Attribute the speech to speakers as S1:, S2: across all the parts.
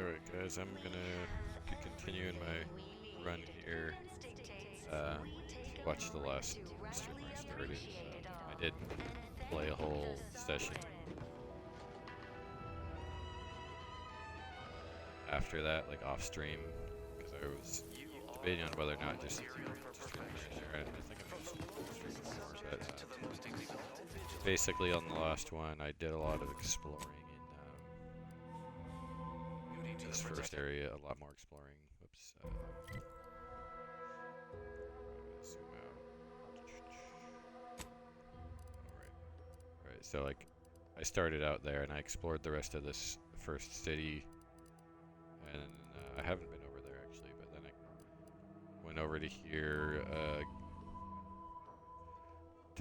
S1: Alright guys, I'm gonna be continuing my run here. If you watched the last stream I started, I did play a whole session after that, like off stream, because I was debating on whether or not just finish there. I think I'm just stream more, but basically on the last one, I did a lot of exploring in this first area, a lot more exploring. Whoops. Zoom out. Alright, so like, I started out there and I explored the rest of this first city, and I haven't been over there actually, but then I went over to here,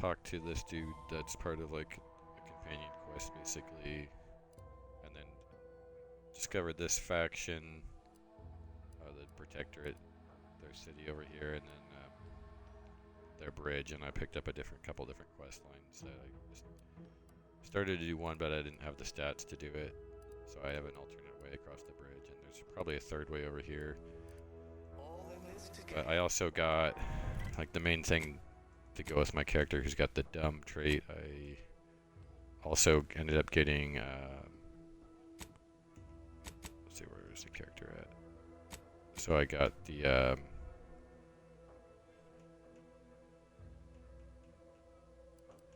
S1: talked to this dude that's part of like a companion quest basically, and then discovered this faction, the Protectorate, their city over here, and then their bridge, and I picked up a couple different quest lines that I just started to do one, but I didn't have the stats to do it, so I have an alternate way across the bridge, and there's probably a third way over here. But I also got, like, the main thing to go with my character who's got the dumb trait. I also ended up getting, let's see, where is the character at? So I got the,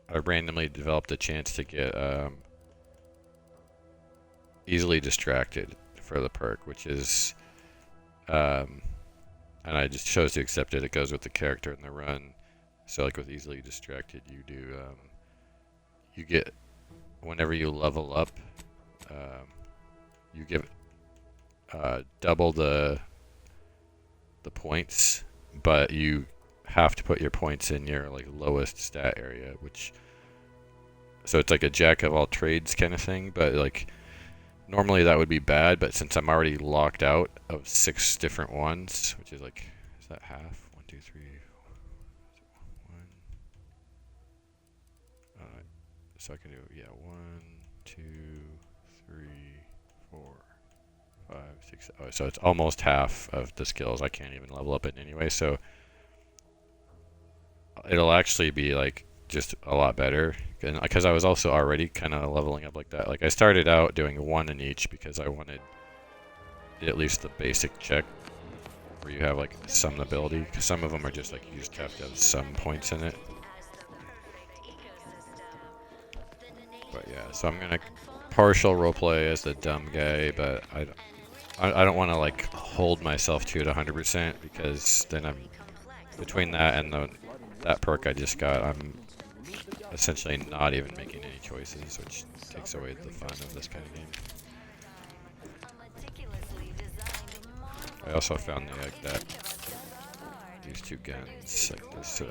S1: I randomly developed a chance to get easily distracted for the perk, which is, and I just chose to accept it. It goes with the character in the run. So like with easily distracted, you do, you get, whenever you level up, you give double the points, but you have to put your points in your like lowest stat area, which, so it's like a jack of all trades kind of thing, but like normally that would be bad, but since I'm already locked out of 6 different ones, which is like, is that half? 1, 2, 3, 1. So I can do, yeah, 1, 2, 3, 4, 5, 6. Oh, so it's almost half of the skills. I can't even level up it anyway, so it'll actually be like just a lot better, because I was also already kind of leveling up like that. Like I started out doing 1 in each because I wanted at least the basic check where you have like some ability, because some of them are just like you just have to have some points in it. But yeah, so I'm gonna partial roleplay as the dumb guy, but I don't want to like hold myself to it 100%, because then I'm between that and that perk I just got, I'm essentially not even making any choices, which takes away the fun of this kind of game. I also found that these 2 guns, like this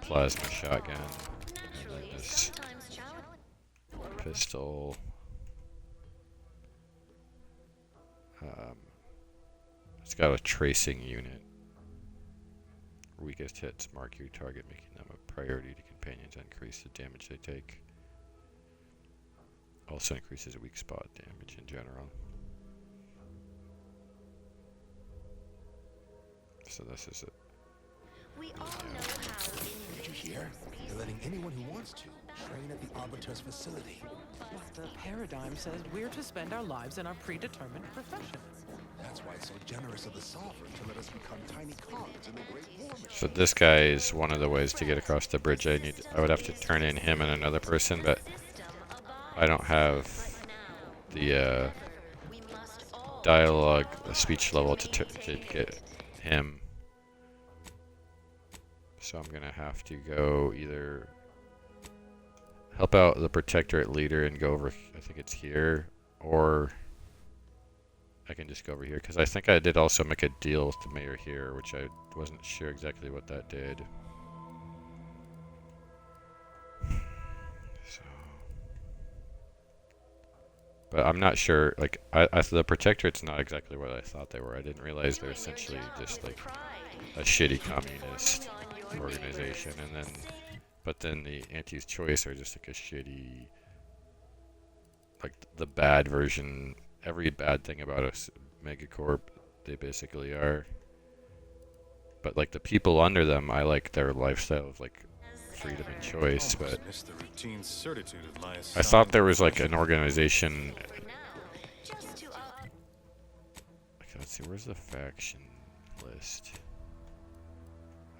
S1: plasma shotgun and then this pistol. It's got a tracing unit. Weakest hits mark your target, making them a priority to companions, and increase the damage they take. Also increases weak spot damage in general. So this is it.
S2: We all know how.
S3: Did you hear? They're letting anyone who wants to train at the Arbiter's facility.
S4: The paradigm says we're to spend our lives in our predetermined professions.
S3: That's why it's so generous of the Sovereign to let us become tiny cogs in the Great War Machine.
S1: So this guy is one of the ways to get across the bridge. I would have to turn in him and another person, but I don't have the dialogue, the speech level to get him. So I'm gonna have to go either help out the Protectorate leader and go over, I think it's here, or I can just go over here, because I think I did also make a deal with the mayor here, which I wasn't sure exactly what that did. So, but I'm not sure, like, the Protectorate's not exactly what I thought they were. I didn't realize they're essentially just like a shitty communist organization, and then, but then the Anti's Choice are just like a shitty, like the bad version. Every bad thing about us megacorp. They basically are. But like the people under them, I like their lifestyle of like freedom and choice. But
S3: Miss the routine certitude of my
S1: I thought there was like an organization.
S2: For now, just to
S1: Okay, let's see, where's the faction list?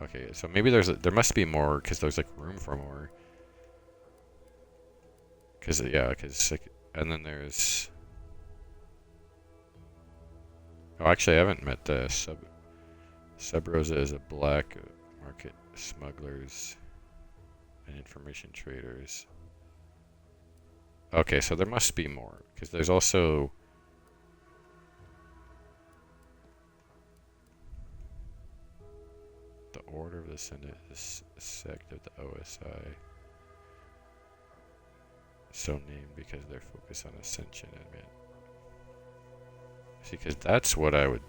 S1: Okay, so maybe there must be more because there's like room for more. Cause yeah, cause like, and then there's. Oh, actually, I haven't met the Sub Rosa is a black market smugglers and information traders. Okay, so there must be more because there's also. The Order of the Senate is a sect of the OSI. So named because they're focused on ascension and man. See, because that's what I would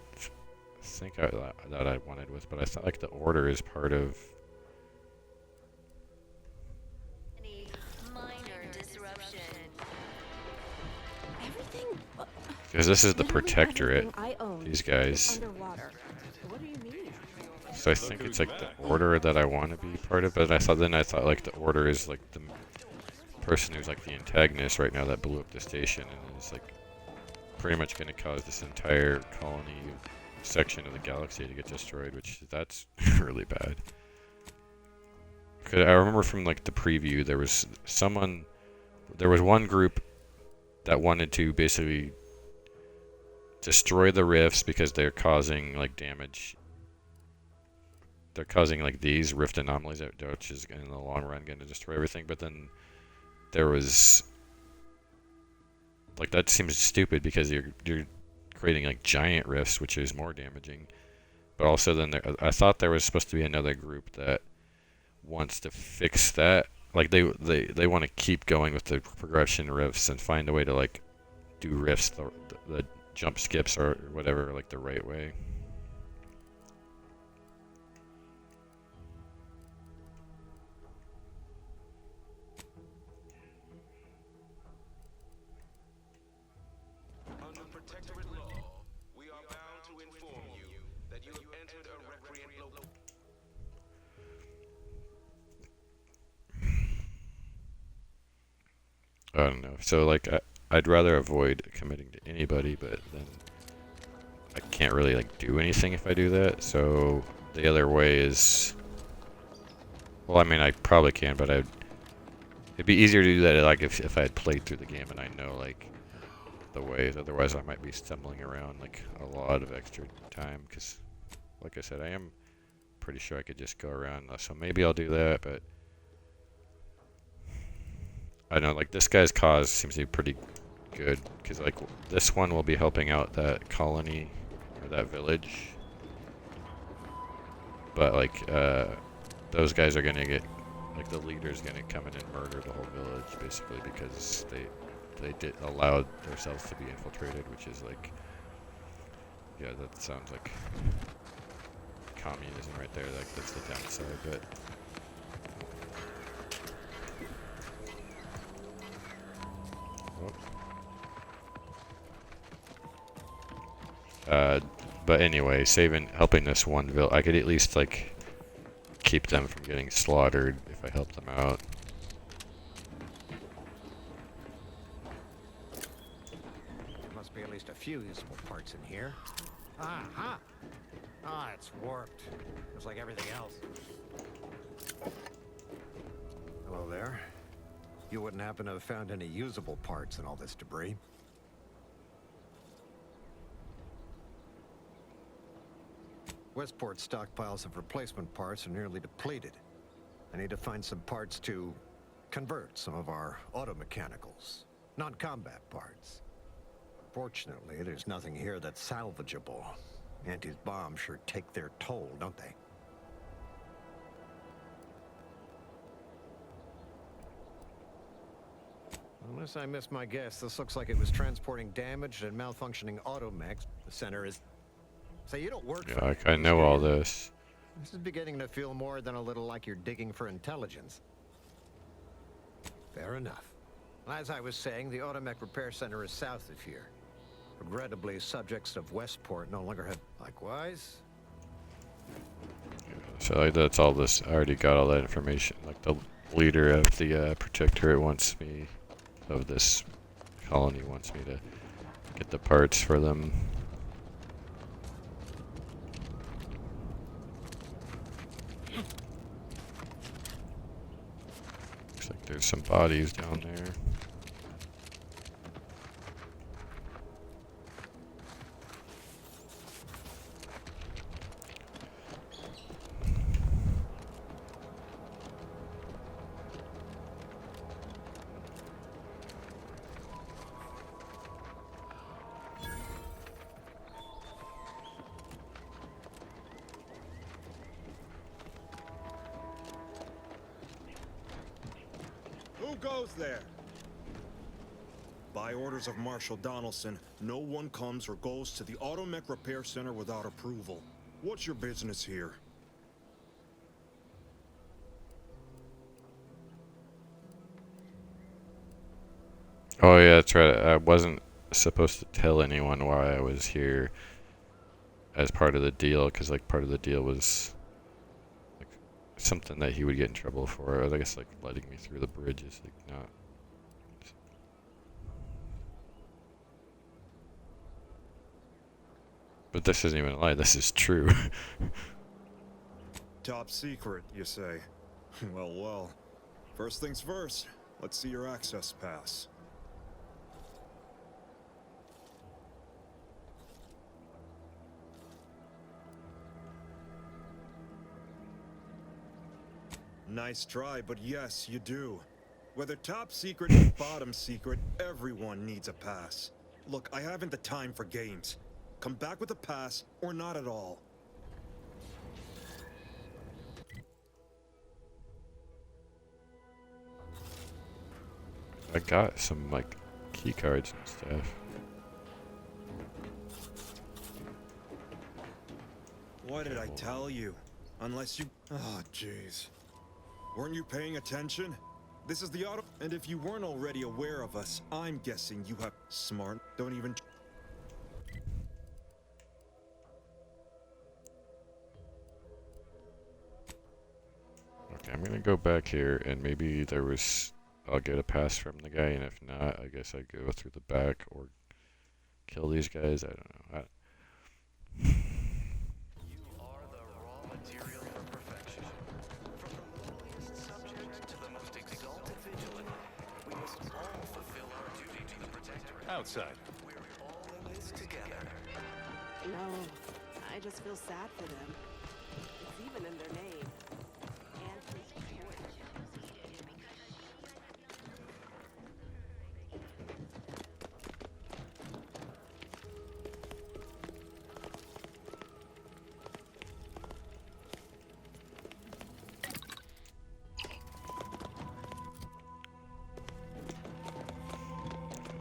S1: think that I wanted with, but I thought like the Order is part of.
S2: any minor disruption.
S5: Everything.
S1: Because this is the
S5: Literally
S1: Protectorate,
S5: everything I own
S1: these
S5: is
S1: guys.
S5: underwater. What do you mean?
S1: So I think it's like the Order that I want to be part of, but I thought like the Order is like the person who's like the antagonist right now that blew up the station and is like pretty much going to cause this entire colony section of the galaxy to get destroyed, which that's really bad. 'Cause I remember from like the preview there was one group that wanted to basically destroy the rifts because they're causing like damage. They're causing like these rift anomalies that which is in the long run going to destroy everything, but then there was like that seems stupid because you're creating like giant rifts, which is more damaging. But also then I thought there was supposed to be another group that wants to fix that. Like they want to keep going with the progression rifts and find a way to like do rifts the jump skips or whatever like the right way.
S6: Under protectorate law, we are bound to inform you that you have entered a recreant local.
S1: I don't know. So like I'd rather avoid committing to anybody, but then I can't really like do anything if I do that. So the other way is, well, I mean I probably can, but it'd be easier to do that like if I had played through the game and I know like the ways. Otherwise I might be stumbling around like a lot of extra time because, like I said, I am pretty sure I could just go around. So maybe I'll do that, but. I know, like, this guy's cause seems to be pretty good, because, like, this one will be helping out that colony, or that village. But, like, those guys are gonna get, like, the leader's gonna come in and murder the whole village, basically, because they did allowed themselves to be infiltrated, which is, like, yeah, that sounds like communism right there, like, that's the downside, but... But anyway, helping this one village, I could at least like keep them from getting slaughtered if I help them out.
S7: There must be at least a few usable parts in here. Aha! Ah, it's warped. Just like everything else. Hello there. You wouldn't happen to have found any usable parts in all this debris? Westport's stockpiles of replacement parts are nearly depleted. I need to find some parts to convert some of our automechanicals, non-combat parts. Fortunately, there's nothing here that's salvageable. Auntie's bombs sure take their toll, don't they? Unless I missed my guess, this looks like it was transporting damaged and malfunctioning automechs. The center is... Say, you don't work for
S1: Yeah, I
S7: me,
S1: know
S7: do
S1: all
S7: you?
S1: this.
S7: This is beginning to feel more than a little like you're digging for intelligence. Fair enough. As I was saying, the Automech Repair Center is south of here. Regrettably, subjects of Westport no longer have... Likewise?
S1: So like that's all this. I already got all that information. Like the leader of the Protectorate wants me, of this colony wants me to get the parts for them. Looks like there's some bodies down there.
S3: Who goes there? By orders of Marshal Donaldson, no one comes or goes to the Automech Repair Center without approval. What's your business here?
S1: Oh yeah, that's right. I wasn't supposed to tell anyone why I was here as part of the deal, because like part of the deal was like something that he would get in trouble for. I guess like letting me through the bridge is like not. But this isn't even a lie. This is true.
S3: Top secret, you say? Well, well. First things first, let's see your access pass. Nice try, but yes, you do. Whether top secret or bottom secret, everyone needs a pass. Look, I haven't the time for games. Come back with a pass, or not at all.
S1: I got some like key cards and stuff.
S3: What did I tell you? Unless you... Oh, jeez. Weren't you paying attention? This is the auto... And if you weren't already aware of us, I'm guessing you have... Smart. Don't even...
S1: Okay, I'm gonna go back here and maybe there was... I'll get a pass from the guy, and if not, I guess I go through the back or kill these guys. I don't know.
S8: You are the raw material for perfection. From the lowliest subject to the most exalted vigilant, we must all fulfill our duty to the Protectorate.
S9: Outside.
S8: We're all in this together.
S5: No, I just feel sad for them. It's even in their name. Anti-choice.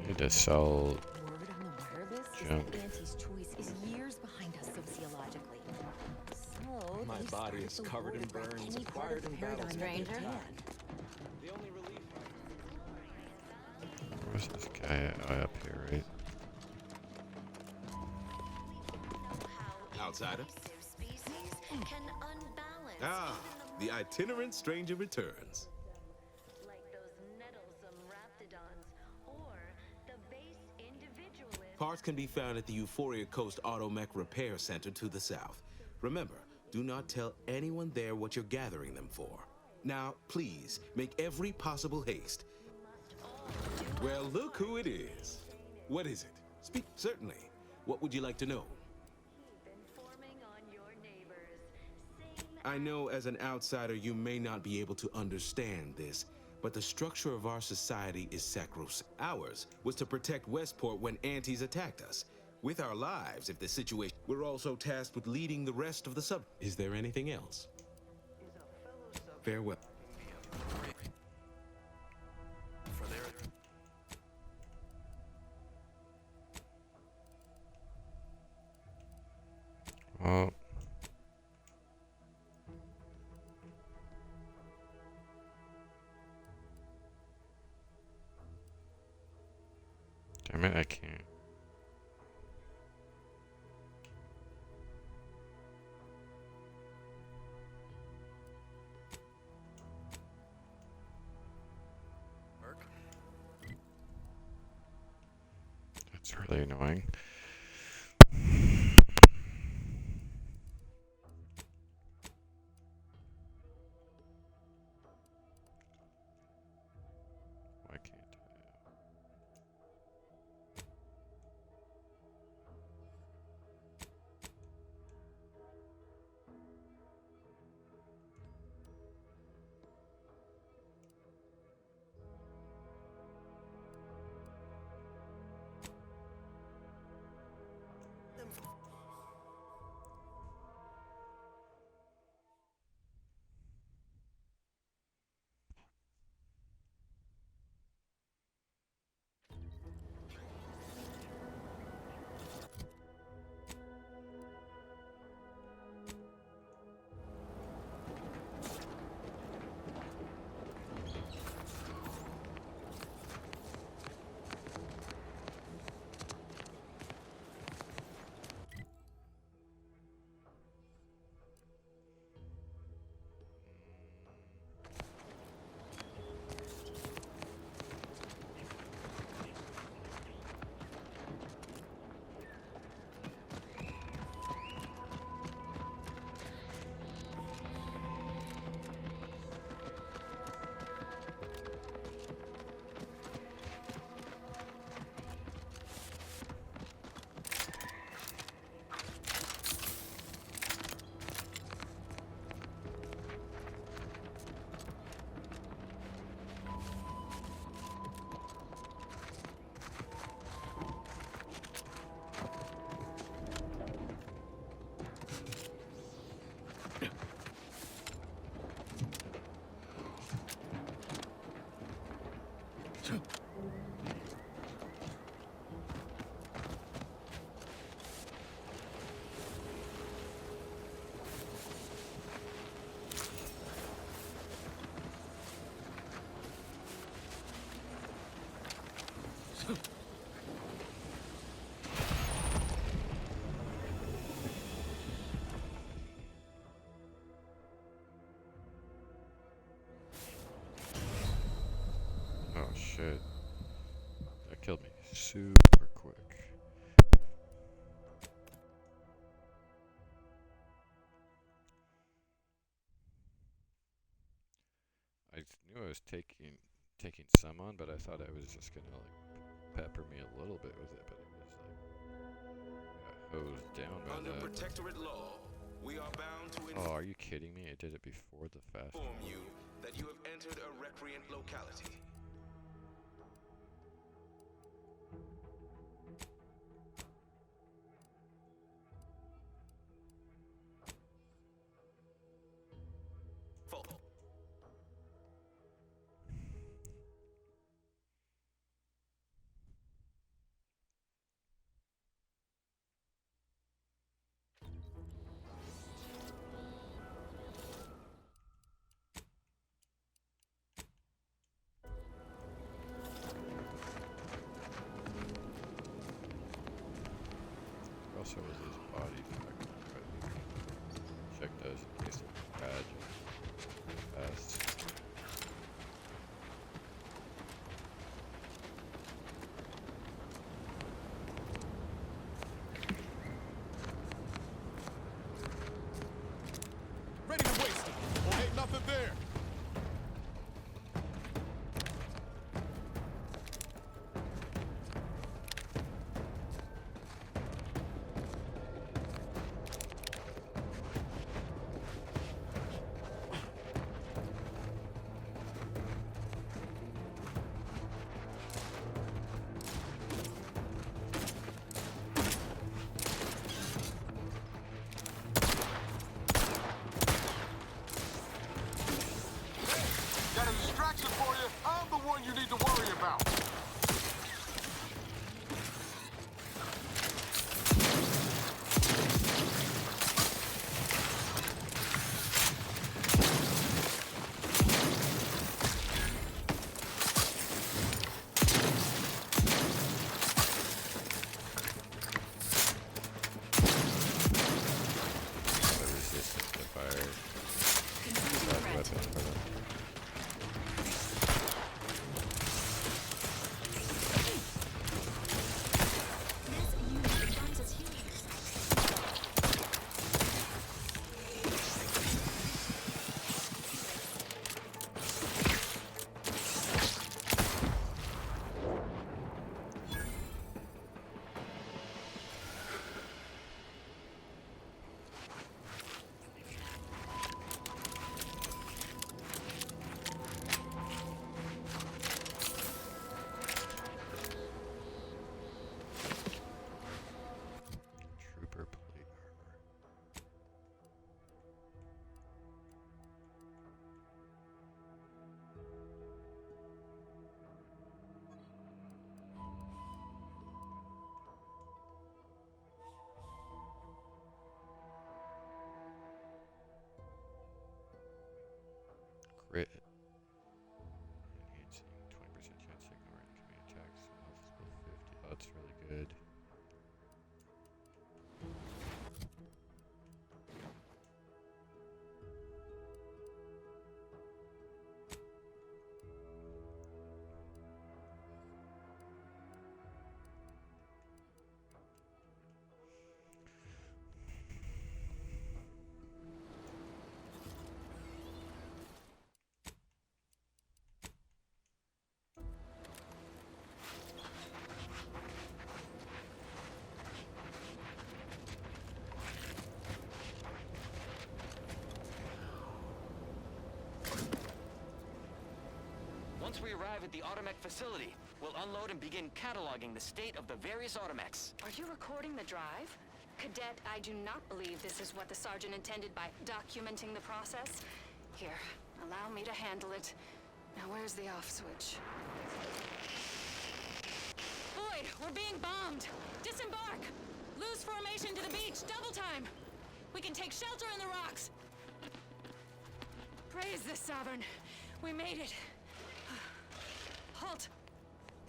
S1: I need to sell.
S10: Word on the wireless is
S1: Junk.
S10: that Auntie's choice is years behind us sociologically. So
S9: My
S10: they
S9: body
S10: started
S9: is
S10: the
S9: covered
S10: war
S9: in
S10: to break
S9: burns,
S10: any part
S9: acquired
S10: of
S9: in
S10: the paradigm
S9: battles.
S10: that they
S2: Stranger.
S10: can.
S9: The only relief.
S1: Where's this guy at? Oh, up here, right?
S6: Outsider.
S2: Species can unbalance
S6: Ah,
S2: even
S6: the itinerant stranger returns.
S2: like those nettlesome raptidons or the base individualist.
S6: Parts can be found at the Euphoria Coast Automech Repair Center to the south. Remember, do not tell anyone there what you're gathering them for. Now, please, make every possible haste. Well, look who it is. What is it? Speak, certainly. What would you like to know?
S2: Informing on your neighbors. Same
S6: I know as an outsider you may not be able to understand this, but the structure of our society is sacrosanct. Ours was to protect Westport when antis attacked us. With our lives, if the situation... We're also tasked with leading the rest of the sub... Is there anything else? Farewell.
S8: For their
S1: Well. Damn it, I can't. It's really annoying. Why can't I? Oh shit. That killed me super quick. I knew I was taking some on, but I thought I was just gonna like pepper me a little bit with it, but it was like got hosed down by
S6: Under
S1: that.
S6: protectorate law, we are bound to
S1: Oh, are you kidding me? I did it before the fast.
S6: inform you that you have entered a recreant locality. Full.
S1: Also was his body factor, but check those in case it's bad. Fast.
S11: Ready to waste it. Well, ain't nothing there. Got a distraction for you. I'm the one you need to worry about.
S1: The resistance to fire. Bad weapon for them. Crit. Enhancing 20% chance to ignore incoming attacks. Offensive 50. Oh, that's really good.
S12: Once we arrive at the Automech facility, we'll unload and begin cataloging the state of the various Automechs.
S13: Are you recording the drive? Cadet, I do not believe this is what the Sergeant intended by documenting the process. Here, allow me to handle it. Now where's the off switch? Boyd, we're being bombed! Disembark! Lose formation to the beach, double time! We can take shelter in the rocks! Praise the Sovereign. We made it. Halt!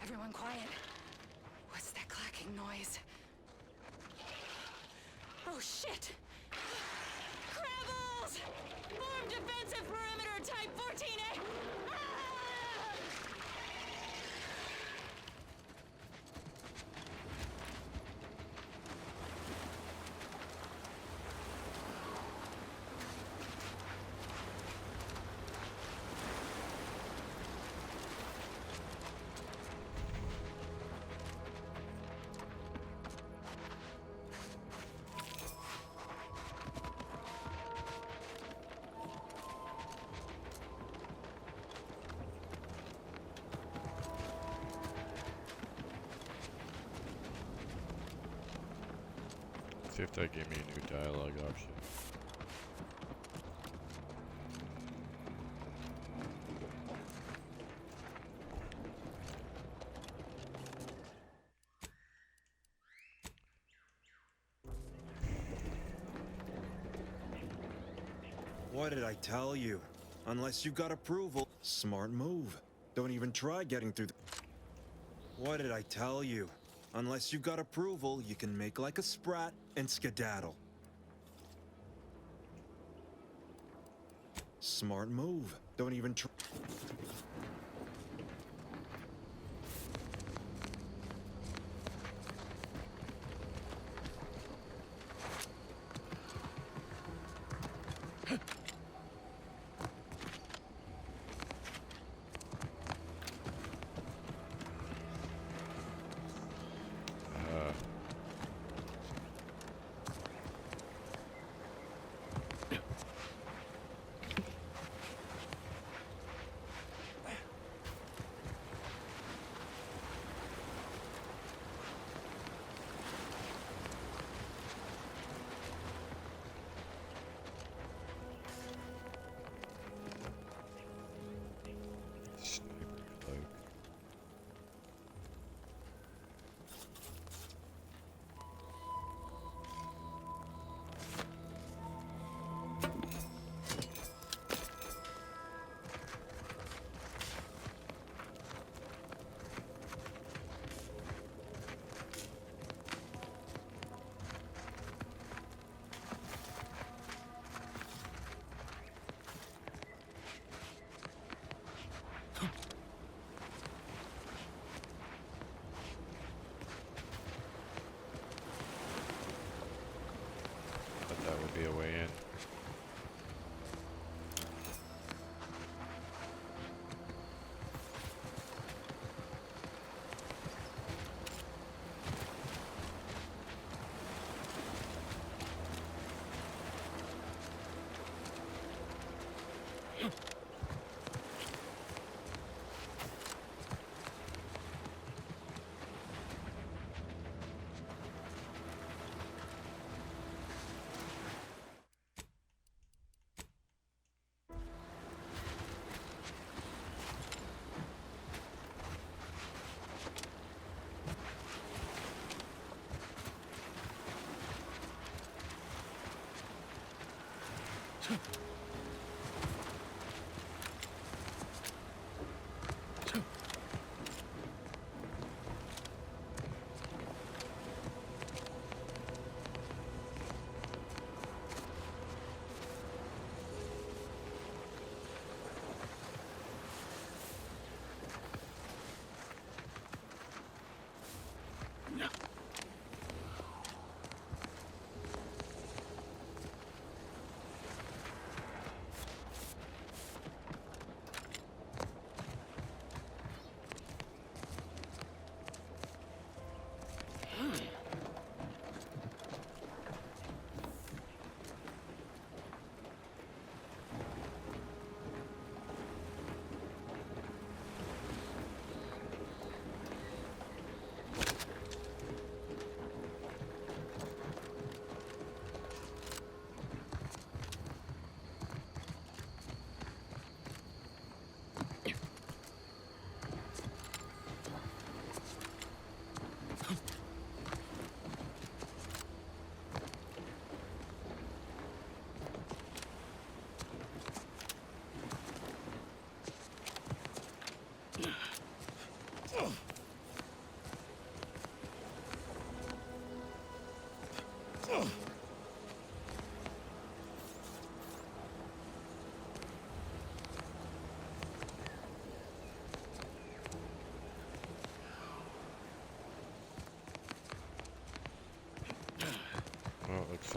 S13: Everyone quiet. What's that clacking noise? Oh shit! Crabbles! Form defensive perimeter type 14A! Ah!
S1: See if that gave me a new dialogue option.
S3: What did I tell you? Unless you got approval. Smart move. Don't even try getting through the... What did I tell you? Unless you got approval, you can make like a sprat and skedaddle. Smart move. Don't even try...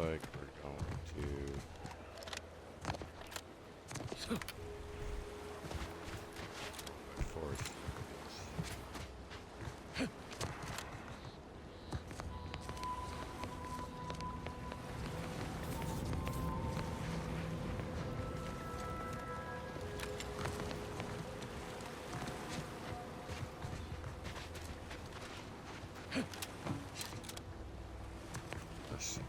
S1: like we're going to force. Let's see.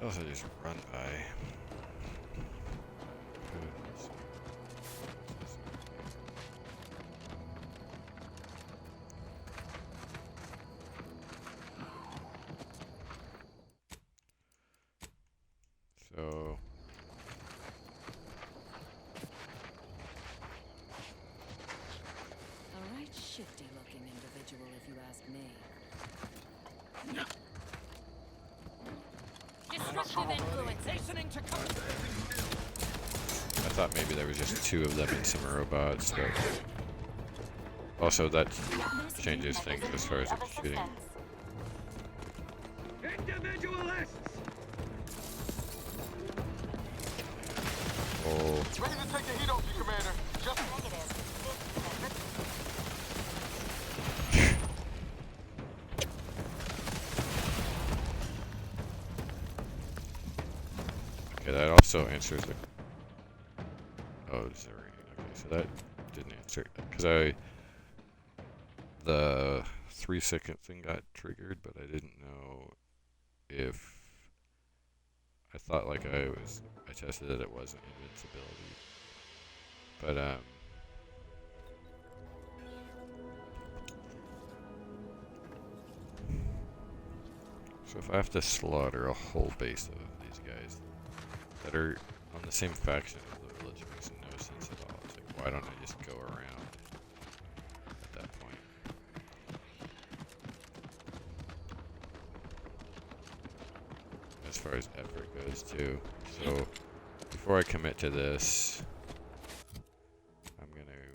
S1: Also just run by. So
S10: A right shifty looking individual, if you ask me. Destructive influence. Hastening to come.
S1: I thought maybe there was just two of them and some robots, but also that changes things as far as the shooting.
S11: Individualists!
S1: Oh,
S11: Ready to take the heat off you, Commander. Just
S1: okay, that also answers the. Oh, is there? Okay, so that didn't answer because the 3-second thing got triggered, but I didn't know if I thought like I tested that it wasn't invincibility, but so if I have to slaughter a whole base of these guys that are on the same faction as the village, makes no sense at all. It's like, why don't I just go around at that point? As far as effort goes too. So before I commit to this, I'm gonna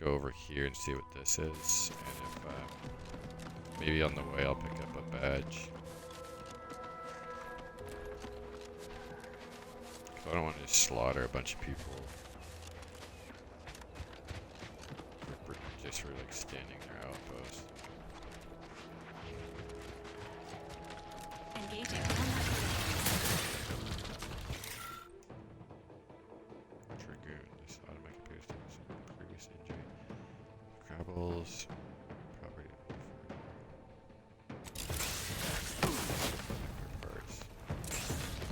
S1: go over here and see what this is, and if maybe on the way I'll pick up a badge. I don't want to just slaughter a bunch of people just for like standing their outpost.
S10: Engaging.
S1: Dragoon. This automatic appears to have previous injury. Crabbles. Property. Parts.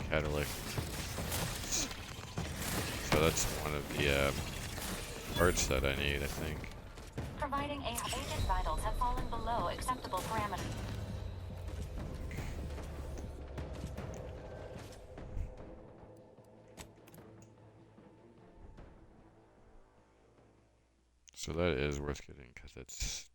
S1: Catalytic. So that's one of the parts that I need, I think.
S14: Providing agent vitals have fallen below acceptable parameters.
S1: So that is worth getting because it's.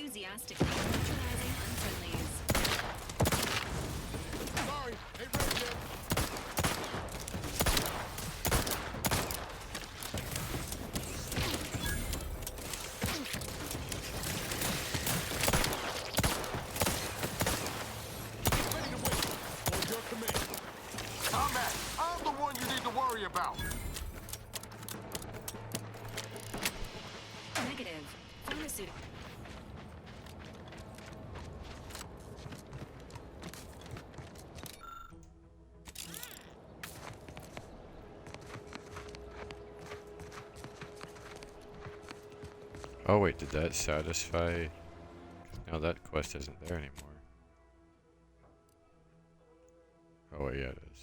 S13: enthusiastically neutralizing unfriendlies.
S11: Sorry, ain't ready yet. Ready to wait. On your command. Combat, I'm the one you need to worry about.
S13: Negative. Pharmaceutical.
S1: Oh wait, did that satisfy? No, that quest isn't there anymore. Oh wait, yeah it is.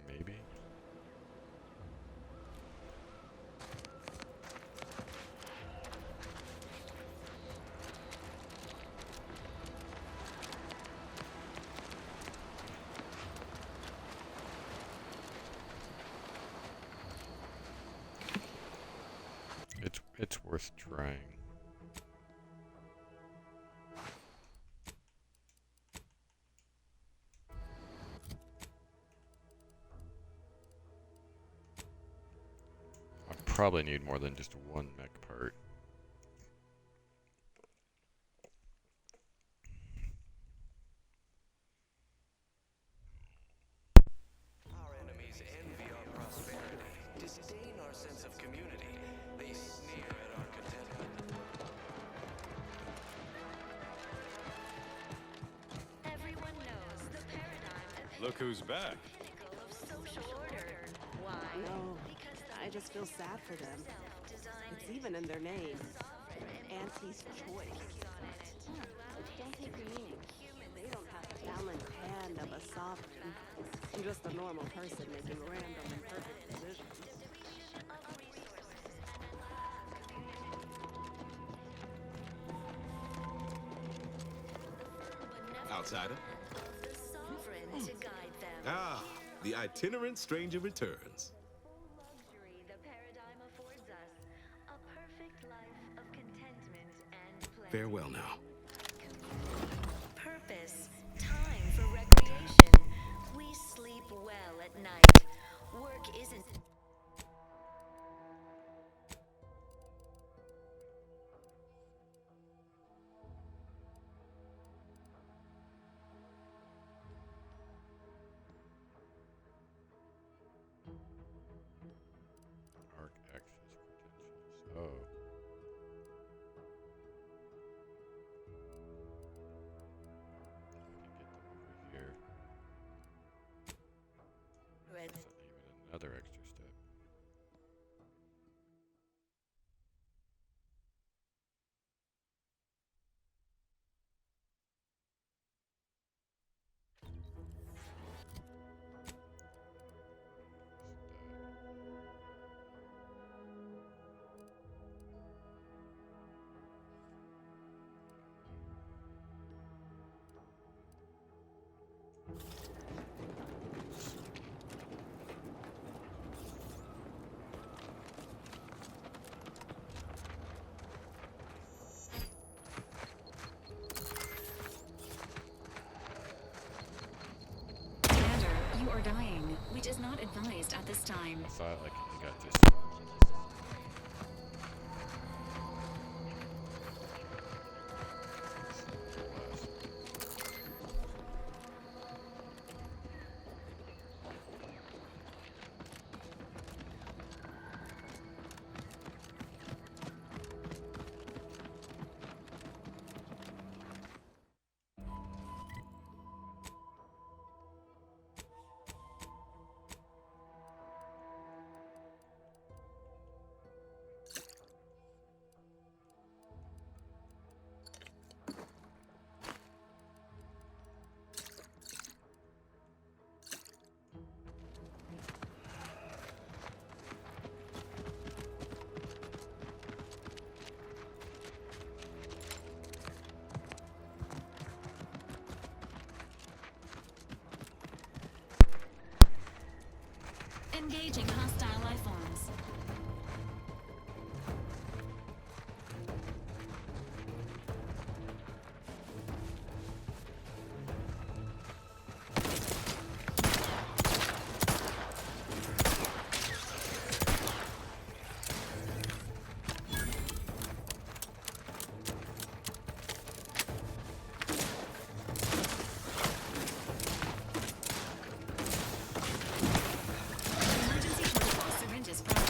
S1: Maybe? It's worth trying. I probably need more than just one mech part.
S8: Our enemies envy our prosperity, disdain our sense of community. They sneer at our contentment.
S2: Everyone knows the paradigm
S15: Look who's back.
S2: pinnacle of social order. Why?
S5: No,
S2: Because
S5: I just feel sad for them. It's even in their name. Auntie's choice. Don't take the meaning. They don't have the balanced hand of a sovereign. Just a normal person making random and perfect decisions.
S6: Outsider?
S2: the sovereign to guide them.
S6: Ah, the itinerant stranger returns.
S2: Luxury the paradigm affords us. A perfect life of contentment and play.
S6: Farewell now.
S2: Purpose. Time for recreation. We sleep well at night. Work isn't.
S1: Arc access potentials. Oh. I can get them over here.
S2: Red.
S1: That's even another extra step.
S13: Commander, you are dying. Which is not advised at this time.
S1: I thought like I got this.
S15: Disengaging hostile life forms. Emergency protocol syringes primed.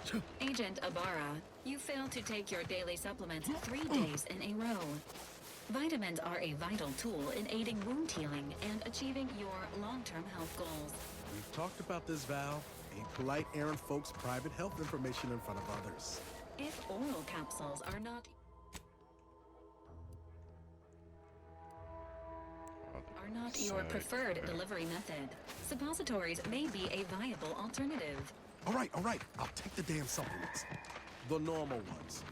S1: Two.
S15: Agent Ibarra, you failed to take your daily supplements 3 days in a row. Vitamins are a vital tool in aiding wound healing and achieving your long-term health goals.
S16: We've talked about this, Val. Ain't polite airing folks' private health information in front of others.
S15: If oral capsules are not your preferred delivery method, suppositories may be a viable alternative.
S16: All right. I'll take the damn supplements. The normal ones.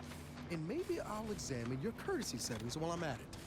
S16: And maybe I'll examine your courtesy settings while I'm at it.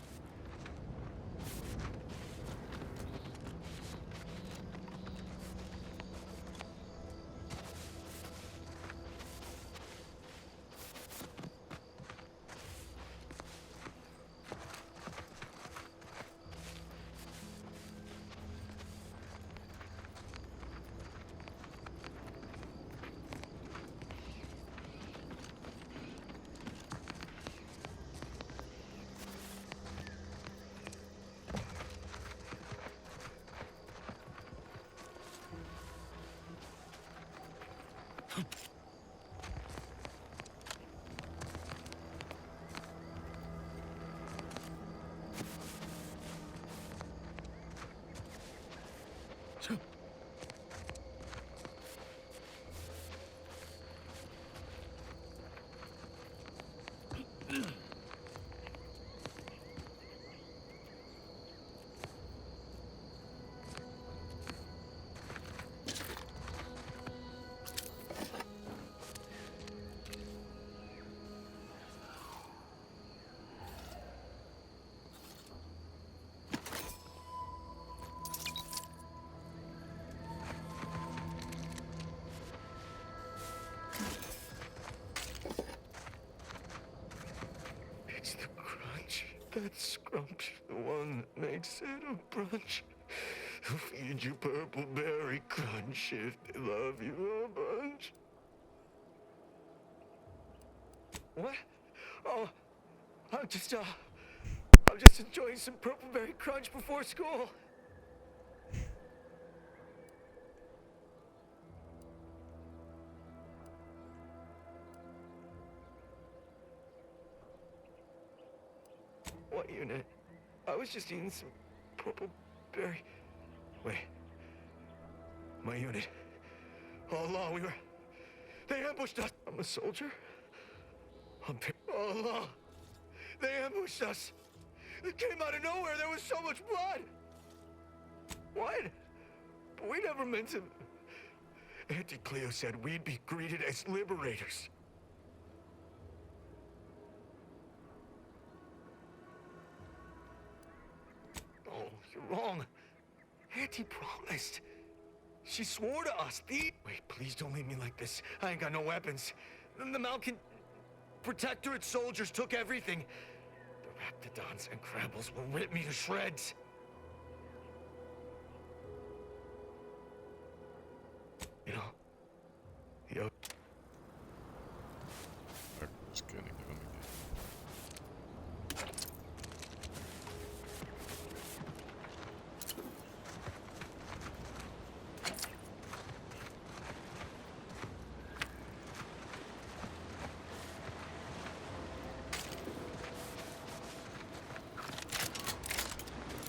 S17: It's the crunch. That scrumptious, the one that makes it a brunch. They'll feed you purple berry crunch if they love you a bunch. What? Oh, I'm just enjoying some purple berry crunch before school. What unit? I was just eating some purple berry. Wait. My unit. All along they ambushed us. I'm a soldier. All along They ambushed us. It came out of nowhere. There was so much blood. What? But we never meant to. Auntie Cleo said we'd be greeted as liberators. Oh, you're wrong. Auntie promised. She swore to us. Wait, please don't leave me like this. I ain't got no weapons. The Malkin Protectorate soldiers took everything. The Raptidons and Crabbles will rip me to shreds. You know, yo.
S1: Just gonna give him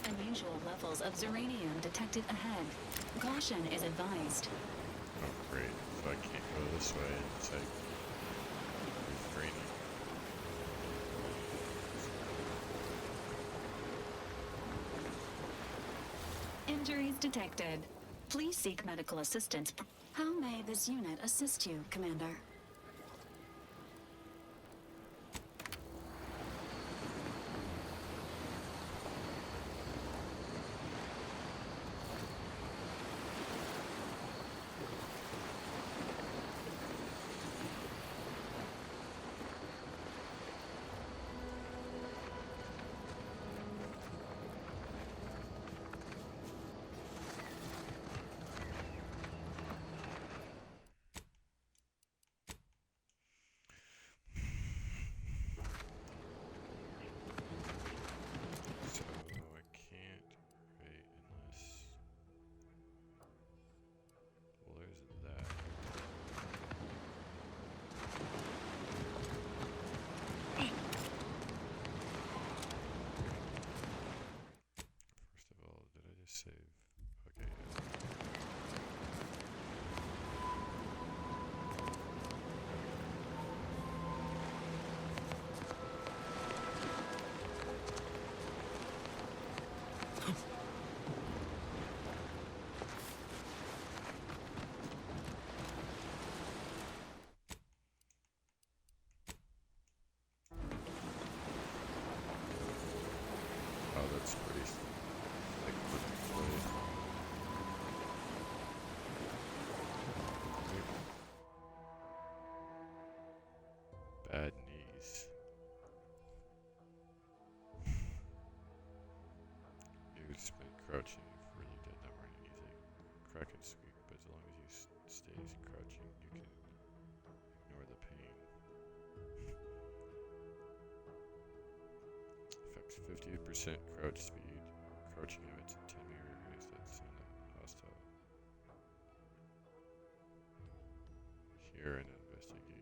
S15: Unusual levels of Zeranium detected ahead. Caution is advised.
S1: Oh, great. So I can't go this way. It's like it's draining.
S15: Injuries detected. Please seek medical assistance. How may this unit assist you, Commander?
S1: Save. Okay. Oh, that's pretty. Bad knees. Dude's been crouching if really dead, not running easy. Crack and squeak, but as long as you stays crouching, you can ignore the pain. Affects 58% crouch speed. Crouching emits a 10-meter radius that's in a hostile. Here and investigate.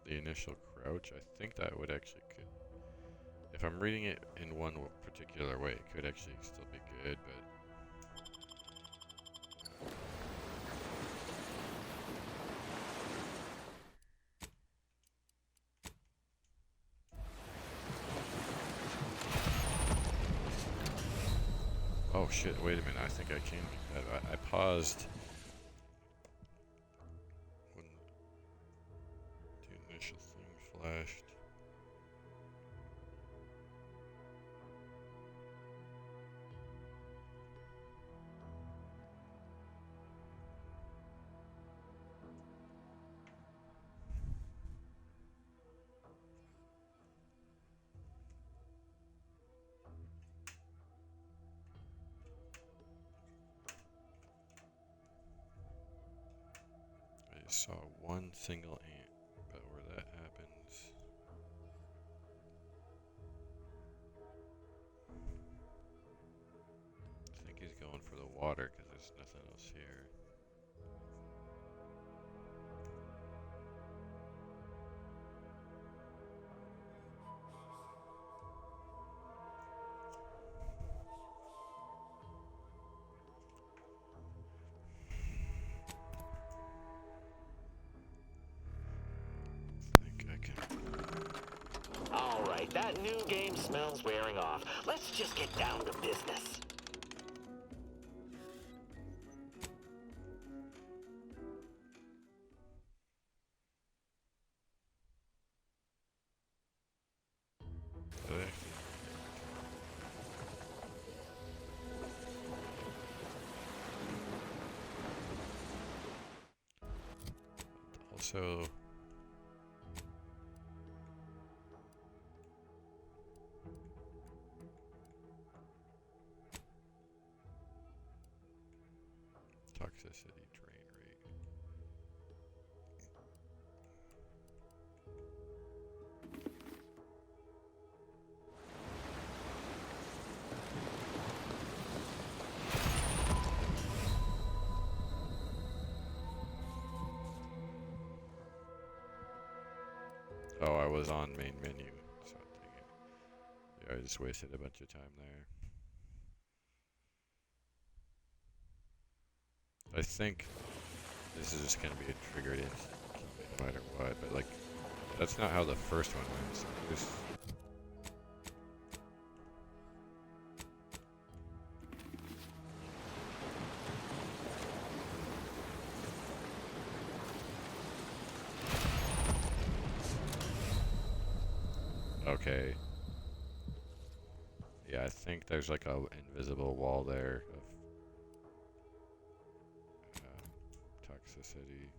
S1: The initial crouch, I think that would actually could, if I'm reading it in one particular way, it could actually still be good, but oh shit, wait a minute, I think I can make that. I paused when the initial thing flashed. I saw one single ant, but where that happens. I think he's going for the water because there's nothing else here.
S8: right, that new game smells wearing off. Let's just get down to business.
S1: Also, toxicity drain rate. Oh, I was on main menu, so dang it. Yeah, I just wasted a bunch of time there. I think this is just gonna be a triggered instant no matter what, but like, that's not how the first one went. So okay. Yeah, I think there's like a invisible wall there of toxicity.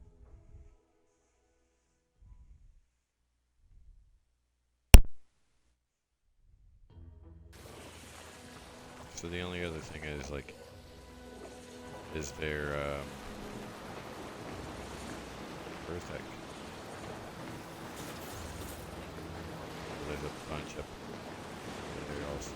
S1: So the only other thing is like, is there where's that? There's a bunch up there also.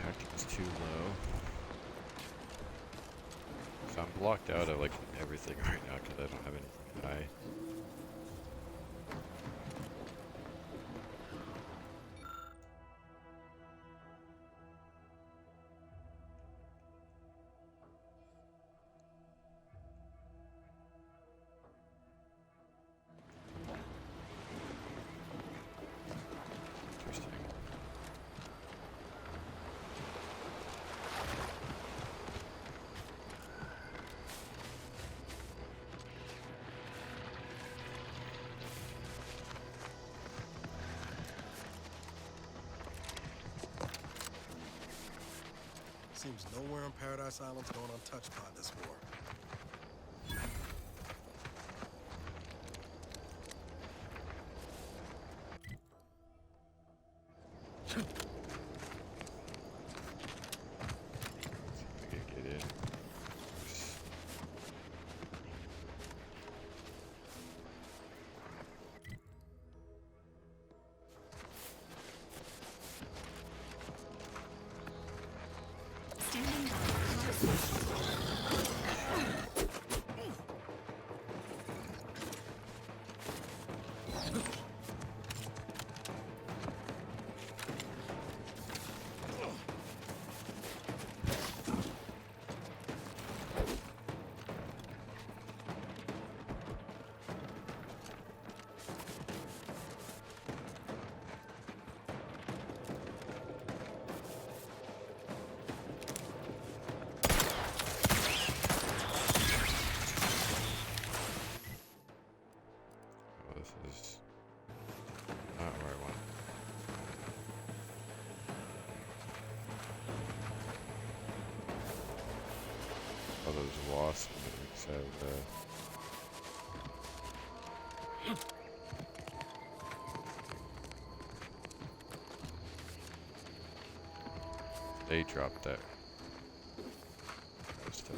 S1: Active is too low. So I'm blocked out of like everything right now because I don't have anything high.
S16: Seems nowhere on Paradise Island's going untouched by this war.
S1: Get in. boss mimics have they dropped that stuff.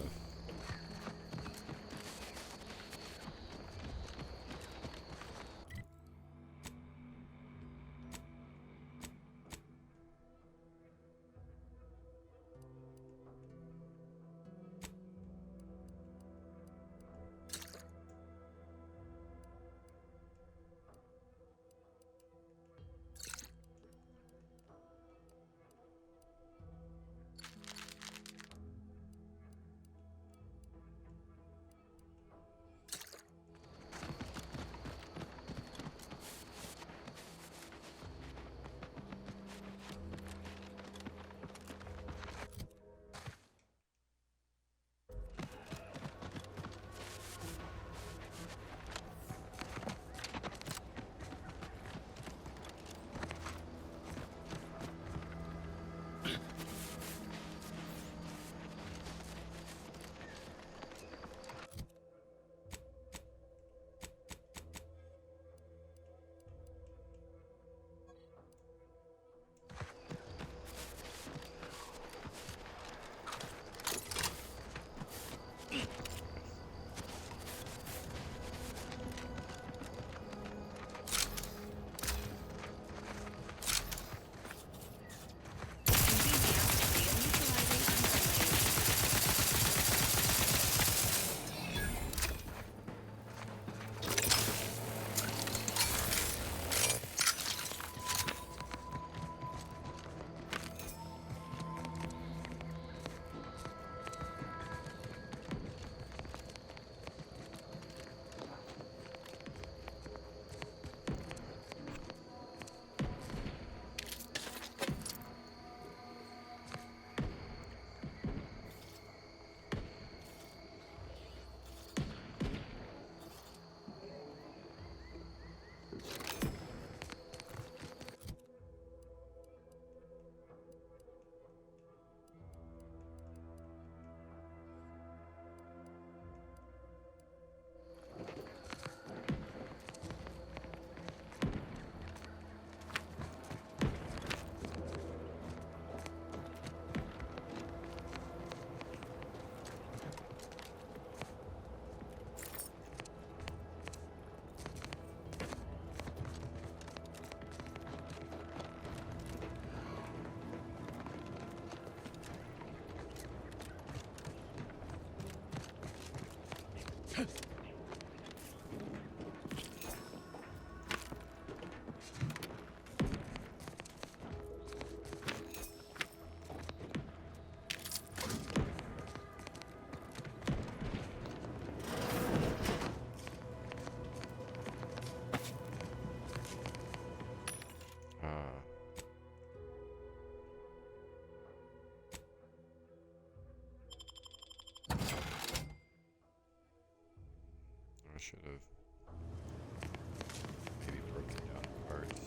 S1: I should have maybe broken down parts.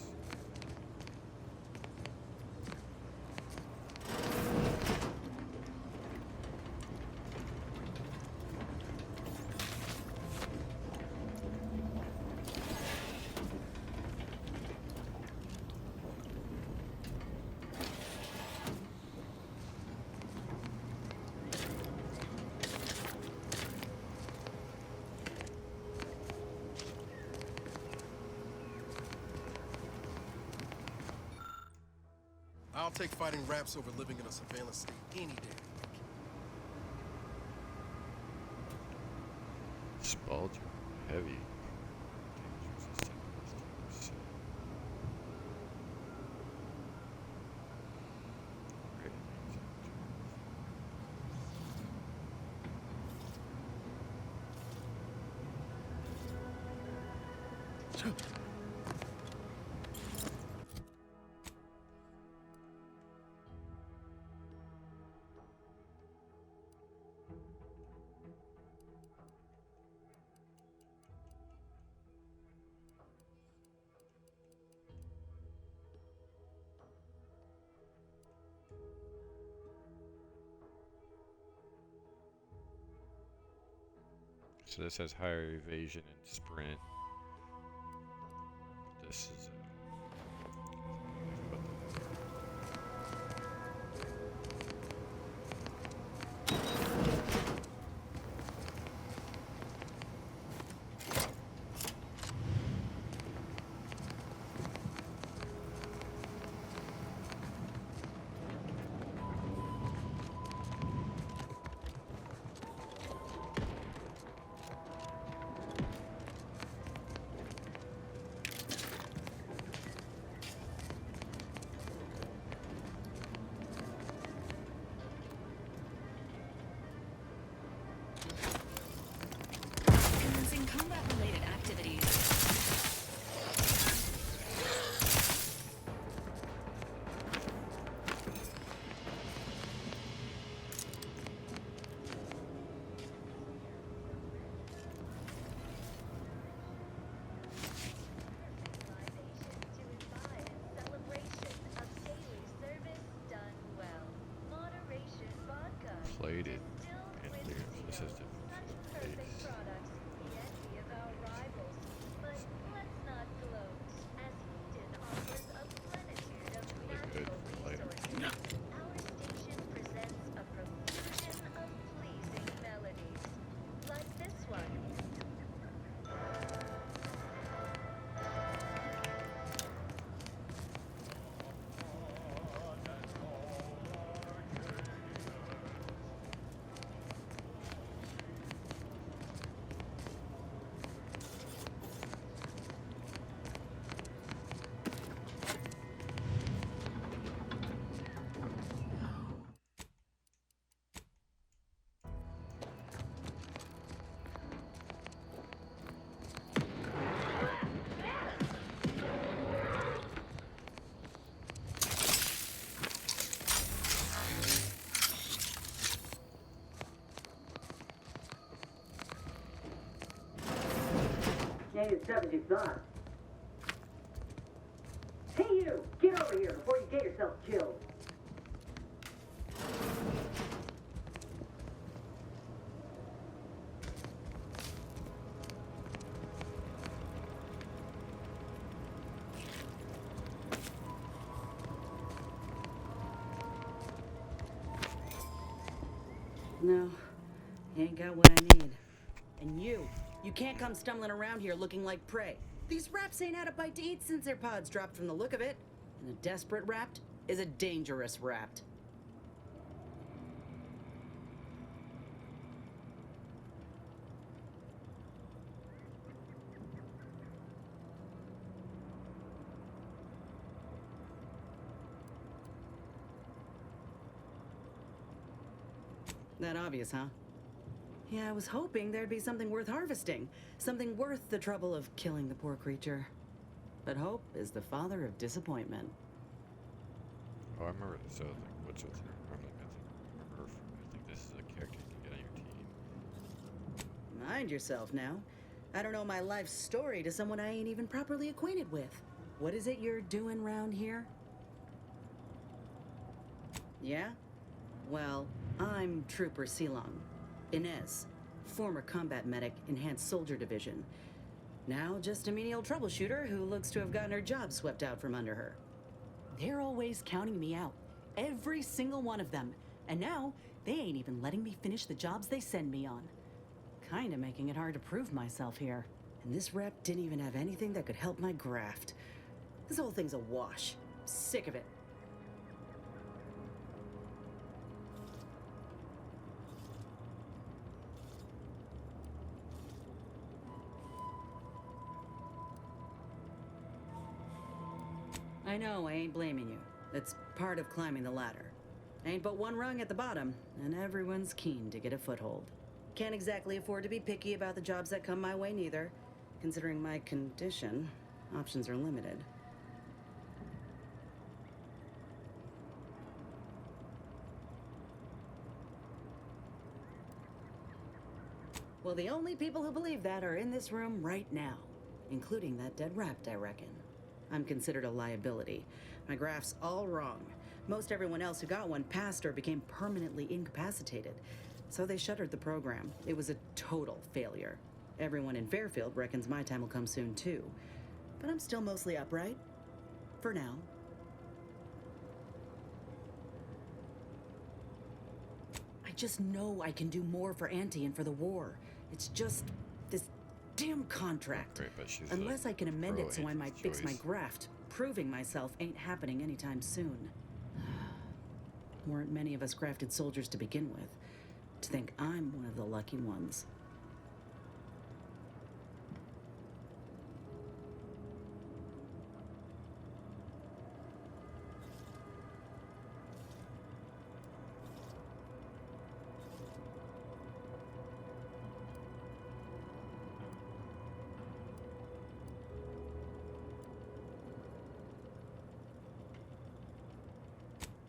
S16: I'll take fighting raps over living in a surveillance state any day.
S1: Spalled heavy. So this has higher evasion and sprint. This is
S15: Commencing combat-related activities.
S1: plated and clear. This has different base. Really good lighter.
S18: Ain't as tough as you thought. Hey you! Get over here before you get yourself killed.
S19: No, you ain't got what I need. And you can't come stumbling around here looking like prey. These raps ain't had a bite to eat since their pods dropped from the look of it. And a desperate rapt is a dangerous rapt. That obvious, huh? Yeah, I was hoping there'd be something worth harvesting. Something worth the trouble of killing the poor creature. But hope is the father of disappointment.
S1: Oh, I remember this other thing. What's with her? I think this is a character you can get on your team.
S19: Mind yourself now. I don't know my life story to someone I ain't even properly acquainted with. What is it you're doing round here? Yeah? Well, I'm Trooper Silong. Inez, former combat medic, Enhanced Soldier Division. Now just a menial troubleshooter who looks to have gotten her job swept out from under her. They're always counting me out. Every single one of them. And now, they ain't even letting me finish the jobs they send me on. Kinda making it hard to prove myself here. And this rep didn't even have anything that could help my graft. This whole thing's a wash. Sick of it. I know, I ain't blaming you. It's part of climbing the ladder. Ain't but one rung at the bottom, and everyone's keen to get a foothold. Can't exactly afford to be picky about the jobs that come my way neither. Considering my condition, options are limited. Well, the only people who believe that are in this room right now, including that dead rapt, I reckon. I'm considered a liability. My graph's all wrong. Most everyone else who got one passed or became permanently incapacitated. So they shuttered the program. It was a total failure. Everyone in Fairfield reckons my time will come soon, too. But I'm still mostly upright. For now. I just know I can do more for Auntie and for the war. It's just this damn contract.
S1: Right, but she's
S19: Unless I can amend it so I
S1: pro-Auntie's
S19: might fix my
S1: choice.
S19: graft, proving myself ain't happening anytime soon. Weren't many of us grafted soldiers to begin with. To think I'm one of the lucky ones.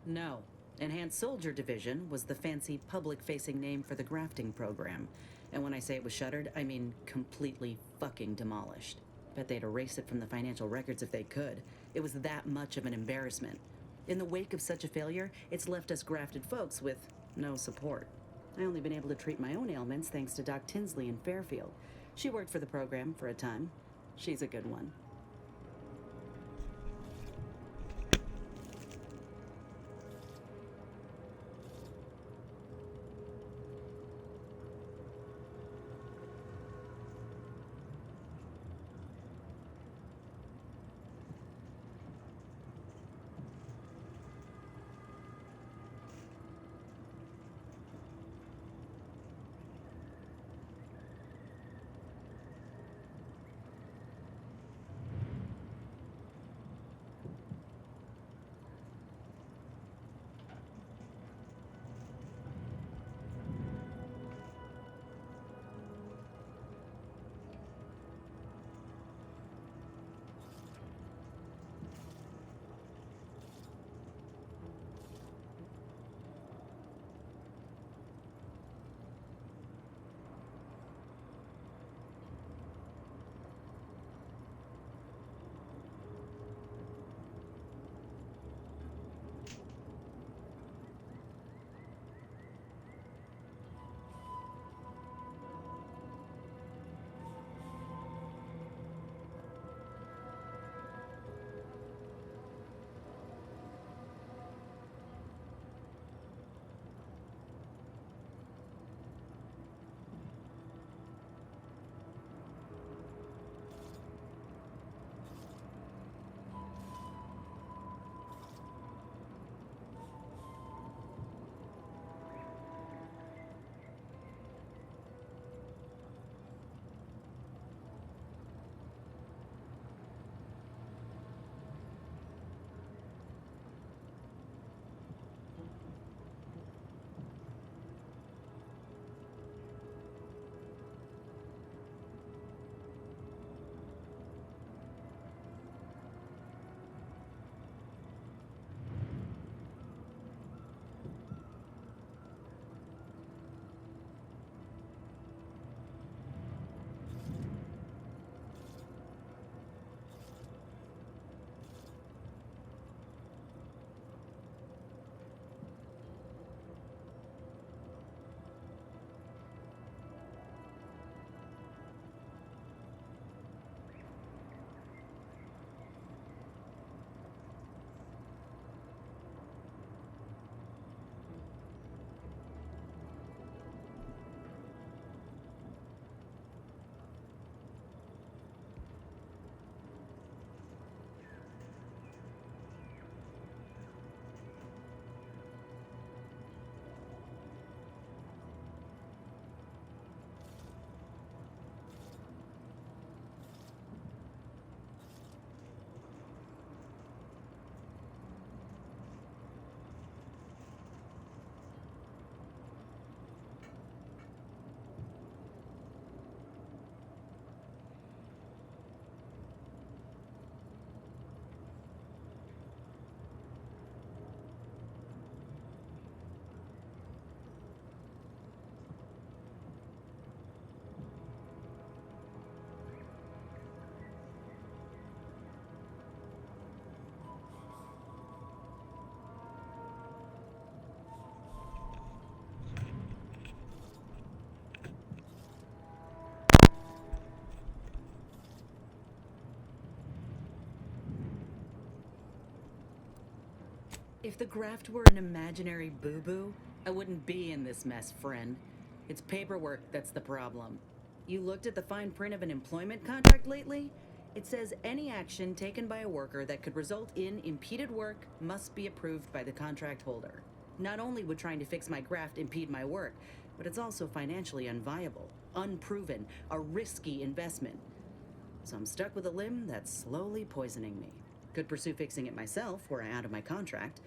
S19: No. Enhanced Soldier Division was the fancy public-facing name for the grafting program. And when I say it was shuttered, I mean completely fucking demolished. Bet they'd erase it from the financial records if they could. It was that much of an embarrassment. In the wake of such a failure, it's left us grafted folks with no support. I only been able to treat my own ailments thanks to Doc Tinsley in Fairfield. She worked for the program for a time. She's a good one. If the graft were an imaginary boo-boo, I wouldn't be in this mess, friend. It's paperwork that's the problem. You looked at the fine print of an employment contract lately? It says any action taken by a worker that could result in impeded work must be approved by the contract holder. Not only would trying to fix my graft impede my work, but it's also financially unviable, unproven, a risky investment. So I'm stuck with a limb that's slowly poisoning me. Could pursue fixing it myself were I out of my contract,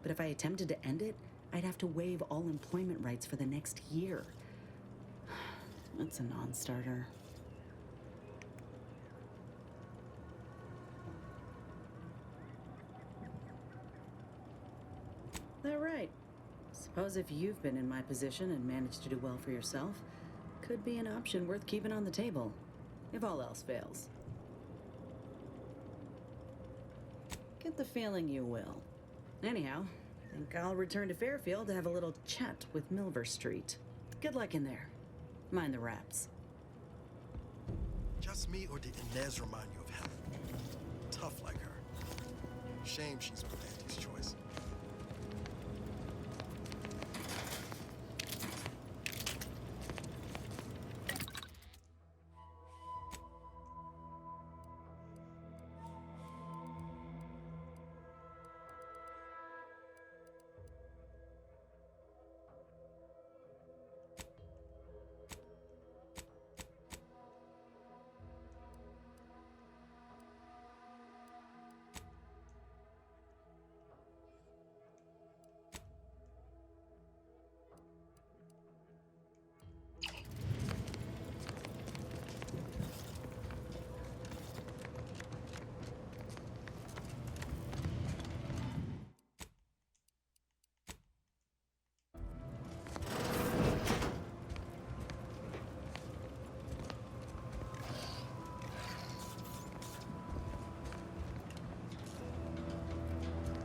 S19: but if I attempted to end it, I'd have to waive all employment rights for the next year. That's a non-starter. That right. Suppose if you've been in my position and managed to do well for yourself, could be an option worth keeping on the table, if all else fails. Get the feeling you will. Anyhow, I think I'll return to Fairfield to have a little chat with Milver Street. Good luck in there. Mind the raps.
S16: Just me, or did Inez remind you of Helen? Tough like her. Shame she's Berlanti's choice.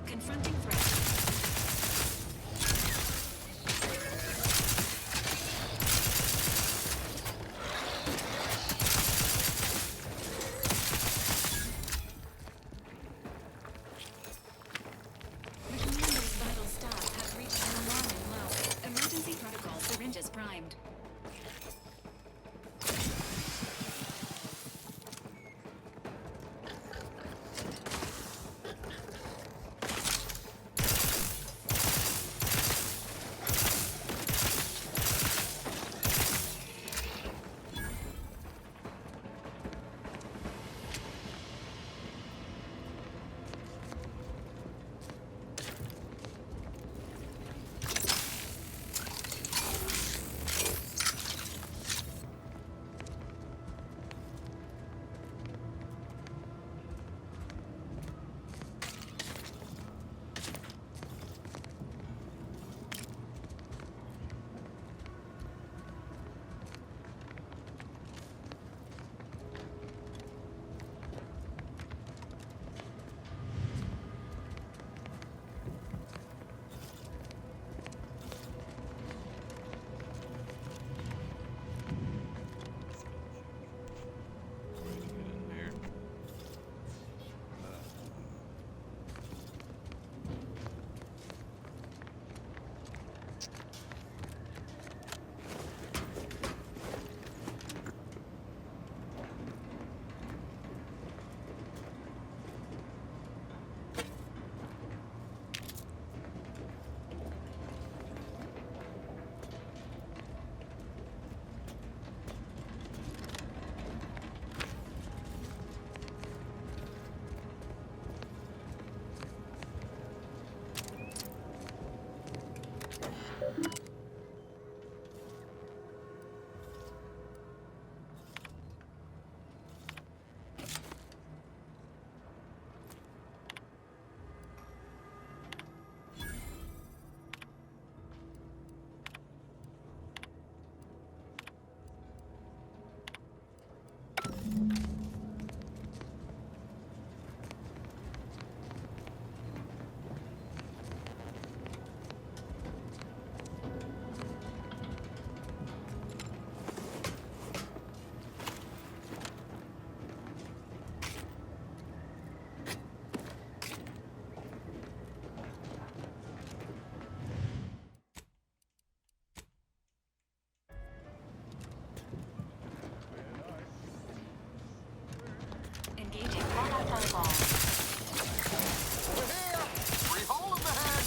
S15: Confronting threats. The commander's vital stocks have reached an alarming low. Emergency protocol syringes primed.
S14: protocol.
S11: Over here! Free hole in the head!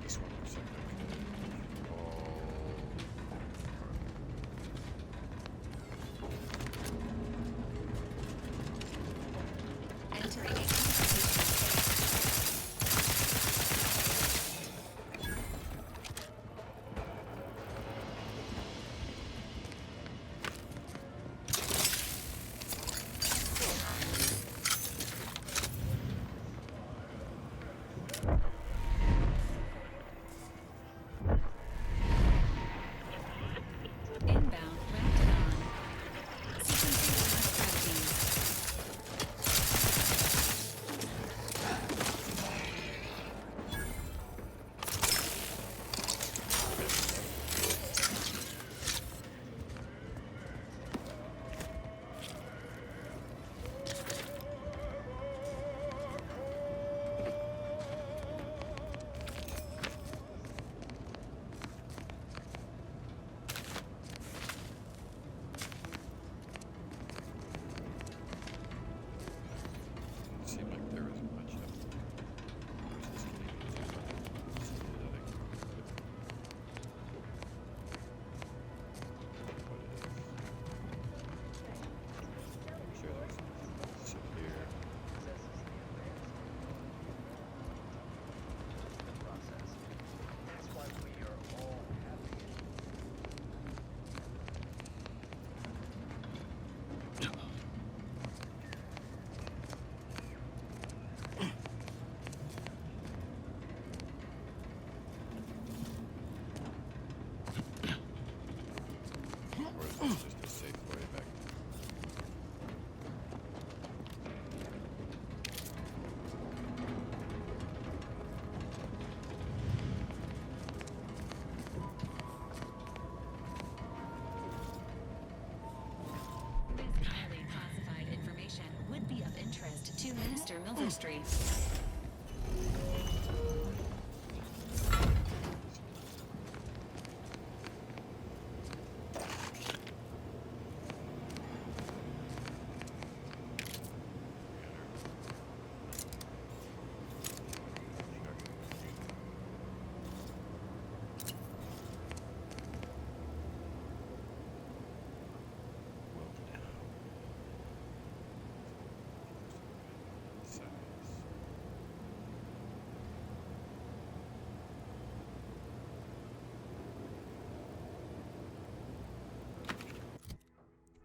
S1: This one looks like
S15: Entering a consultation inbound Raptidon. Sequencing strategies.
S1: seemed like there was a bunch of just getting into it. Let's do that again. I'm sure there's some here.
S8: That's why we are all happy.
S1: Or is this just a safe way back?
S15: This highly classified information would be of interest to Minister Milverstreet.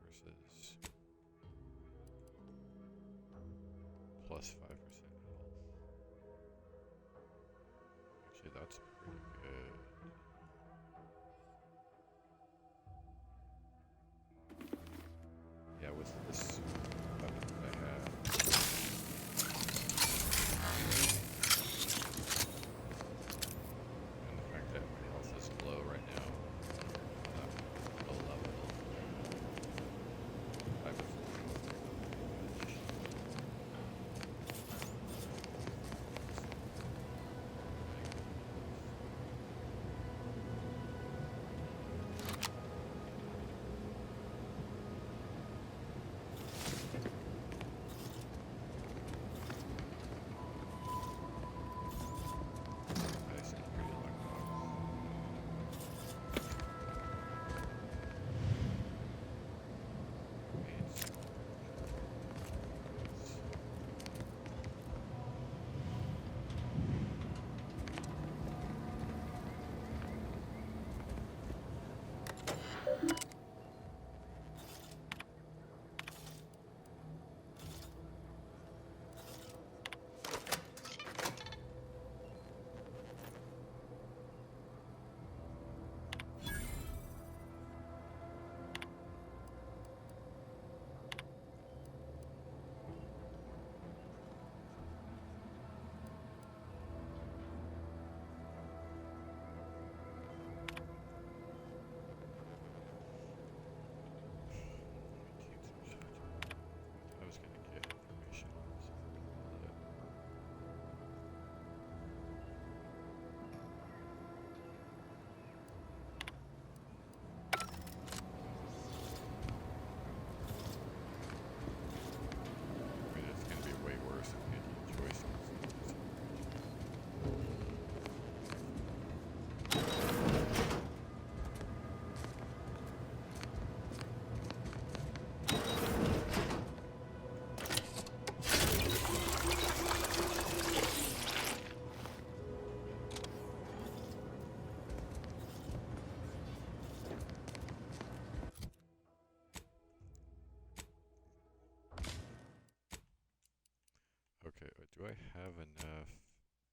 S1: Versus plus 5% health. Actually, that's pretty good. Yeah, with this weapon that I have. And the fact that my health is low right now. Low level. I was Do I have enough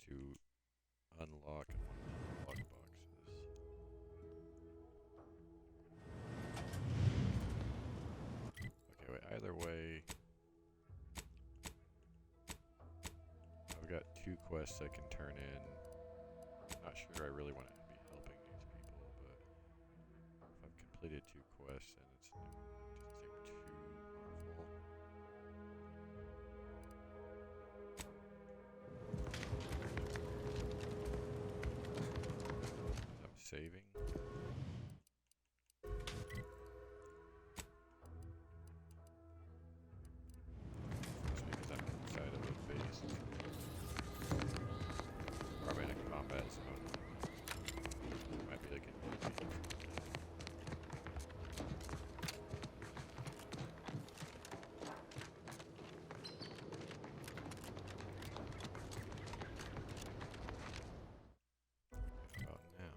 S1: to unlock one of the lockboxes? Okay, wait, either way, I've got 2 quests I can turn in. Not sure I really want to be helping these people, but if I've completed 2 quests, then it doesn't seem too harmful. I'm saving. Just because I'm inside of a base. Or I'm in a combat zone. Might be like an easy. About now.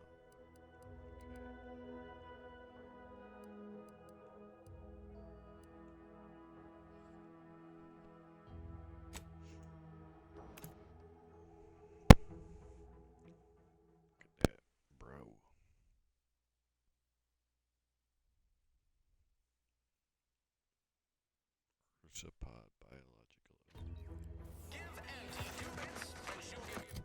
S1: Look at that, bro. Crucipod biological.
S8: Give Auntie 2 bits, and she'll give you...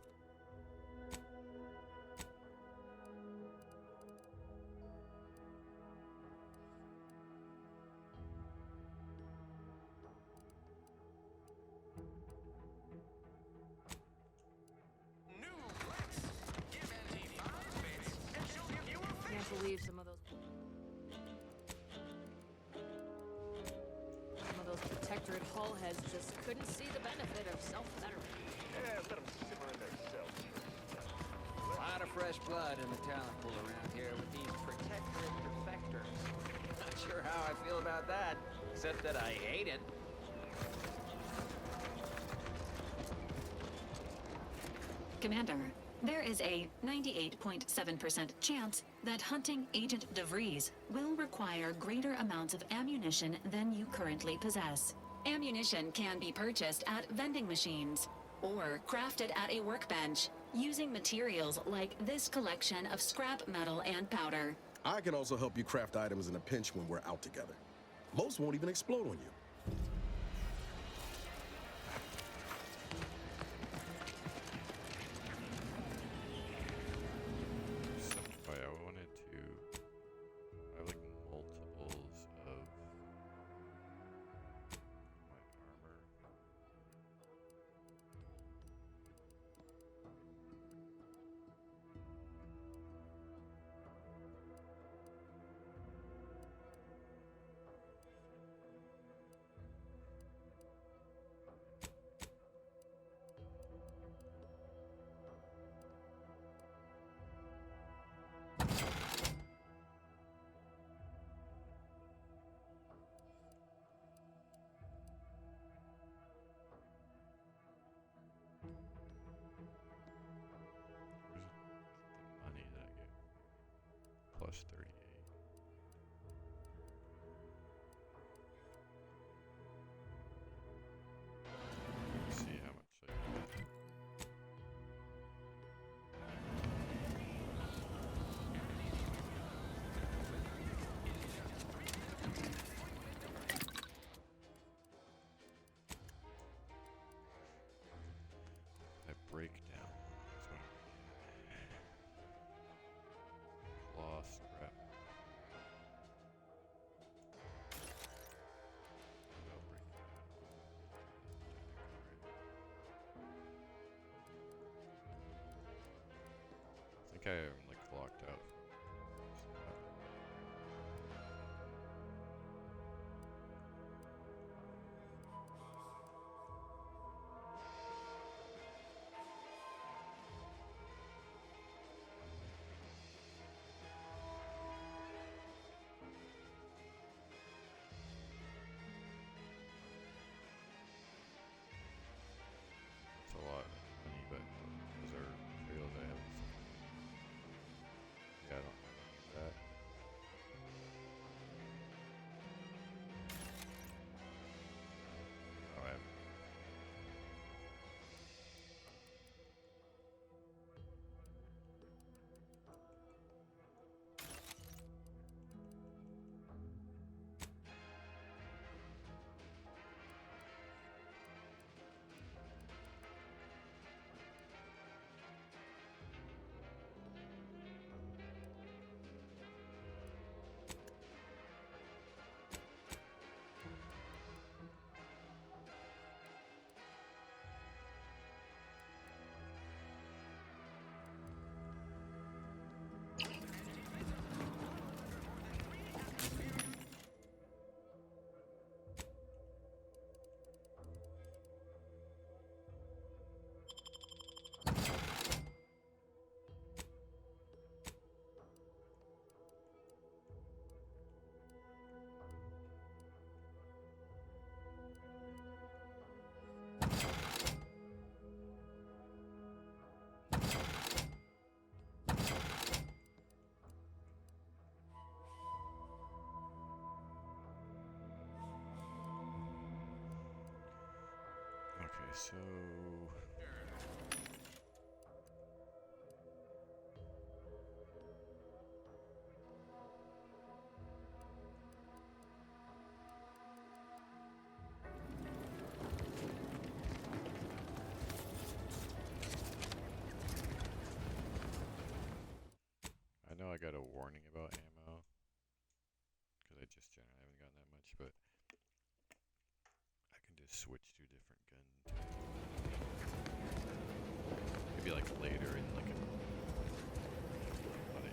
S8: New Lex! Give Auntie 5 bits, and she'll give you a fish!
S13: Can't believe some of those Protectorate hull heads just couldn't see the benefit of self-betterment.
S9: Yeah, let them simmer in their cells.
S12: A lot of fresh blood in the talent pool around here with these Protectorate defectors. Not sure how I feel about that, except that I hate it.
S15: Commander, there is a 98.7% chance that hunting Agent DeVries will require greater amounts of ammunition than you currently possess. Ammunition can be purchased at vending machines or crafted at a workbench using materials like this collection of scrap metal and powder.
S16: I can also help you craft items in a pinch when we're out together. Most won't even explode on you.
S1: Simplify. I wanted to have like multiples of my armor. Where's the money that I get? Plus 38. Let's see how much I get. That breakdown. That's what claw scrap. I'll break that out. I think I am like locked out. It's a lot of money, but those are materials I haven't. so I know I got a warning about ammo because I just generally haven't gotten that much, but I can just switch to a different gun. Maybe like later in like a not a-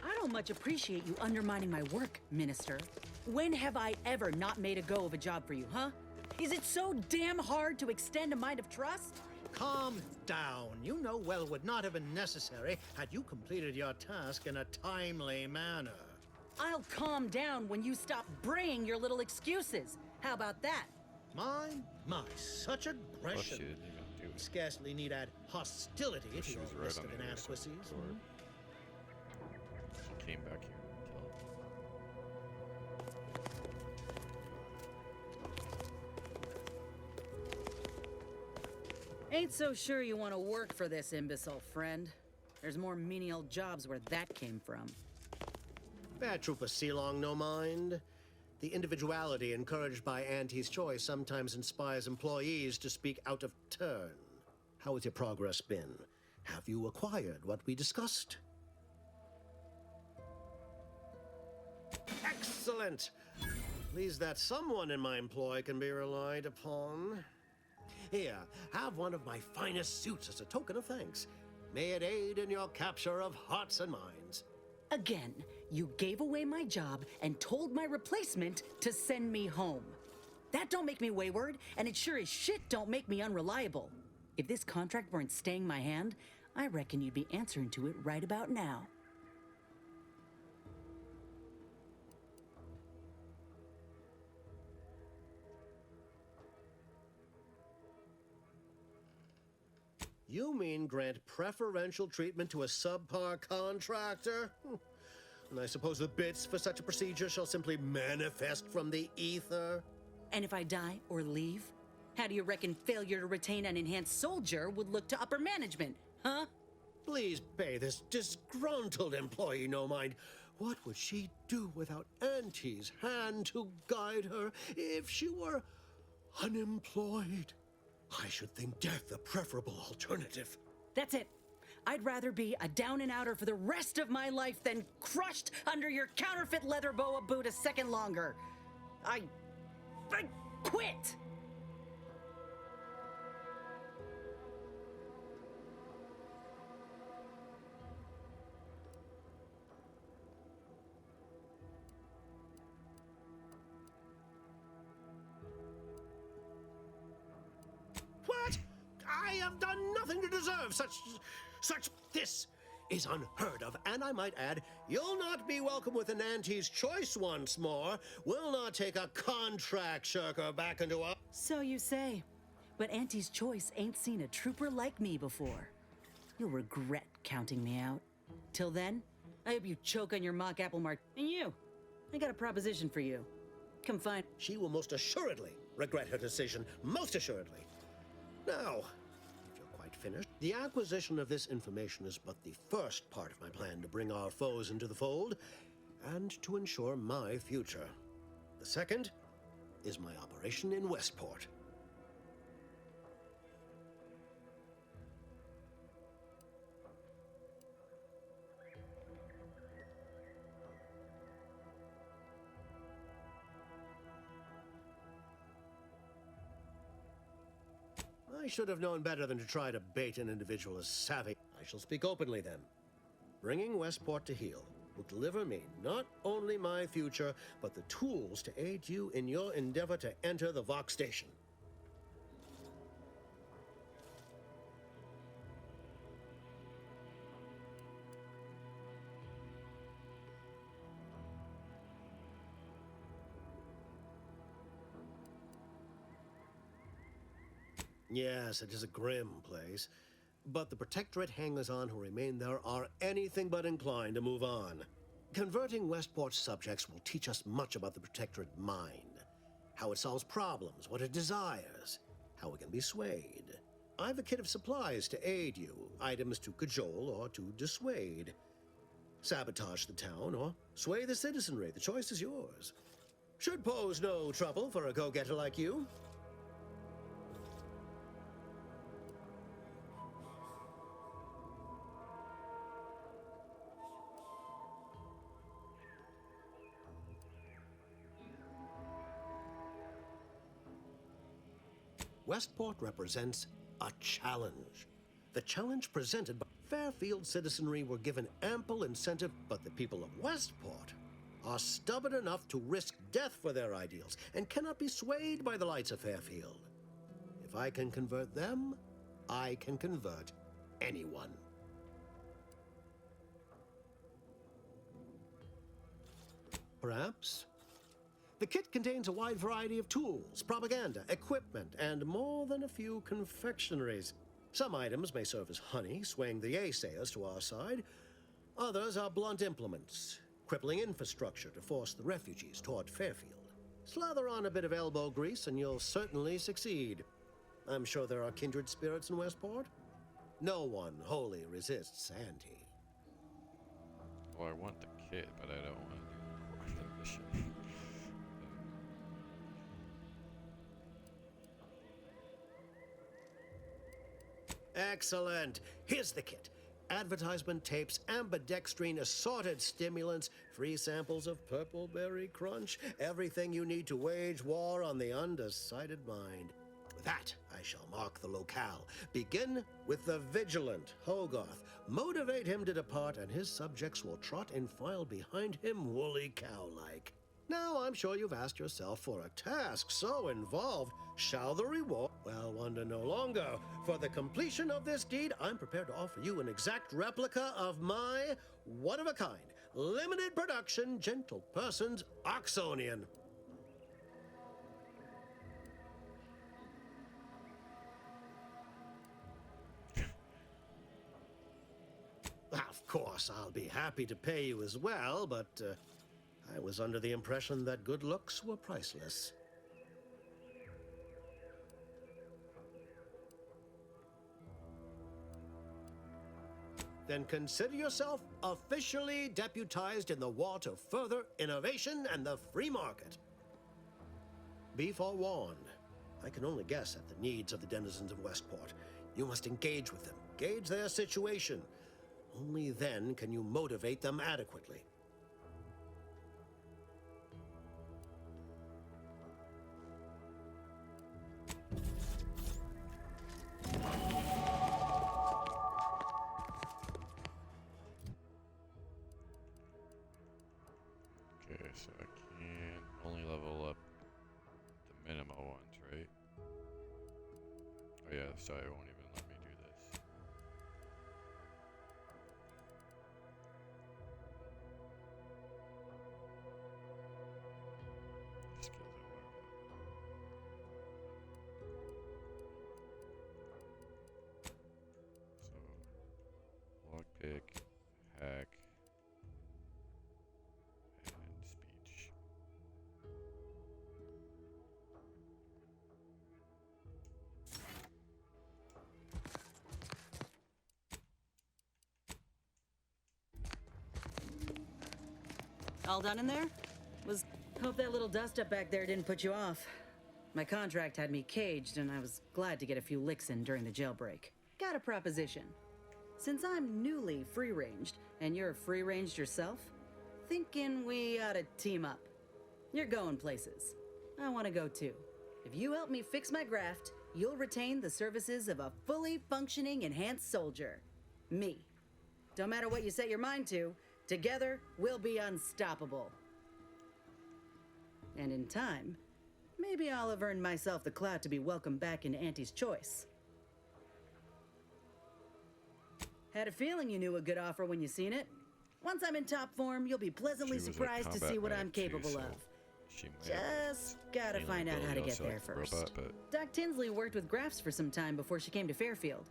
S19: I don't much appreciate you undermining my work, Minister. When have I ever not made a go of a job for you, huh? Is it so damn hard to extend a mind of trust?
S20: Calm down. You know well would not have been necessary had you completed your task in a timely manner.
S19: I'll calm down when you stop braying your little excuses. How about that?
S20: My, such
S1: Oh,
S20: aggression.
S1: she didn't even do it.
S20: Scarcely need add hostility
S1: Oh,
S20: to
S1: she
S20: your
S1: was right
S20: list
S1: on
S20: of
S1: the other side
S20: inadequacies.
S1: of the door. She came back here to
S19: Ain't so sure you want to work for this imbecile, friend. There's more menial jobs where that came from.
S20: Bad Trooper Sealong, no mind. The individuality encouraged by Auntie's choice sometimes inspires employees to speak out of turn. How has your progress been? Have you acquired what we discussed? Excellent! Pleased that someone in my employ can be relied upon. Here, have one of my finest suits as a token of thanks. May it aid in your capture of hearts and minds.
S19: Again, you gave away my job and told my replacement to send me home. That don't make me wayward, and it sure as shit don't make me unreliable. If this contract weren't staying my hand, I reckon you'd be answering to it right about now.
S20: You mean grant preferential treatment to a subpar contractor? And I suppose the bits for such a procedure shall simply manifest from the ether?
S19: And if I die or leave, how do you reckon failure to retain an enhanced soldier would look to upper management, huh?
S20: Please pay this disgruntled employee no mind. What would she do without Auntie's hand to guide her if she were unemployed? I should think death a preferable alternative.
S19: That's it. I'd rather be a down and outer for the rest of my life than crushed under your counterfeit leather boa boot a second longer. I quit!
S20: What? I have done nothing to deserve such. This is unheard of, and I might add, you'll not be welcome with an Auntie's choice once more. We'll not take a contract shirker back into a.
S19: So you say. But Auntie's choice ain't seen a trooper like me before. You'll regret counting me out. Till then, I hope you choke on your mock apple mart. And you, I got a proposition for you. Come find.
S20: She will most assuredly regret her decision, most assuredly. Now, if you're quite finished, the acquisition of this information is but the first part of my plan to bring our foes into the fold and to ensure my future. The second is my operation in Westport. I should have known better than to try to bait an individual as savvy. I shall speak openly then. Bringing Westport to heel will deliver me not only my future, but the tools to aid you in your endeavor to enter the Vox station. Yes, it is a grim place. But the Protectorate hangers-on who remain there are anything but inclined to move on. Converting Westport subjects will teach us much about the Protectorate mind. How it solves problems, what it desires, how it can be swayed. I've a kit of supplies to aid you, items to cajole or to dissuade. Sabotage the town or sway the citizenry, the choice is yours. Should pose no trouble for a go-getter like you. Westport represents a challenge. The challenge presented by Fairfield citizenry were given ample incentive, but the people of Westport are stubborn enough to risk death for their ideals and cannot be swayed by the lights of Fairfield. If I can convert them, I can convert anyone. Perhaps. The kit contains a wide variety of tools, propaganda, equipment, and more than a few confectionaries. Some items may serve as honey, swaying the naysayers to our side. Others are blunt implements, crippling infrastructure to force the refugees toward Fairfield. Slather on a bit of elbow grease and you'll certainly succeed. I'm sure there are kindred spirits in Westport. No one wholly resists Auntie.
S1: Well, I want the kit, but I don't want to do the mission.
S20: Excellent. Here's the kit. Advertisement tapes, ambidextrine, assorted stimulants, free samples of Purple Berry Crunch, everything you need to wage war on the undecided mind. With that, I shall mark the locale. Begin with the vigilant Hogarth. Motivate him to depart, and his subjects will trot in file behind him woolly cow-like. Now, I'm sure you've asked yourself, for a task so involved, shall the reward? Well, wonder no longer. For the completion of this deed, I'm prepared to offer you an exact replica of my one-of-a-kind, limited production, gentle person's Oxonian. Of course, I'll be happy to pay you as well, but I was under the impression that good looks were priceless. Then consider yourself officially deputized in the war to further innovation and the free market. Be forewarned. I can only guess at the needs of the denizens of Westport. You must engage with them, gauge their situation. Only then can you motivate them adequately.
S1: Okay, so I can only level up the minimum ones, right? Oh yeah, so it won't even let me do this. Skills so lockpick, hack, and speech.
S19: All done in there? Hope that little dust up back there didn't put you off. My contract had me caged, and I was glad to get a few licks in during the jailbreak. Got a proposition. Since I'm newly free-ranged, and you're free-ranged yourself, thinking we ought to team up. You're going places. I want to go too. If you help me fix my graft, you'll retain the services of a fully functioning enhanced soldier. Me. Don't matter what you set your mind to, together we'll be unstoppable. And in time, maybe I'll have earned myself the clout to be welcomed back in Auntie's Choice. Had a feeling you knew a good offer when you seen it. Once I'm in top form, you'll be pleasantly surprised to see what I'm capable of.
S1: She might have
S19: Just gotta
S1: alien
S19: find out how to
S1: ability
S19: get
S1: also,
S19: there
S1: like the
S19: first.
S1: robot, but
S19: Doc Tinsley worked with Grafts for some time before she came to Fairfield.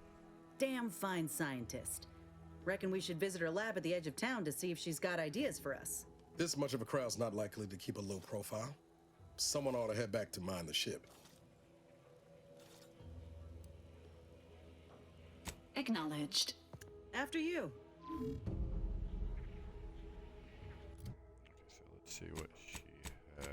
S19: Damn fine scientist. Reckon we should visit her lab at the edge of town to see if she's got ideas for us.
S16: This much of a crowd's not likely to keep a low profile. Someone ought to head back to mine the ship.
S15: Acknowledged.
S19: After you.
S1: so let's see what she has.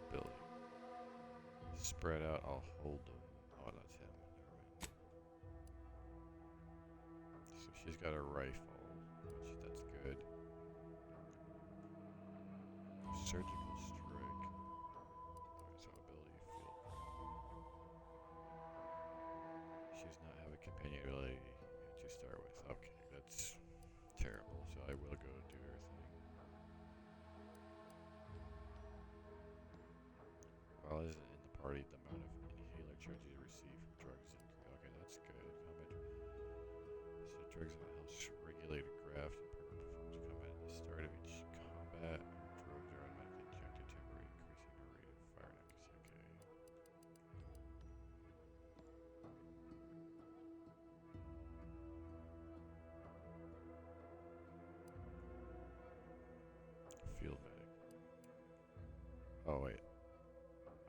S1: Ability. Spread out, I'll hold them. Oh, that's him. Never mind. So she's got a rifle, which that's good. Surgical strike. So ability field. She does not have a companion ability to start with. Okay, that's terrible. So I will go do her thing. While isn't in the party, the amount of inhaler charge you receive from drugs increase. Okay, that's good. How much? So drugs that helps regulate a graft and performs combat at the start of each combat. Drugs are automatically injected temporarily increasing the rate of fire accuracy. Okay. Field medic. Oh wait.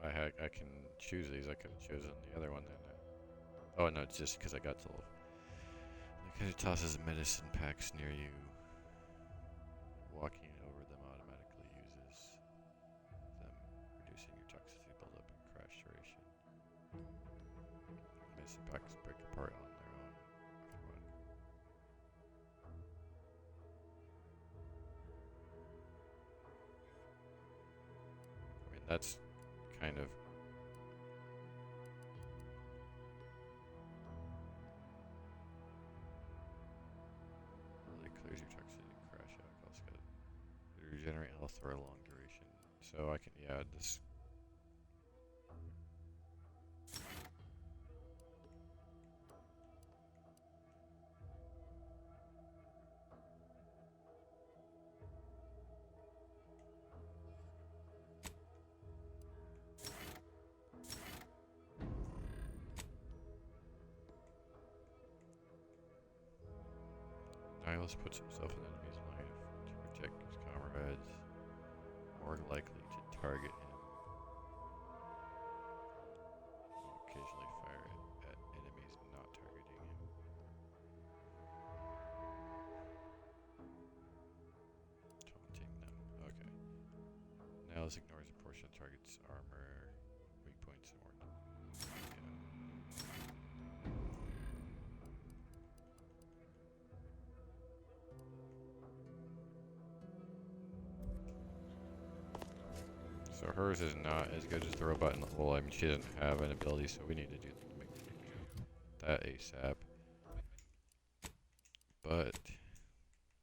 S1: I can choose these. I could have chosen the other one then. Oh no, it's just because I got to level. Because it tosses medicine packs near you. Walking over them automatically uses them, reducing your toxicity buildup and crash duration. Medicine packs break apart on their own after one. I mean, that's kind of really clears your toxicity and crash out. Also got regenerate health for a long duration. So I can, yeah, this. Niles puts himself in the enemy's line to protect his comrades, more likely to target him. Will occasionally fire at enemies not targeting him. Taunting them. Okay. Niles ignores a portion of target's armor, weak points, and more. So hers is not as good as the robot in the hole. I mean, she doesn't have an ability, so we need to do make that ASAP. But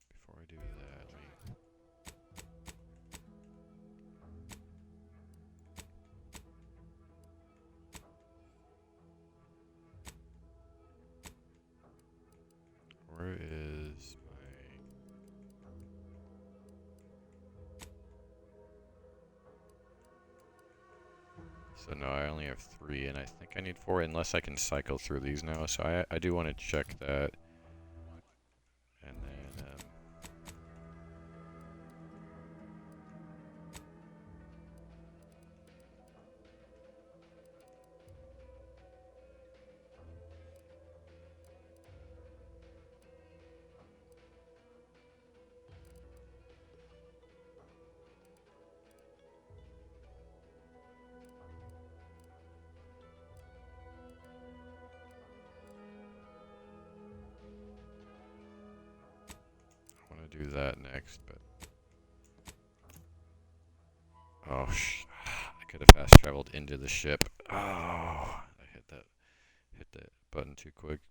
S1: before I do that, let me. Where is my? So no, I only have 3, and I think I need 4, unless I can cycle through these now. So I do want to check that. And then, do that next, but oh I could have fast traveled into the ship. Oh, I hit that button too quick.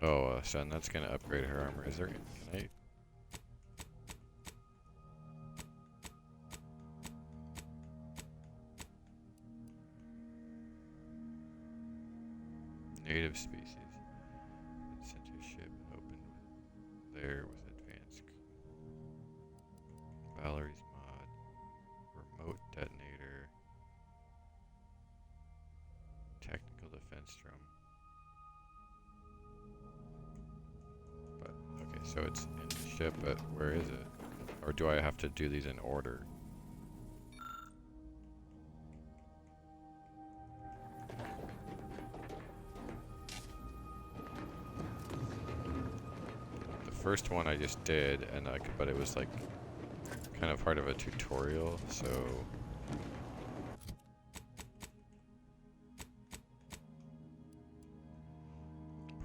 S1: Oh, so and that's gonna upgrade her armor. Is there? Can I? Native species. Center ship open there with advanced. Valerie's mod. Remote detonator. Technical defense drum. But okay, so it's in the ship, but where is it? Or do I have to do these in order? The first one I just did, and but it was like kind of part of a tutorial, so.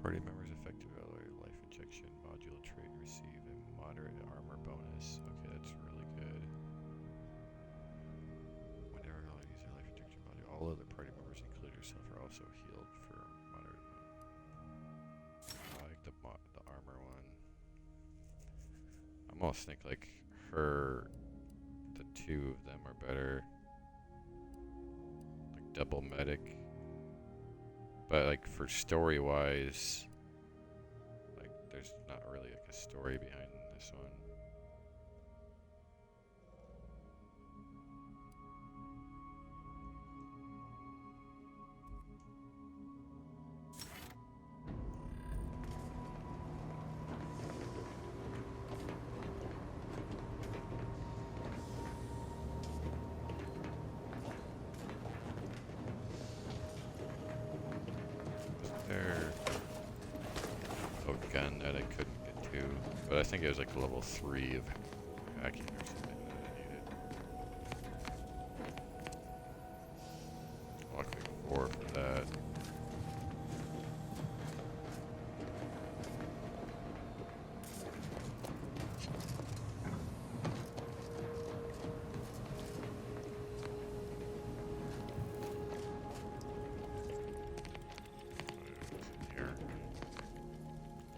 S1: Party members affected by life injection module trait receive a moderate armor bonus. Okay, that's really good. Whenever all use their life injection module, all other party members, including yourself, are also healed for moderate. I like the armor one. I almost think like the two of them are better. Like double medic. But like for story wise, like there's not really like a story behind this one. Gun that I couldn't get to, but I think it was like level 3 of hacking or something that I needed. Lockpick 4 for that.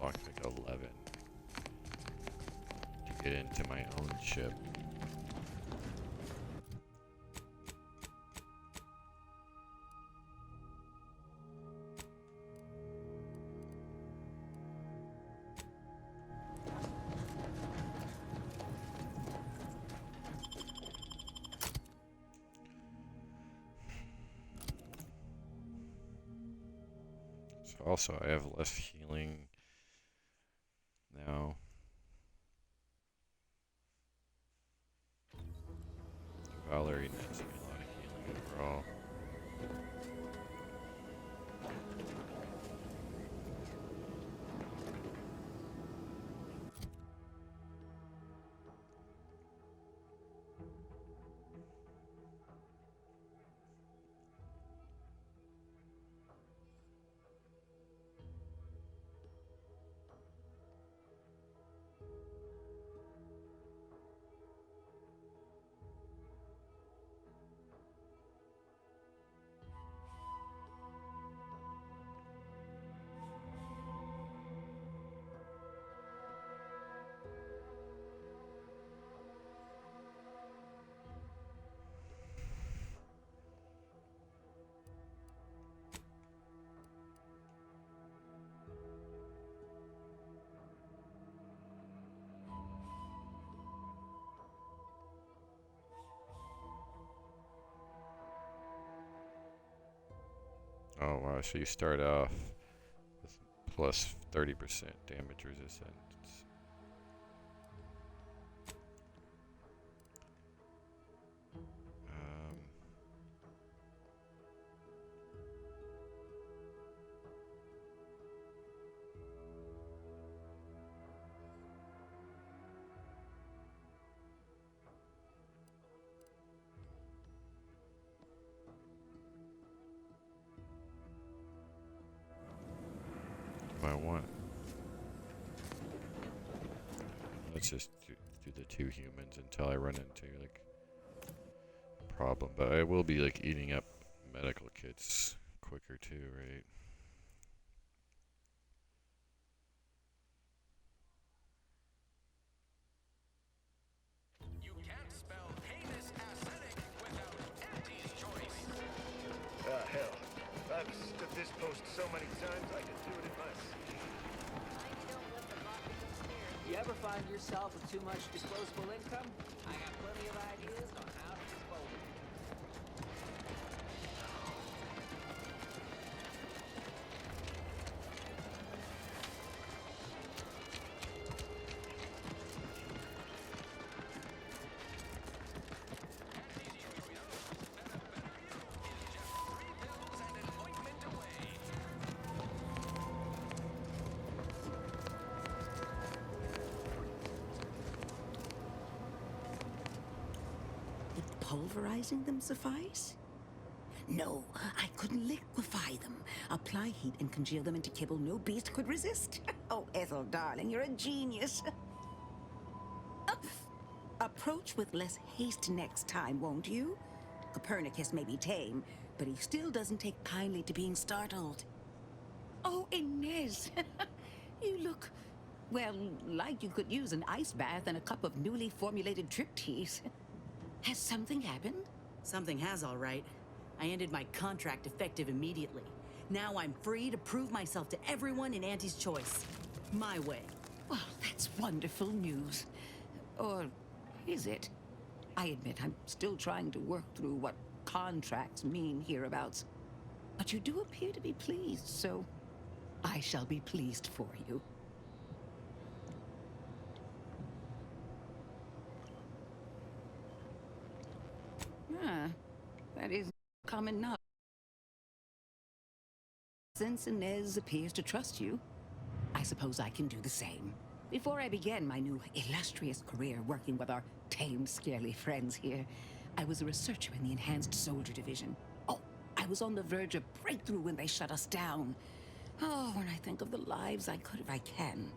S1: Lockpick 11 to get into my own ship. So also I have less healing now. Valerie nets me a lot of healing overall. Oh wow, so you start off with plus 30% damage resistance. I want. Let's just do the 2 humans until I run into like a problem. But I will be like eating up medical kits quicker too, right?
S9: many times I could do it in my sleep.
S12: You ever find yourself with too much disposable income? I got plenty of ideas on how to dispose of it.
S21: Would pulverizing them suffice? No, I couldn't liquefy them. Apply heat and congeal them into kibble no beast could resist. Oh, Ethel, darling, you're a genius. Approach with less haste next time, won't you? Copernicus may be tame, but he still doesn't take kindly to being startled. Oh, Inez, you look, well, like you could use an ice bath and a cup of newly formulated trip teas. Has something happened?
S19: Something has, all right. I ended my contract effective immediately. Now I'm free to prove myself to everyone in Auntie's Choice. My way.
S21: Well, that's wonderful news. Or is it? I admit I'm still trying to work through what contracts mean hereabouts. But you do appear to be pleased, so I shall be pleased for you. Ah, that is common knowledge. Since Inez appears to trust you, I suppose I can do the same. Before I began my new illustrious career working with our tame, scarily friends here, I was a researcher in the Enhanced Soldier Division. Oh, I was on the verge of breakthrough when they shut us down. Oh, when I think of the lives I could if I can.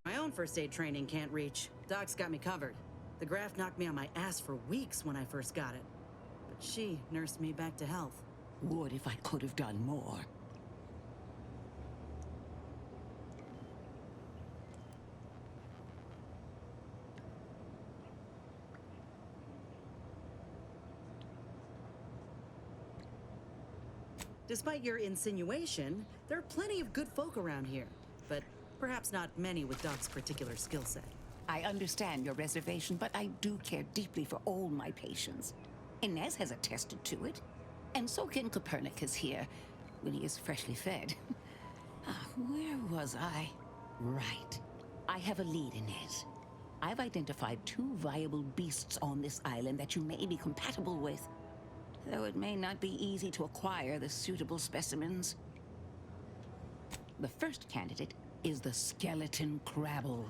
S19: My own first aid training can't reach. Doc's got me covered. The graft knocked me on my ass for weeks when I first got it. But she nursed me back to health.
S21: Would if I could have done more.
S19: Despite your insinuation, there are plenty of good folk around here, but perhaps not many with Doc's particular skill set.
S21: I understand your reservation, but I do care deeply for all my patients. Inez has attested to it, and so can Copernicus here, when he is freshly fed. Where was I? Right. I have a lead, Inez. I've identified 2 viable beasts on this island that you may be compatible with. Though it may not be easy to acquire the suitable specimens. The first candidate is the skeleton crabble.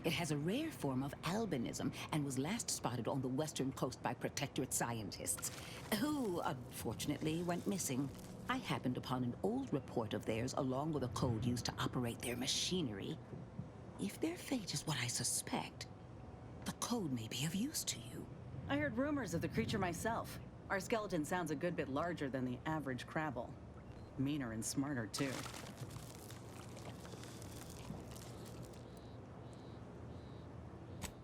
S21: It has a rare form of albinism and was last spotted on the western coast by Protectorate scientists, who, unfortunately, went missing. I happened upon an old report of theirs along with a code used to operate their machinery. If their fate is what I suspect, the code may be of use to you.
S19: I heard rumors of the creature myself. Our skeleton sounds a good bit larger than the average crabble. Meaner and smarter, too.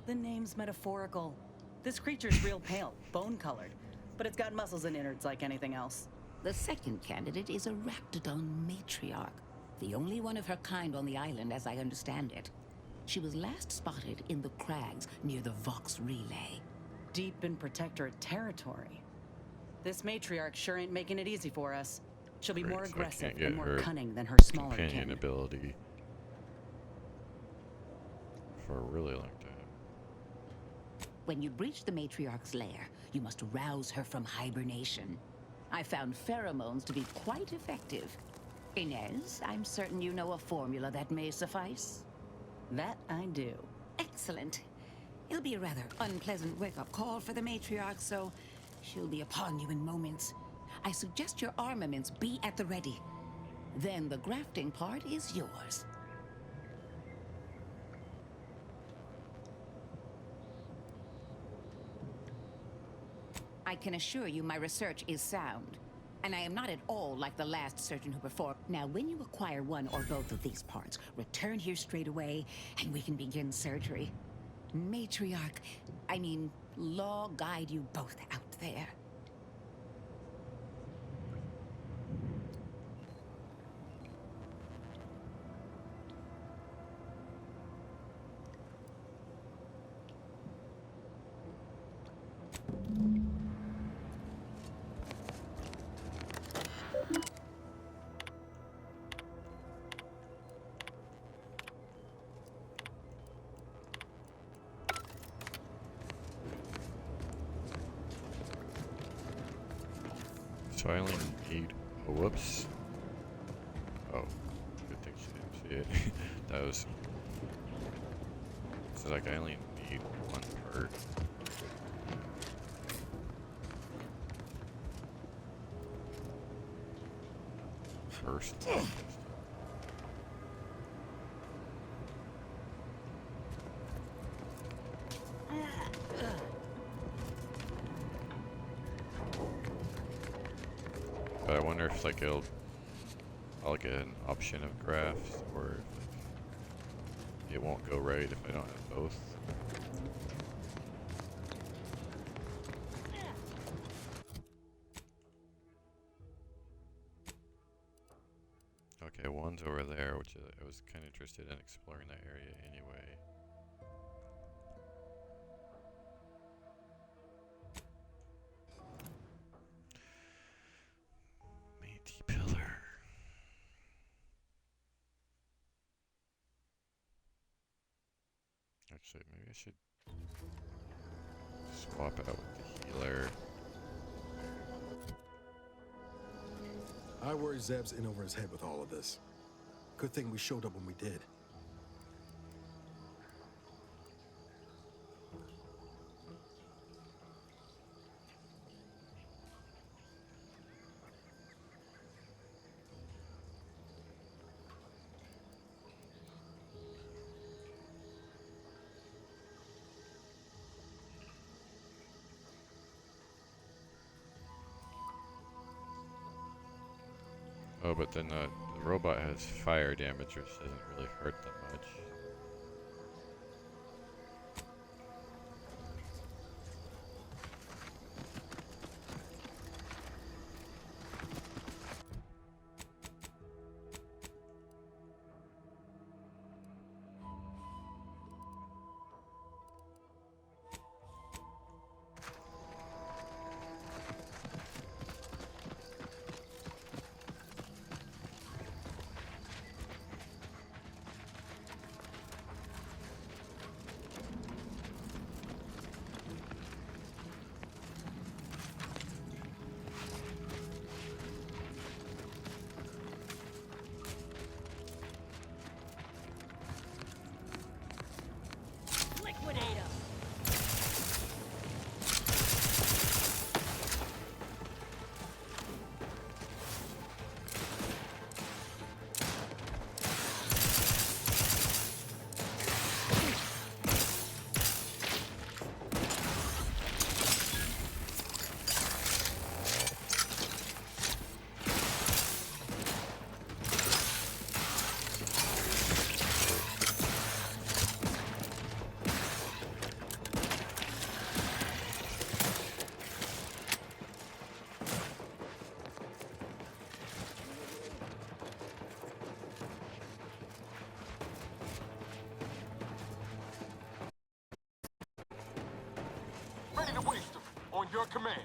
S19: The name's metaphorical. This creature's real pale, bone-colored, but it's got muscles and innards like anything else.
S21: The second candidate is a Raptidon matriarch, the only one of her kind on the island as I understand it. She was last spotted in the crags near the Vox Relay.
S19: Deep in Protectorate territory. This matriarch sure ain't making it easy for us. She'll be more aggressive and more cunning than her smaller
S1: companion
S19: kin.
S1: ability for a really long time.
S21: When you breach the matriarch's lair, you must rouse her from hibernation. I found pheromones to be quite effective. Inez, I'm certain you know a formula that may suffice.
S19: That I do.
S21: Excellent. It'll be a rather unpleasant wake-up call for the matriarch, so she'll be upon you in moments. I suggest your armaments be at the ready. Then the grafting part is yours. I can assure you my research is sound, and I am not at all like the last surgeon who performed. Now, when you acquire one or both of these parts, return here straight away, and we can begin surgery. Law guide you both out there.
S1: So I only need. Oh, whoops. Oh, good thing she didn't see it. That was. So like I only need one part. First. But I wonder if like I'll get an option of graphs, or if like, it won't go right if I don't have both. Okay, one's over there, which I was kind of interested in exploring that area anyway. Meaty pillar. Actually, maybe I should swap out with the healer.
S16: I worry Zeb's in over his head with all of this. Good thing we showed up when we did.
S1: Oh, but then the robot has fire damage, which doesn't really hurt that much.
S11: Ready to waste them. On your command.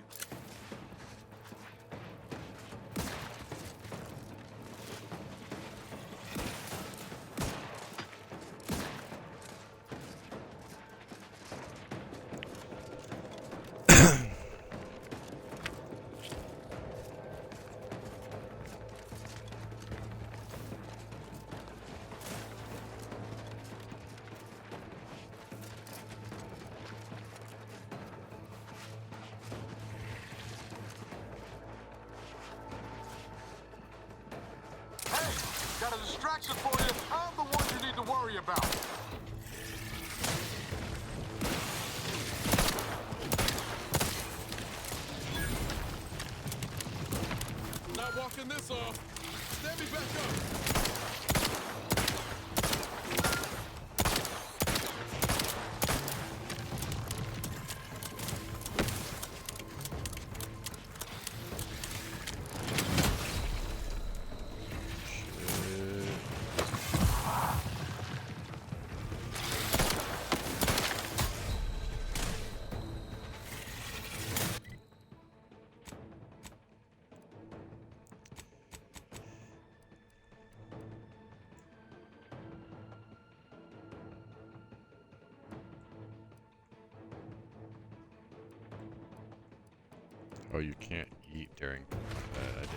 S11: Got a distraction for you. I'm the one you need to worry about.
S4: Not walking this off. Stand me back up.
S1: Oh, you can't eat during combat. I didn't.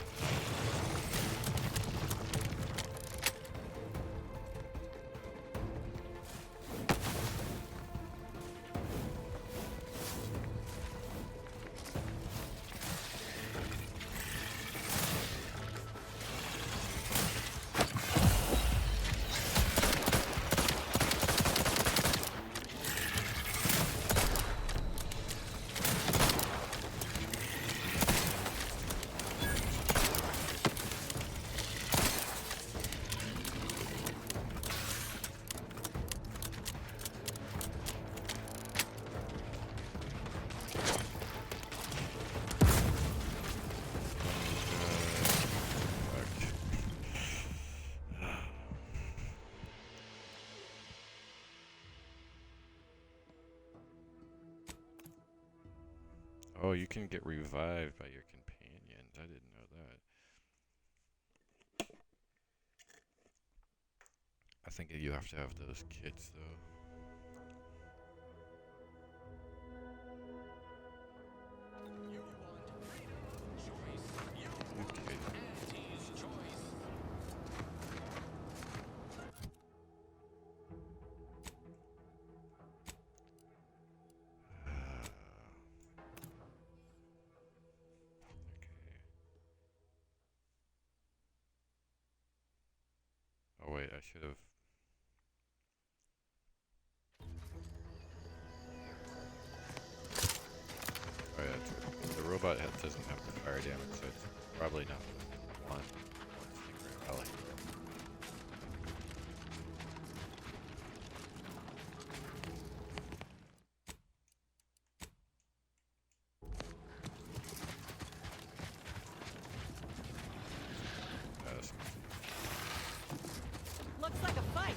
S1: Oh, you can get revived by your companions. I didn't know that. I think you have to have those kits, though. Okay. Oh wait, I should have. Oh yeah, the robot doesn't have the fire damage, so it's probably not one secret alley.
S5: Looks like a fight.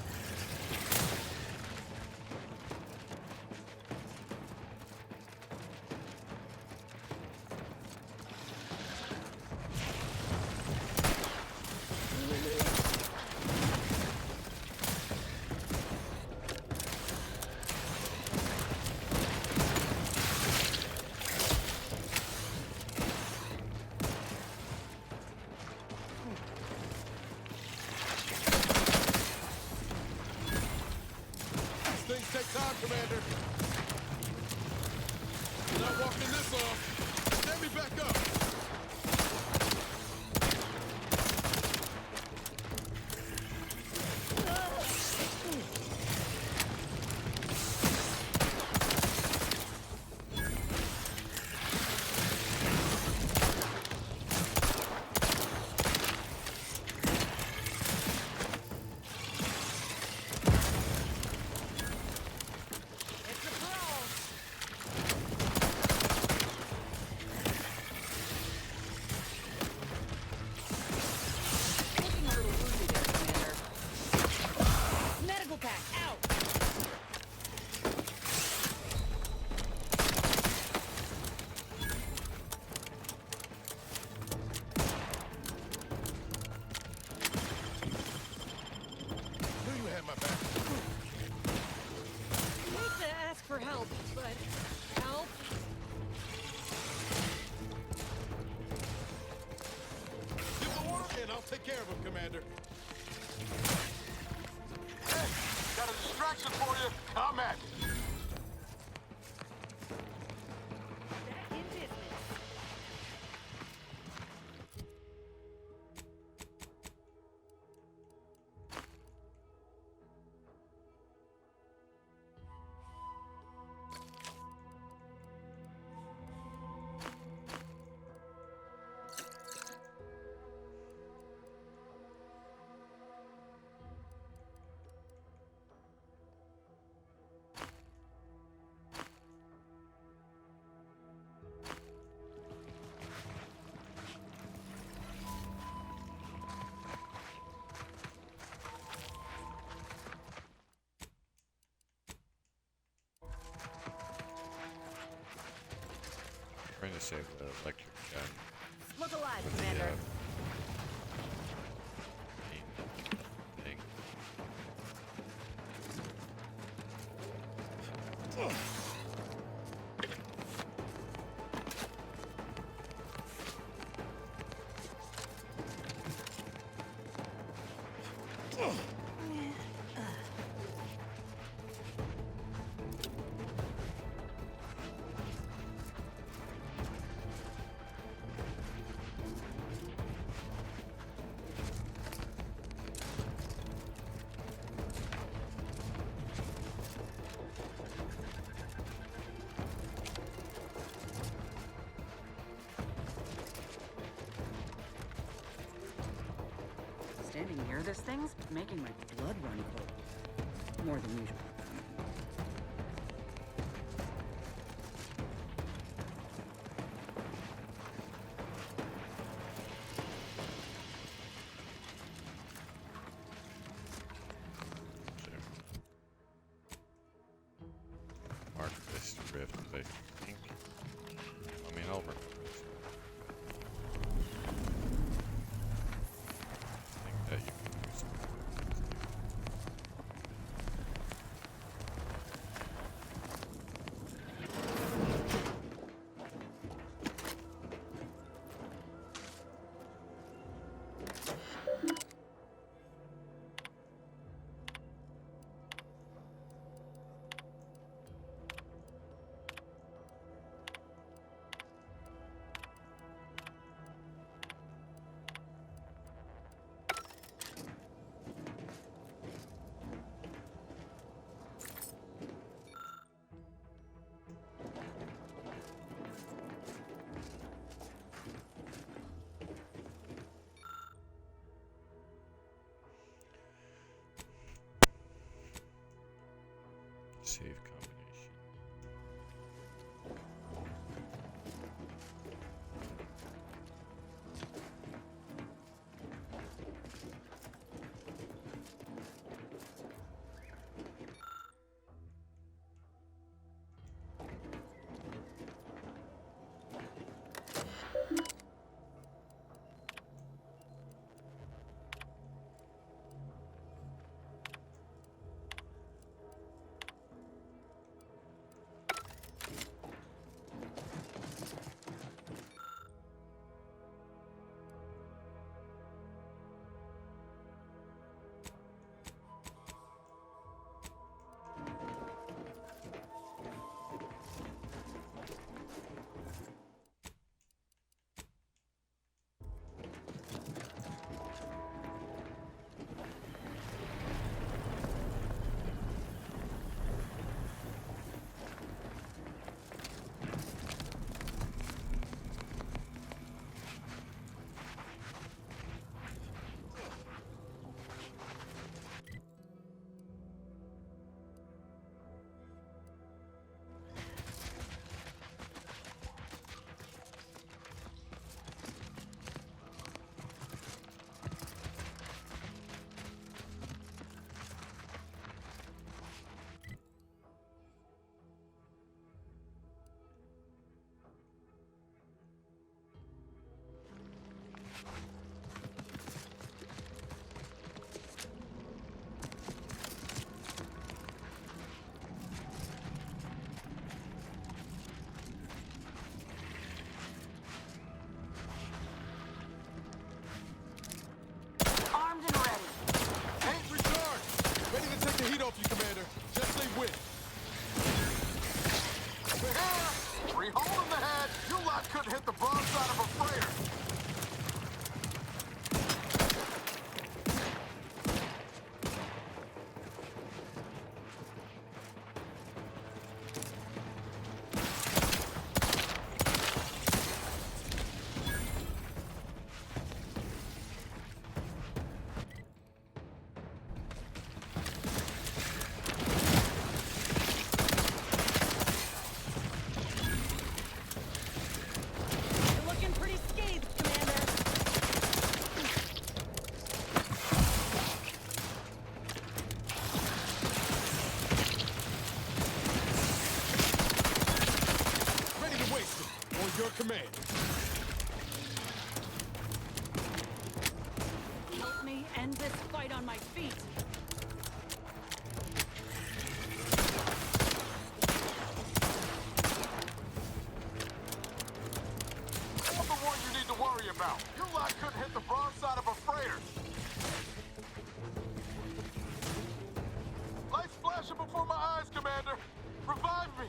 S4: Things take time, Commander. You're not walking this off. Stand me back up.
S5: Medical pack, out!
S4: Knew you had my back.
S5: I hate to ask for help, but help?
S4: Give the order, and I'll take care of him, Commander. Hey, got a distraction for you. Come at me.
S5: Back in business.
S1: Trying to save the electric gun.
S5: Look alive,
S1: with the,
S5: Commander.
S1: thing.
S19: this thing's making my blood run cold. More than usual.
S1: Mark this rift, I think. I mean, I'll remember this. I think that you can do something with this too. Save combination.
S11: The heat off you, Commander. Just say when. We're here! 3 hole in the head! You lot couldn't hit the broadside of a freighter! Command.
S5: Help me end this fight on my feet.
S11: I'm the one you need to worry about. You lot couldn't hit the broadside of a freighter. Lights flashing before my eyes, Commander. Revive me.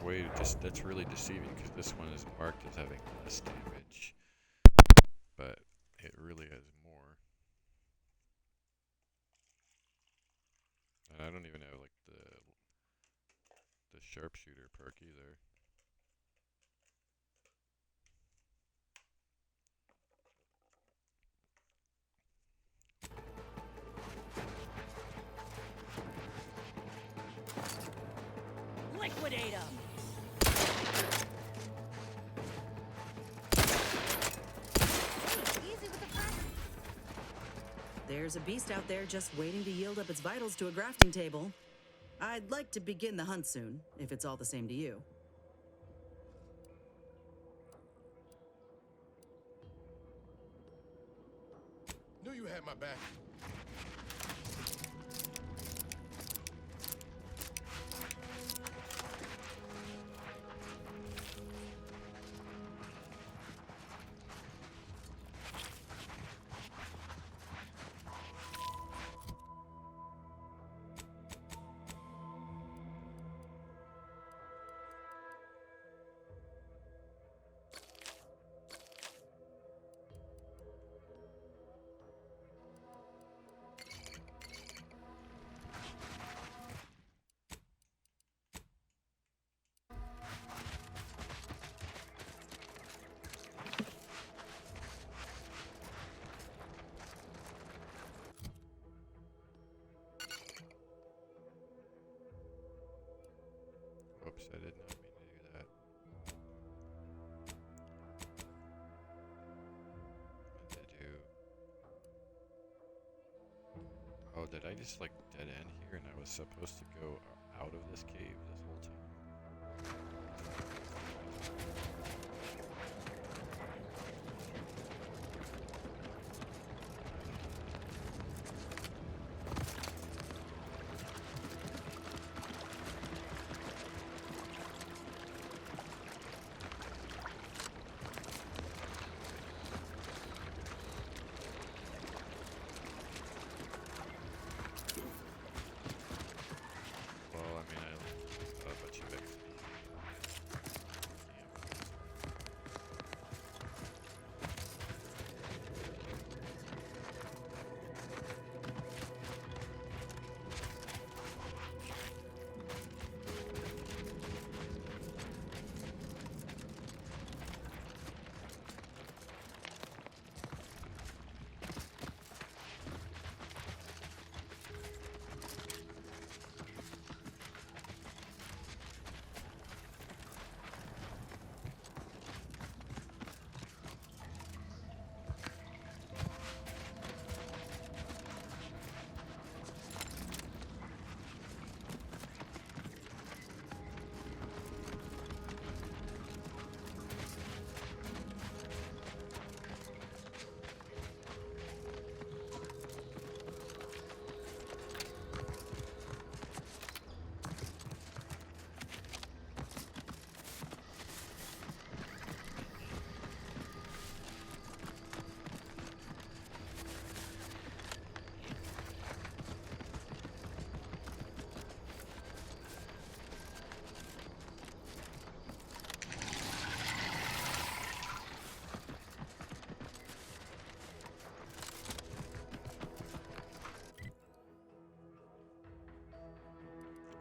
S1: way that's really deceiving because this one is marked as having less damage, but it really has more. And I don't even have like the sharpshooter perk either.
S7: Liquidate them!
S19: There's a beast out there just waiting to yield up its vitals to a grafting table. I'd like to begin the hunt soon, if it's all the same to you.
S11: Knew you had my back.
S1: Oops, I did not mean to do that. What did I do? Oh, did I just like dead end here and I was supposed to go out of this cave this whole time?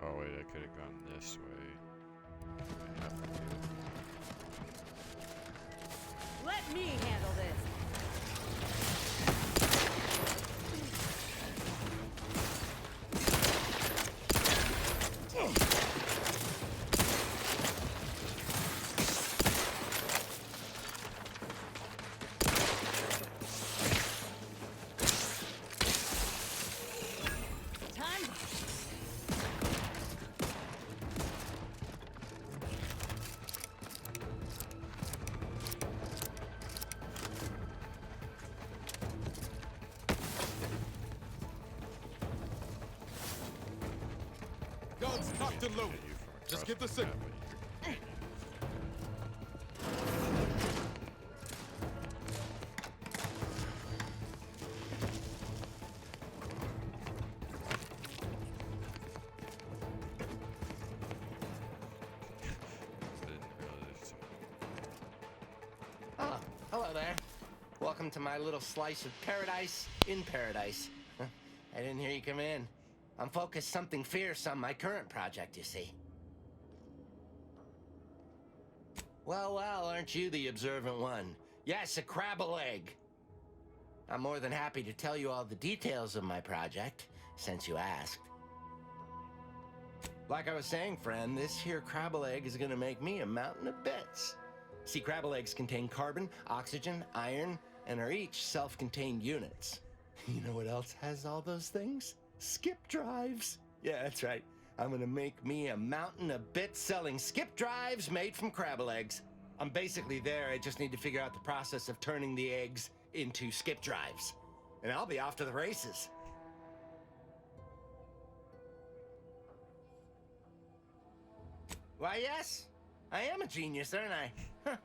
S1: Oh wait, I could have gone this way. I have to.
S7: Let me handle this!
S11: Guns cocked and loaded. Just get the signal.
S3: Hello there. Welcome to my little slice of paradise in paradise. I didn't hear you come in. I'm focused something fierce on my current project, you see. Well, aren't you the observant one? Yes, a crabble egg. I'm more than happy to tell you all the details of my project, since you asked. Like I was saying, friend, this here crabble egg is gonna make me a mountain of bits. See, crabble eggs contain carbon, oxygen, iron, and are each self-contained units. You know what else has all those things? Skip drives. Yeah, that's right. I'm gonna make me a mountain of bits selling skip drives made from crabble eggs. I'm basically there. I just need to figure out the process of turning the eggs into skip drives. And I'll be off to the races. Why, yes. I am a genius, aren't I? Huh.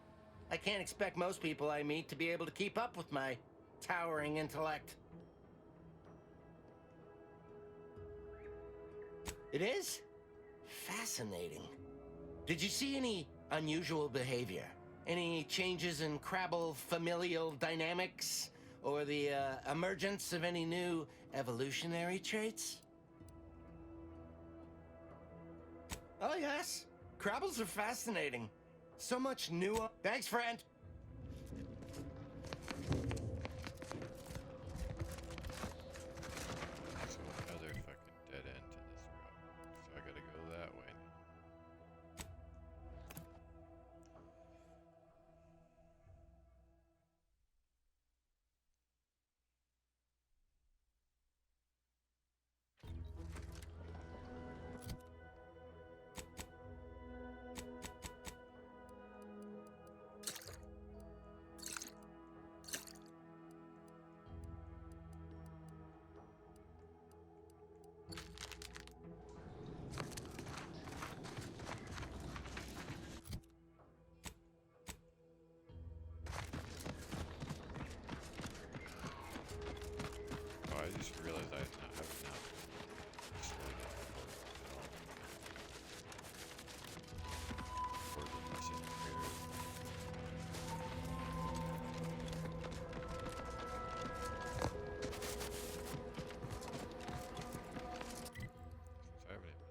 S3: I can't expect most people I meet to be able to keep up with my towering intellect. It is? Fascinating. Did you see any unusual behavior? Any changes in crabble familial dynamics? Or the emergence of any new evolutionary traits? Oh, yes. Crabbles are fascinating. So much new. Thanks, friend.
S1: There's another fucking dead end to this route, so I gotta go that way now. Oh, I just realized I have not slowed down at all. For the missing creator. So I haven't even been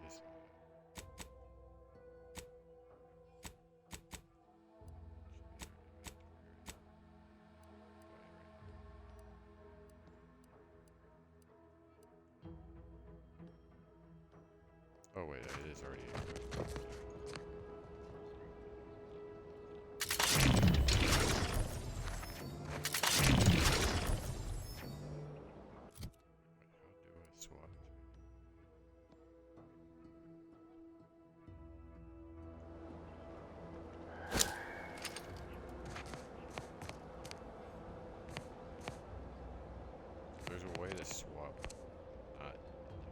S1: using that. Yes. Oh wait, it is already equipped. How do I swap? There's a way to swap. Not in the menu.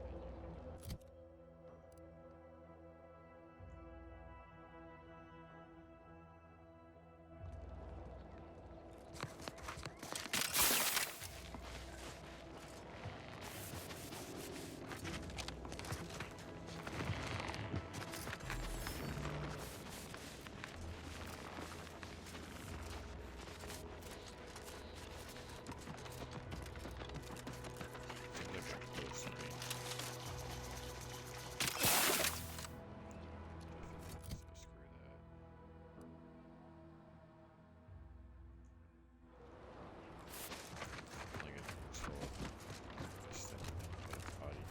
S1: Seems like a close range. Definitely, so screw that. Only get useful this thing with the body.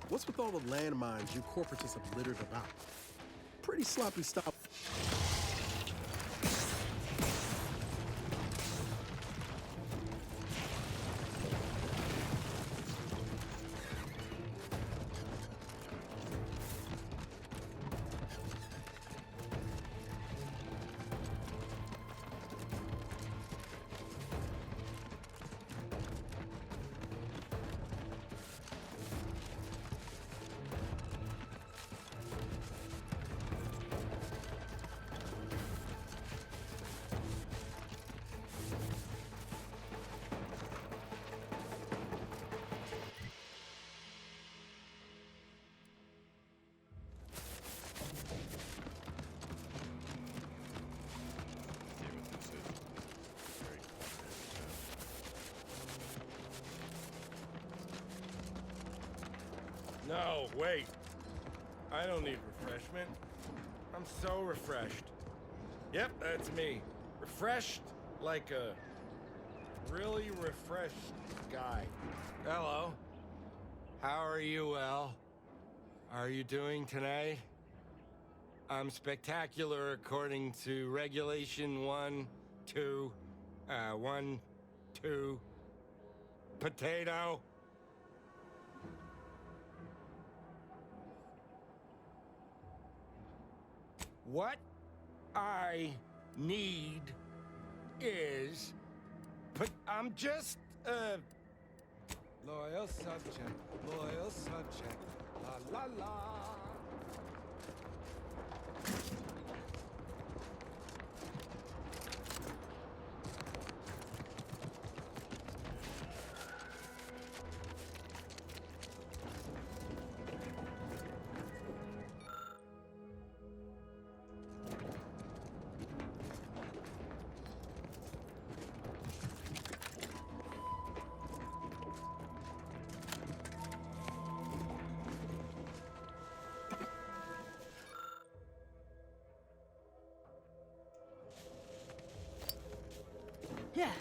S16: What's with all the landmines you corporatists have littered about? pretty sloppy stop.
S3: No, wait. I don't need refreshment. I'm so refreshed. Yep, that's me. Refreshed like a really refreshed guy. Hello. How are you, El? Are you doing today? I'm spectacular according to Regulation 1, 2, potato. What I need is, I'm just a loyal subject, la la la.
S5: Yeah.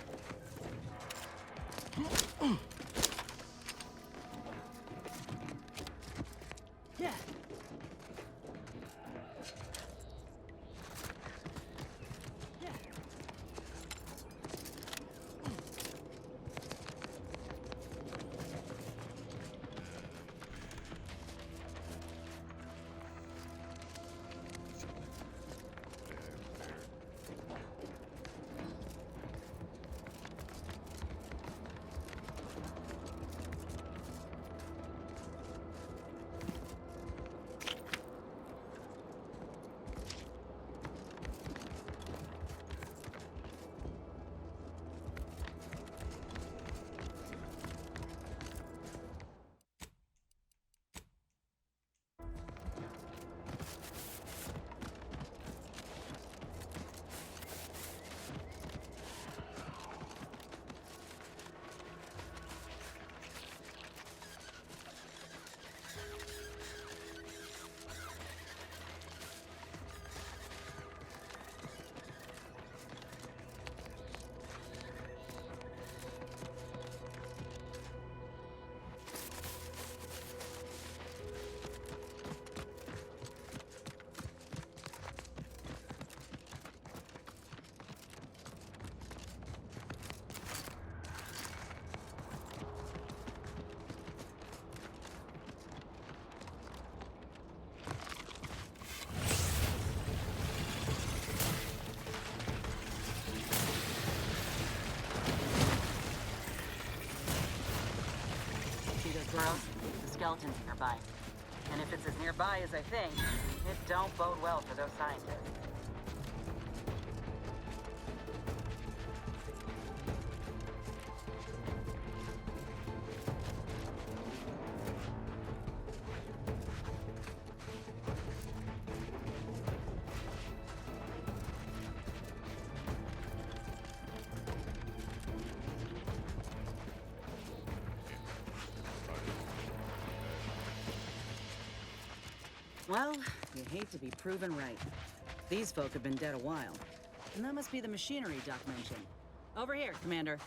S5: Yeah.
S19: Girls, the skeleton's nearby. And if it's as nearby as I think, it don't bode well for those scientists. Well, you hate to be proven right. These folk have been dead a while. And that must be the machinery Doc mentioned. Over here, Commander.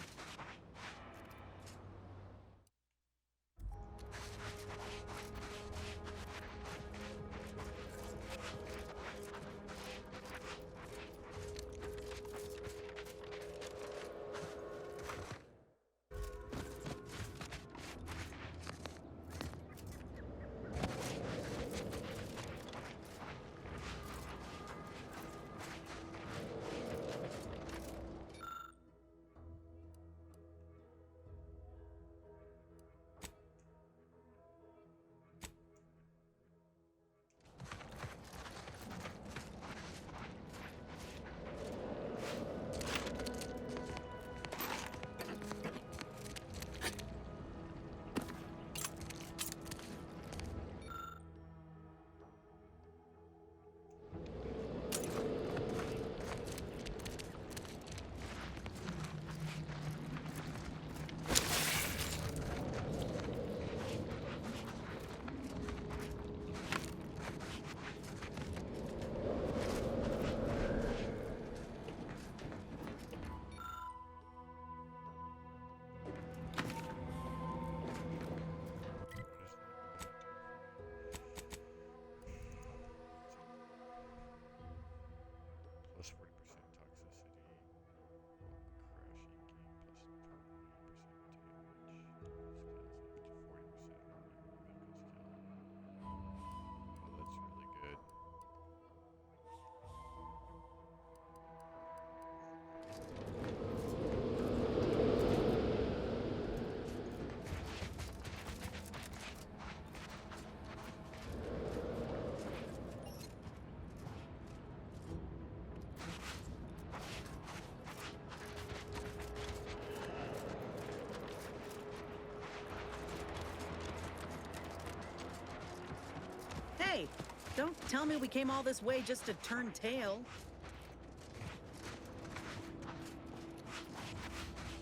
S19: Hey, don't tell me we came all this way just to turn tail.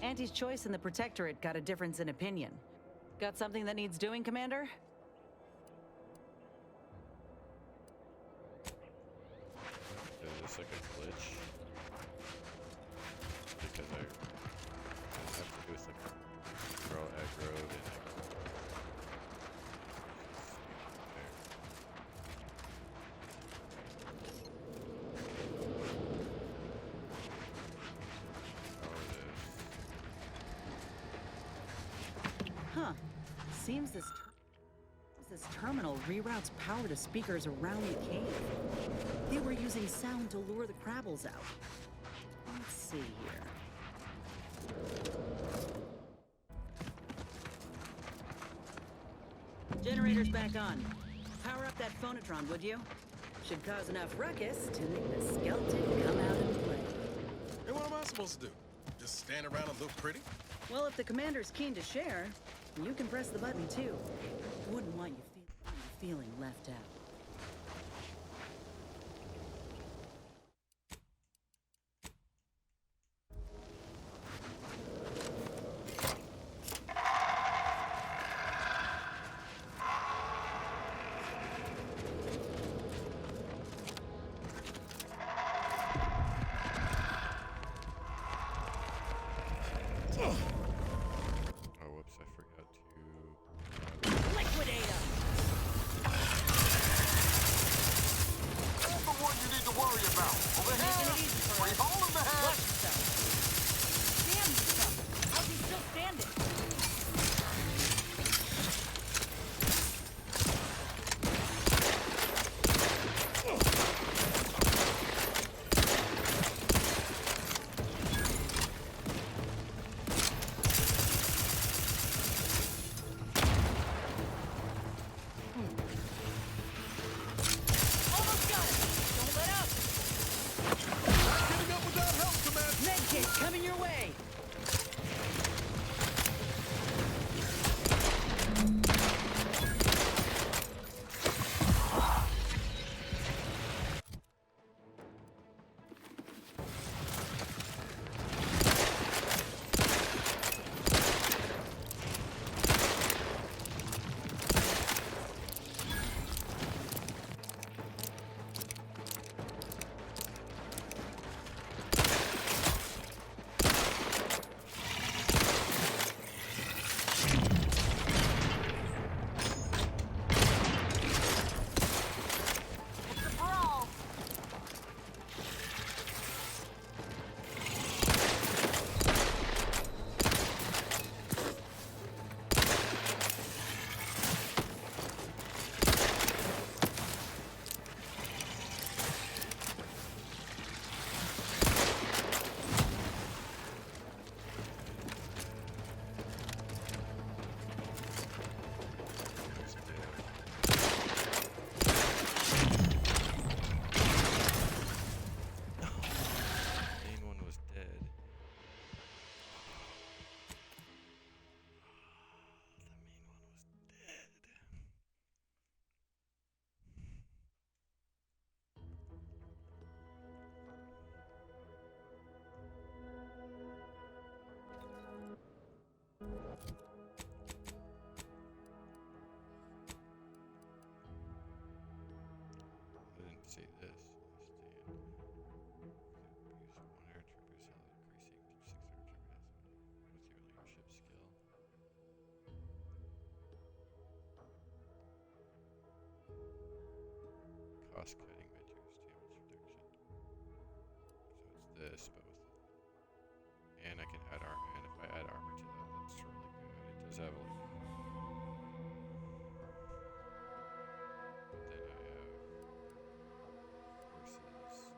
S19: Auntie's choice and the Protectorate got a difference in opinion. Got something that needs doing, Commander?
S1: Is this like a glitch? Because I have to do with like throw aggro and
S19: Huh. Seems this terminal reroutes power to speakers around the cave. They were using sound to lure the Crabbles out. Let's see here. Generator's back on. Power up that phonotron, would you? Should cause enough ruckus to make the skeleton come out and play.
S11: Hey, what am I supposed to do? Just stand around and look pretty?
S19: Well, if the commander's keen to share, you can press the button too. Wouldn't want you feeling left out.
S1: oh, whoops! I forgot to.
S7: Liquidate him!
S11: That's the one you need to worry about. Over here! Free hole in the head!
S7: Watch yourself. Damn you, stuff. How's he still standing? Almost got it. Don't let up.
S11: Getting up without help, Commander!
S19: Medkit coming your way!
S1: Main one was dead. The main one was dead. I didn't see this. Stand. Use one air trooper cell increasing to 600 trooper with your leadership skill. Cost cutting measures, damage reduction. So it's this, but with. And I can add armor, and if I add armor to that, that's really good. It does have like. But then I have. Versus 9 armor.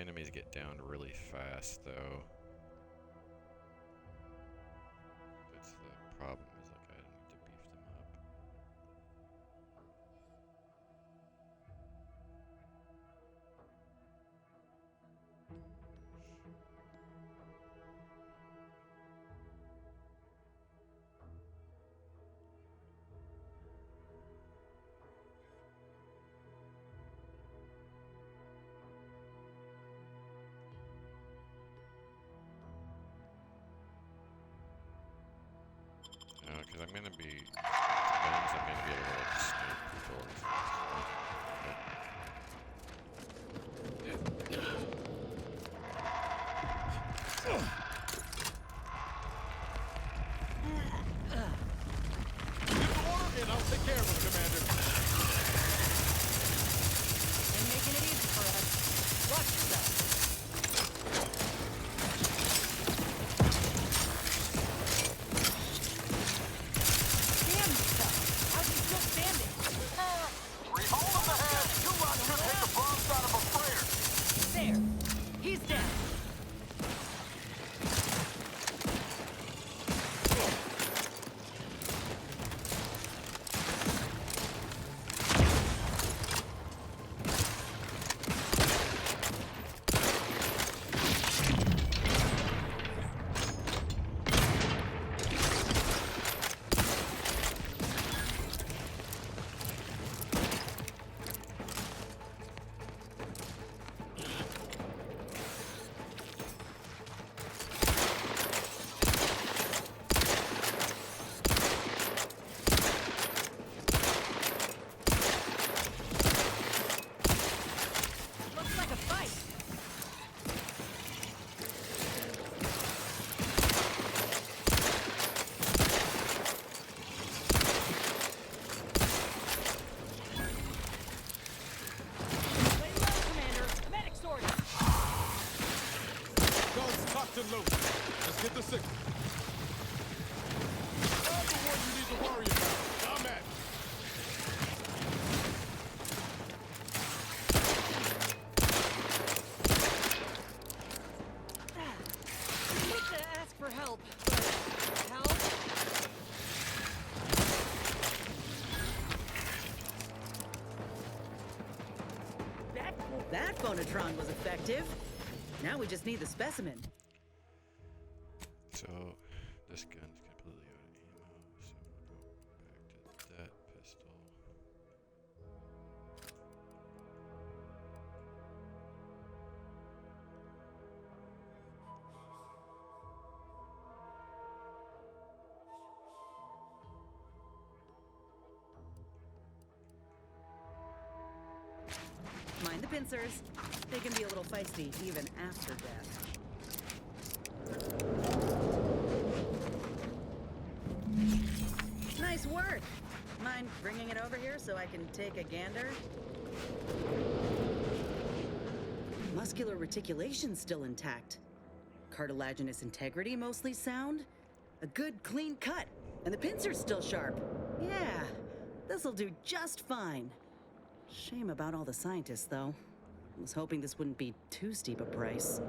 S1: enemies get down really fast, though. That's the problem, is like I need to beef them up. Because I'm gonna be, I'm gonna be able to like snipe doors.
S11: Give the order and I'll take care of it, Commander.
S7: They're making it easy for us. Watch yourself. He's dead.
S11: Let's get the signal. I'm the one you need to worry about. I'm at.
S7: I hate to ask for help, but help?
S19: That phonotron was effective. Now we just need the specimen.
S1: So, this gun's completely out of ammo, so I'm gonna go back to that pistol.
S19: Mind the pincers. They can be a little feisty even after death. Nice work! Mind bringing it over here so I can take a gander? Muscular reticulation's still intact. Cartilaginous integrity mostly sound. A good clean cut. And the pincer's still sharp. Yeah, this'll do just fine. Shame about all the scientists, though. I was hoping this wouldn't be too steep a price.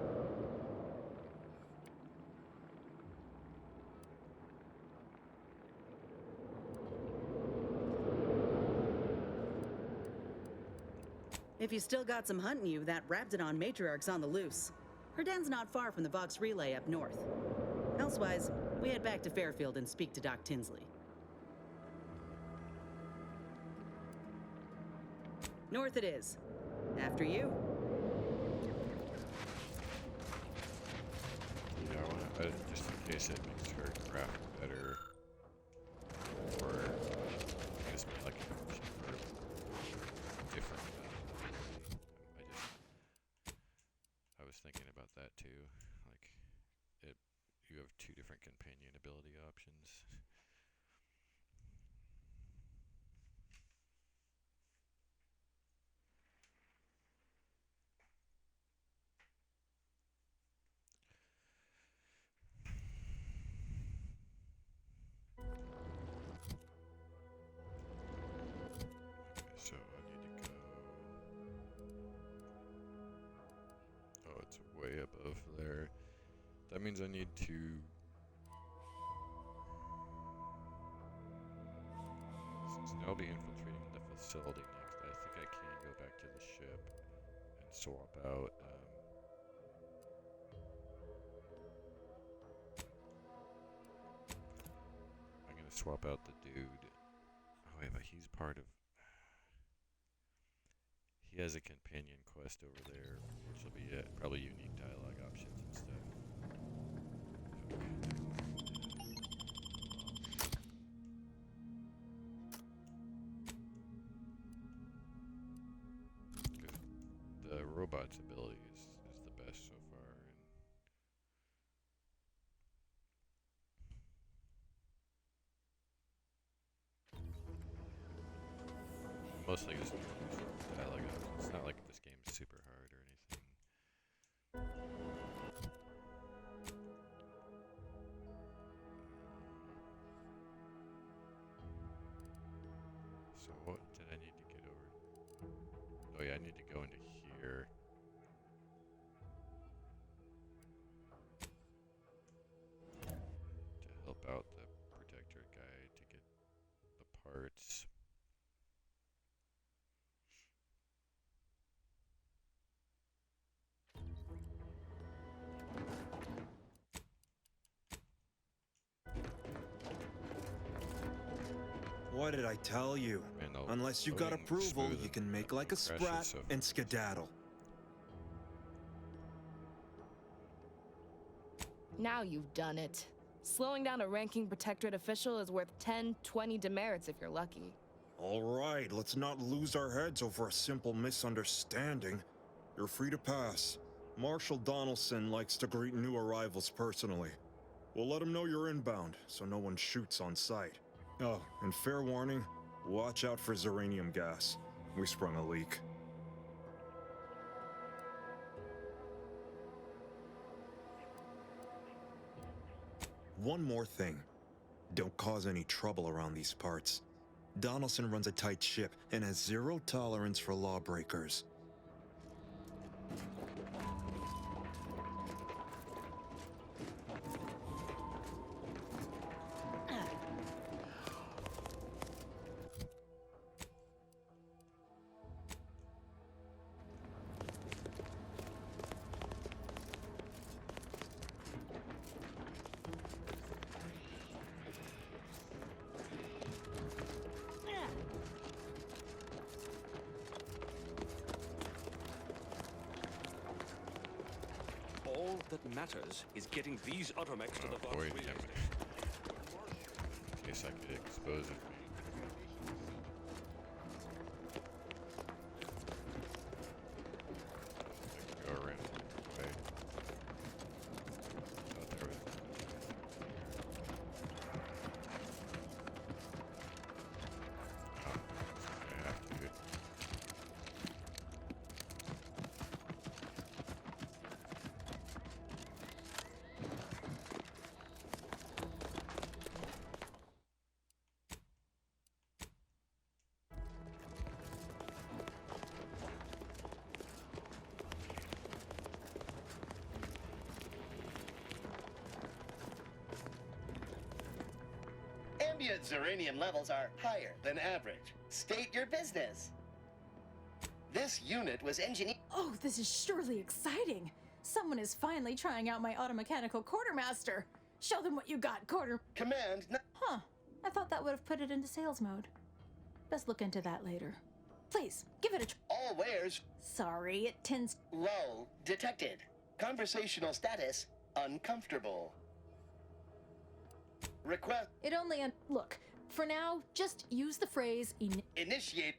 S19: If you still got some hunting you, that Raptidon matriarch's on the loose. Her den's not far from the Vox Relay up north. Elsewise, we head back to Fairfield and speak to Doc Tinsley. North it is. After you.
S1: Yeah, I want to, just in case it makes her craft better, or gives me like an option for different. I was thinking about that too. Like, you have 2 different companion ability options. That means I need to... Since I'll be infiltrating the facility next, I think I can go back to the ship and swap out... I'm gonna swap out the dude. Oh wait, but he's part of... He has a companion quest over there, which will be probably unique dialogue options instead. The robot's ability is the best so far. And mostly just dialogue options. It's not like this game's super hard or anything. So what did I need to get over? Oh yeah, I need to go into here. To help out the protectorate guy to get the parts.
S10: What did I tell you?
S1: Man,
S10: Unless you got approval, you can make like a sprat and skedaddle.
S22: Now you've done it. Slowing down a ranking protectorate official is worth 10, 20 demerits if you're lucky.
S10: All right, let's not lose our heads over a simple misunderstanding. You're free to pass. Marshal Donaldson likes to greet new arrivals personally. We'll let him know you're inbound, so no one shoots on sight. Oh, and fair warning, watch out for Zeranium gas. We sprung a leak. One more thing. Don't cause any trouble around these parts. Donaldson runs a tight ship and has zero tolerance for lawbreakers.
S9: All that matters is getting these automechs to the box.
S1: Wait a minute. In case I could expose it. Go around. Wait. Oh, there we go. Oh, I have to.
S23: Ambient Zeranium levels are higher than average. State your business. This unit was engineered.
S7: Oh, this is surely exciting. Someone is finally trying out my automechanical quartermaster. Show them what you got,
S23: Command.
S7: Huh. I thought that would have put it into sales mode. Best look into that later. Please, give it a
S23: All wares.
S7: Sorry, it tends.
S23: Lull detected. Conversational status uncomfortable. Request.
S7: It only. Look, for now, just use the phrase
S23: initiate.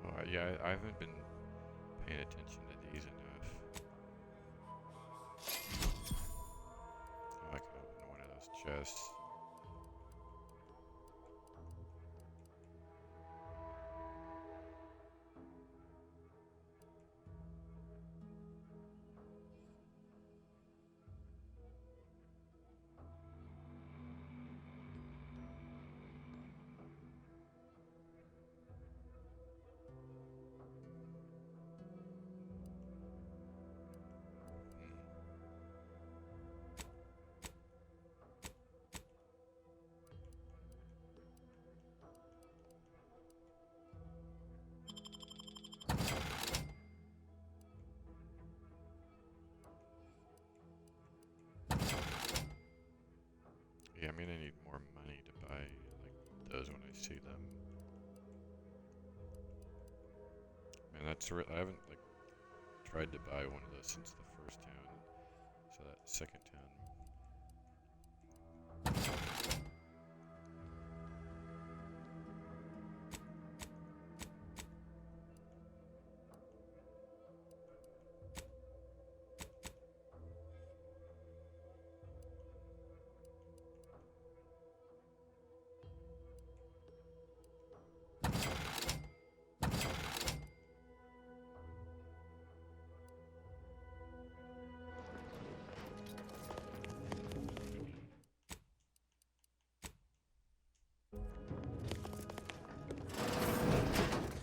S1: Oh, yeah, I haven't been paying attention to these enough. Oh, I can open one of those chests. Yeah, I'm gonna need more money to buy like those when I see them. Man, I haven't like tried to buy one of those since the first town. So that second town.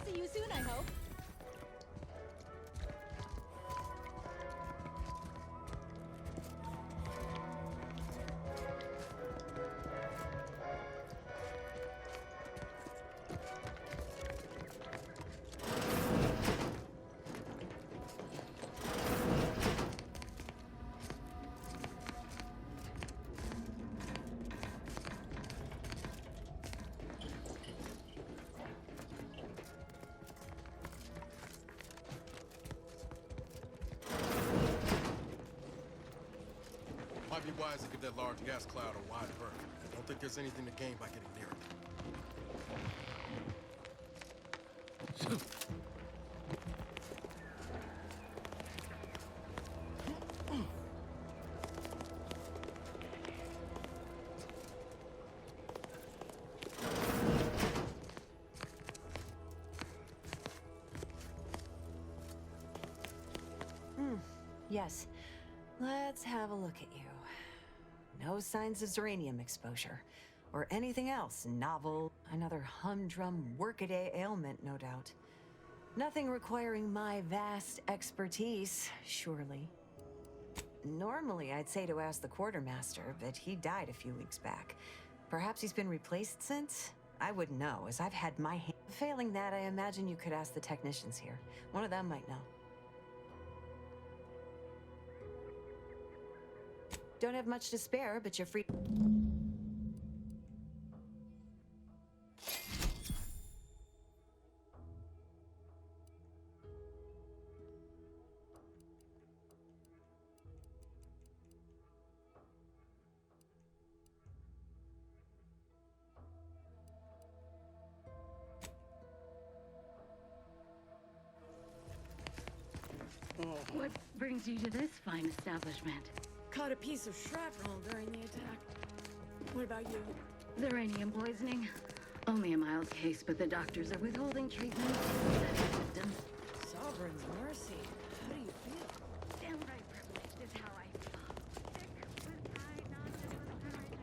S7: See you soon, I hope.
S11: Might be wise to give that large gas cloud a wide berth. I don't think there's anything to gain by getting near it.
S2: Yes. Let's have a look at you. No signs of Zeranium exposure. Or anything else novel. Another humdrum workaday ailment, no doubt. Nothing requiring my vast expertise, surely. Normally, I'd say to ask the quartermaster, but he died a few weeks back. Perhaps he's been replaced since? I wouldn't know, as I've had my hand. Failing that, I imagine you could ask the technicians here. One of them might know. Don't have much to spare, but you're free.
S15: What brings you to this fine establishment?
S6: Caught a piece of shrapnel during the attack. What about you?
S15: Zeranium poisoning. Only a mild case, but the doctors are withholding treatment. Victim.
S6: Sovereign's mercy. How do you feel?
S15: Downright privileged is how I feel. Sick with pride, not just with courage.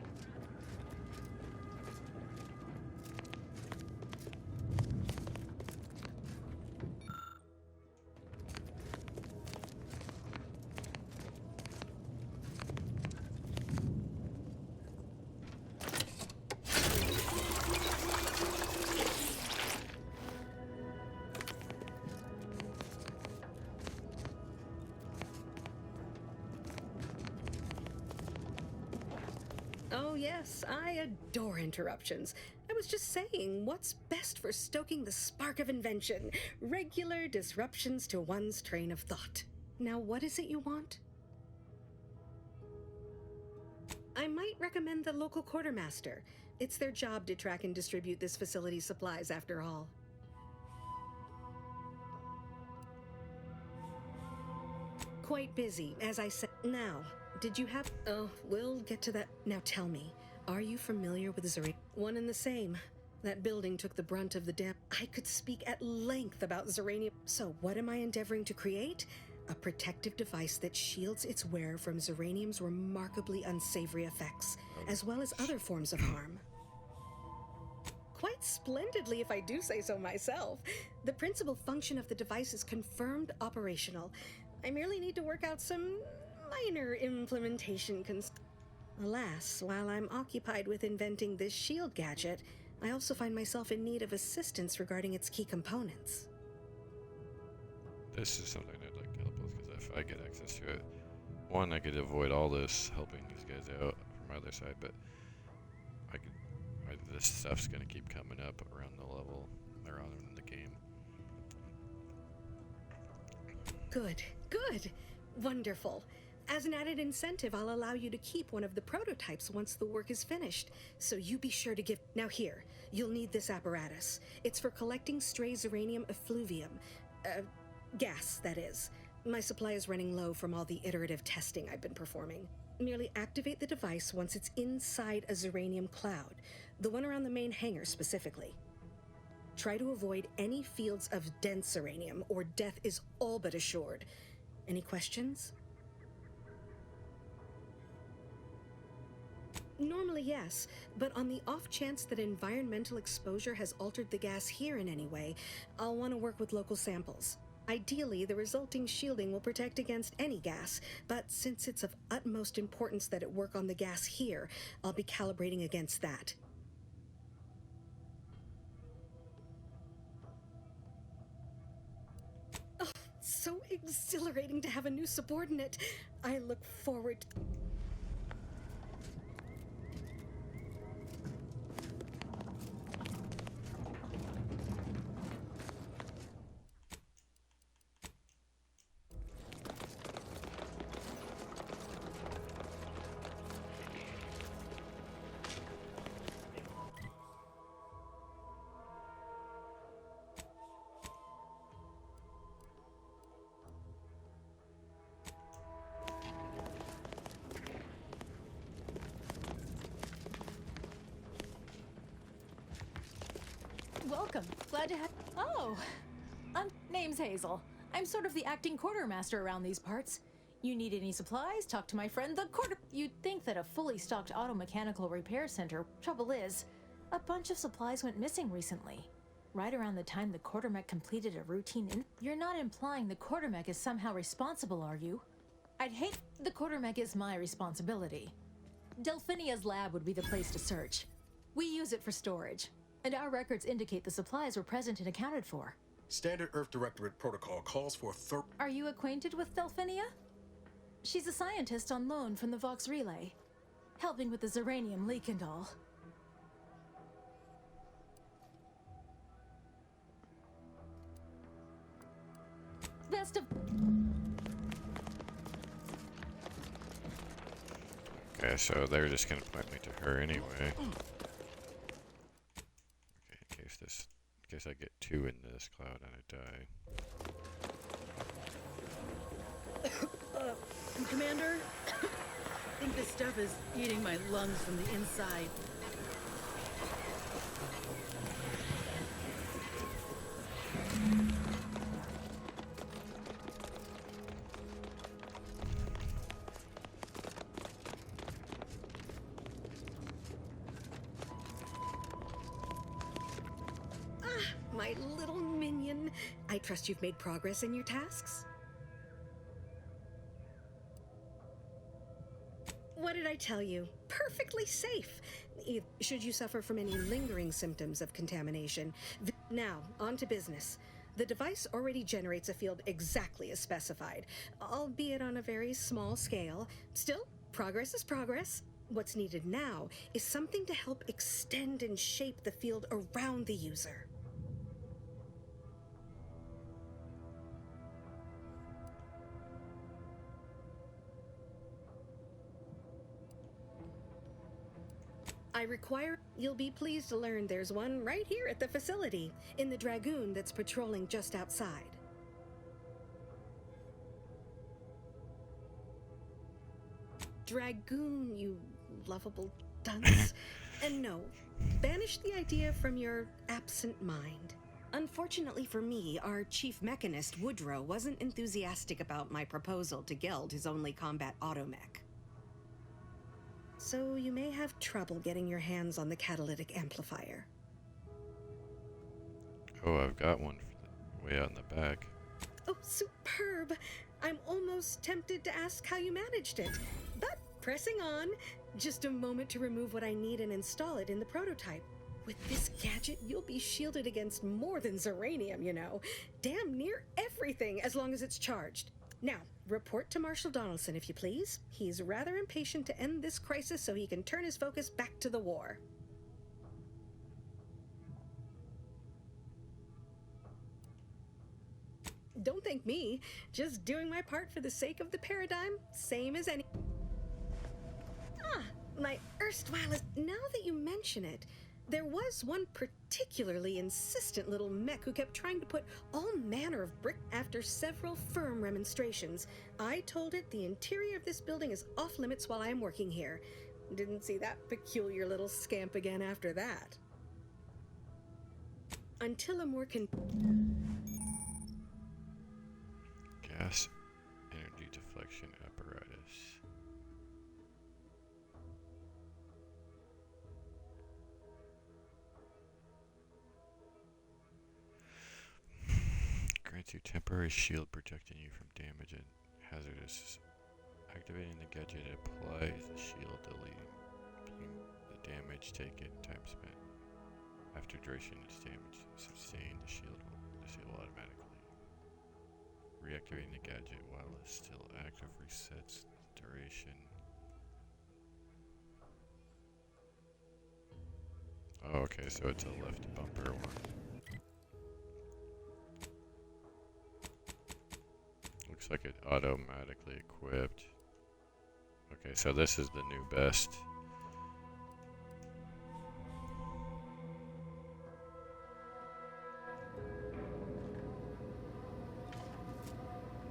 S17: Oh, yes, I adore interruptions. I was just saying, what's best for stoking the spark of invention? Regular disruptions to one's train of thought. Now, what is it you want? I might recommend the local quartermaster. It's their job to track and distribute this facility's supplies, after all. Quite busy, as I said. Now, did you have... Oh, we'll get to that. Now tell me, are you familiar with Zeranium? One and the same. That building took the brunt of the dam. I could speak at length about Zeranium. So what am I endeavoring to create? A protective device that shields its wearer from Zeranium's remarkably unsavory effects, as well as other forms of harm. Quite splendidly, if I do say so myself. The principal function of the device is confirmed operational. I merely need to work out some minor implementation Alas, while I'm occupied with inventing this shield gadget, I also find myself in need of assistance regarding its key components.
S1: This is something I'd like to help with, because if I get access to it, one, I could avoid all this helping these guys out from my other side, but this stuff's gonna keep coming up around the level, around in the game.
S17: Good, good. Wonderful. As an added incentive, I'll allow you to keep one of the prototypes once the work is finished. So you be sure to give... Now here, you'll need this apparatus. It's for collecting stray Zeranium effluvium. Gas, that is. My supply is running low from all the iterative testing I've been performing. Merely activate the device once it's inside a Zeranium cloud, the one around the main hangar specifically. Try to avoid any fields of dense Zeranium, or death is all but assured. Any questions? Normally, yes, but on the off chance that environmental exposure has altered the gas here in any way, I'll want to work with local samples. Ideally, the resulting shielding will protect against any gas, but since it's of utmost importance that it work on the gas here, I'll be calibrating against that. Oh, so exhilarating to have a new subordinate. I look forward to...
S7: Welcome. Glad to have... Oh! Name's Hazel. I'm sort of the acting quartermaster around these parts. You need any supplies? Talk to my friend, the quarter... You'd think that a fully stocked auto-mechanical repair center... Trouble is, a bunch of supplies went missing recently. Right around the time the quartermech completed a routine You're not implying the quartermech is somehow responsible, are you? I'd hate... The quartermech is my responsibility. Delphinia's lab would be the place to search. We use it for storage. And our records indicate the supplies were present and accounted for.
S11: Standard Earth Directorate protocol calls for
S7: Are you acquainted with Delphinia? She's a scientist on loan from the Vox Relay, helping with the Zeranium leak and all. Best of...
S1: Okay, so they're just gonna point me to her anyway. In case I get 2 into this cloud and I die.
S19: Commander? I think this stuff is eating my lungs from the inside.
S17: My little minion. I trust you've made progress in your tasks? What did I tell you? Perfectly safe. Should you suffer from any lingering symptoms of contamination. Now, on to business. The device already generates a field exactly as specified, albeit on a very small scale. Still, progress is progress. What's needed now is something to help extend and shape the field around the user. You'll be pleased to learn there's one right here at the facility, in the Dragoon that's patrolling just outside. Dragoon, you lovable dunce. And no, banish the idea from your absent mind. Unfortunately for me, our chief mechanist, Woodrow, wasn't enthusiastic about my proposal to Geld his only combat automech. So you may have trouble getting your hands on the catalytic amplifier.
S1: Oh, I've got one way out in the back.
S17: Oh, superb! I'm almost tempted to ask how you managed it. But pressing on, just a moment to remove what I need and install it in the prototype. With this gadget, you'll be shielded against more than Zeranium, you know. Damn near everything, as long as it's charged. Now, report to Marshal Donaldson, if you please. He's rather impatient to end this crisis so he can turn his focus back to the war. Don't thank me. Just doing my part for the sake of the paradigm, same as any. Ah, my erstwhile. Now that you mention it, there was one particularly insistent little mech who kept trying to put all manner of brick. After several firm remonstrations, I told it the interior of this building is off limits while I'm working here. Didn't see that peculiar little scamp again after that. Until a more
S1: Gas energy deflection apparatus. Grants you temporary shield protecting you from damage and hazardous. Activating the gadget applies the shield, deleting the damage taken, time spent. After duration is damage sustained, the shield will disable automatically. Reactivating the gadget while it's still active resets the duration. Oh, okay, so it's a left bumper one. Looks like it automatically equipped. Okay, so this is the new best.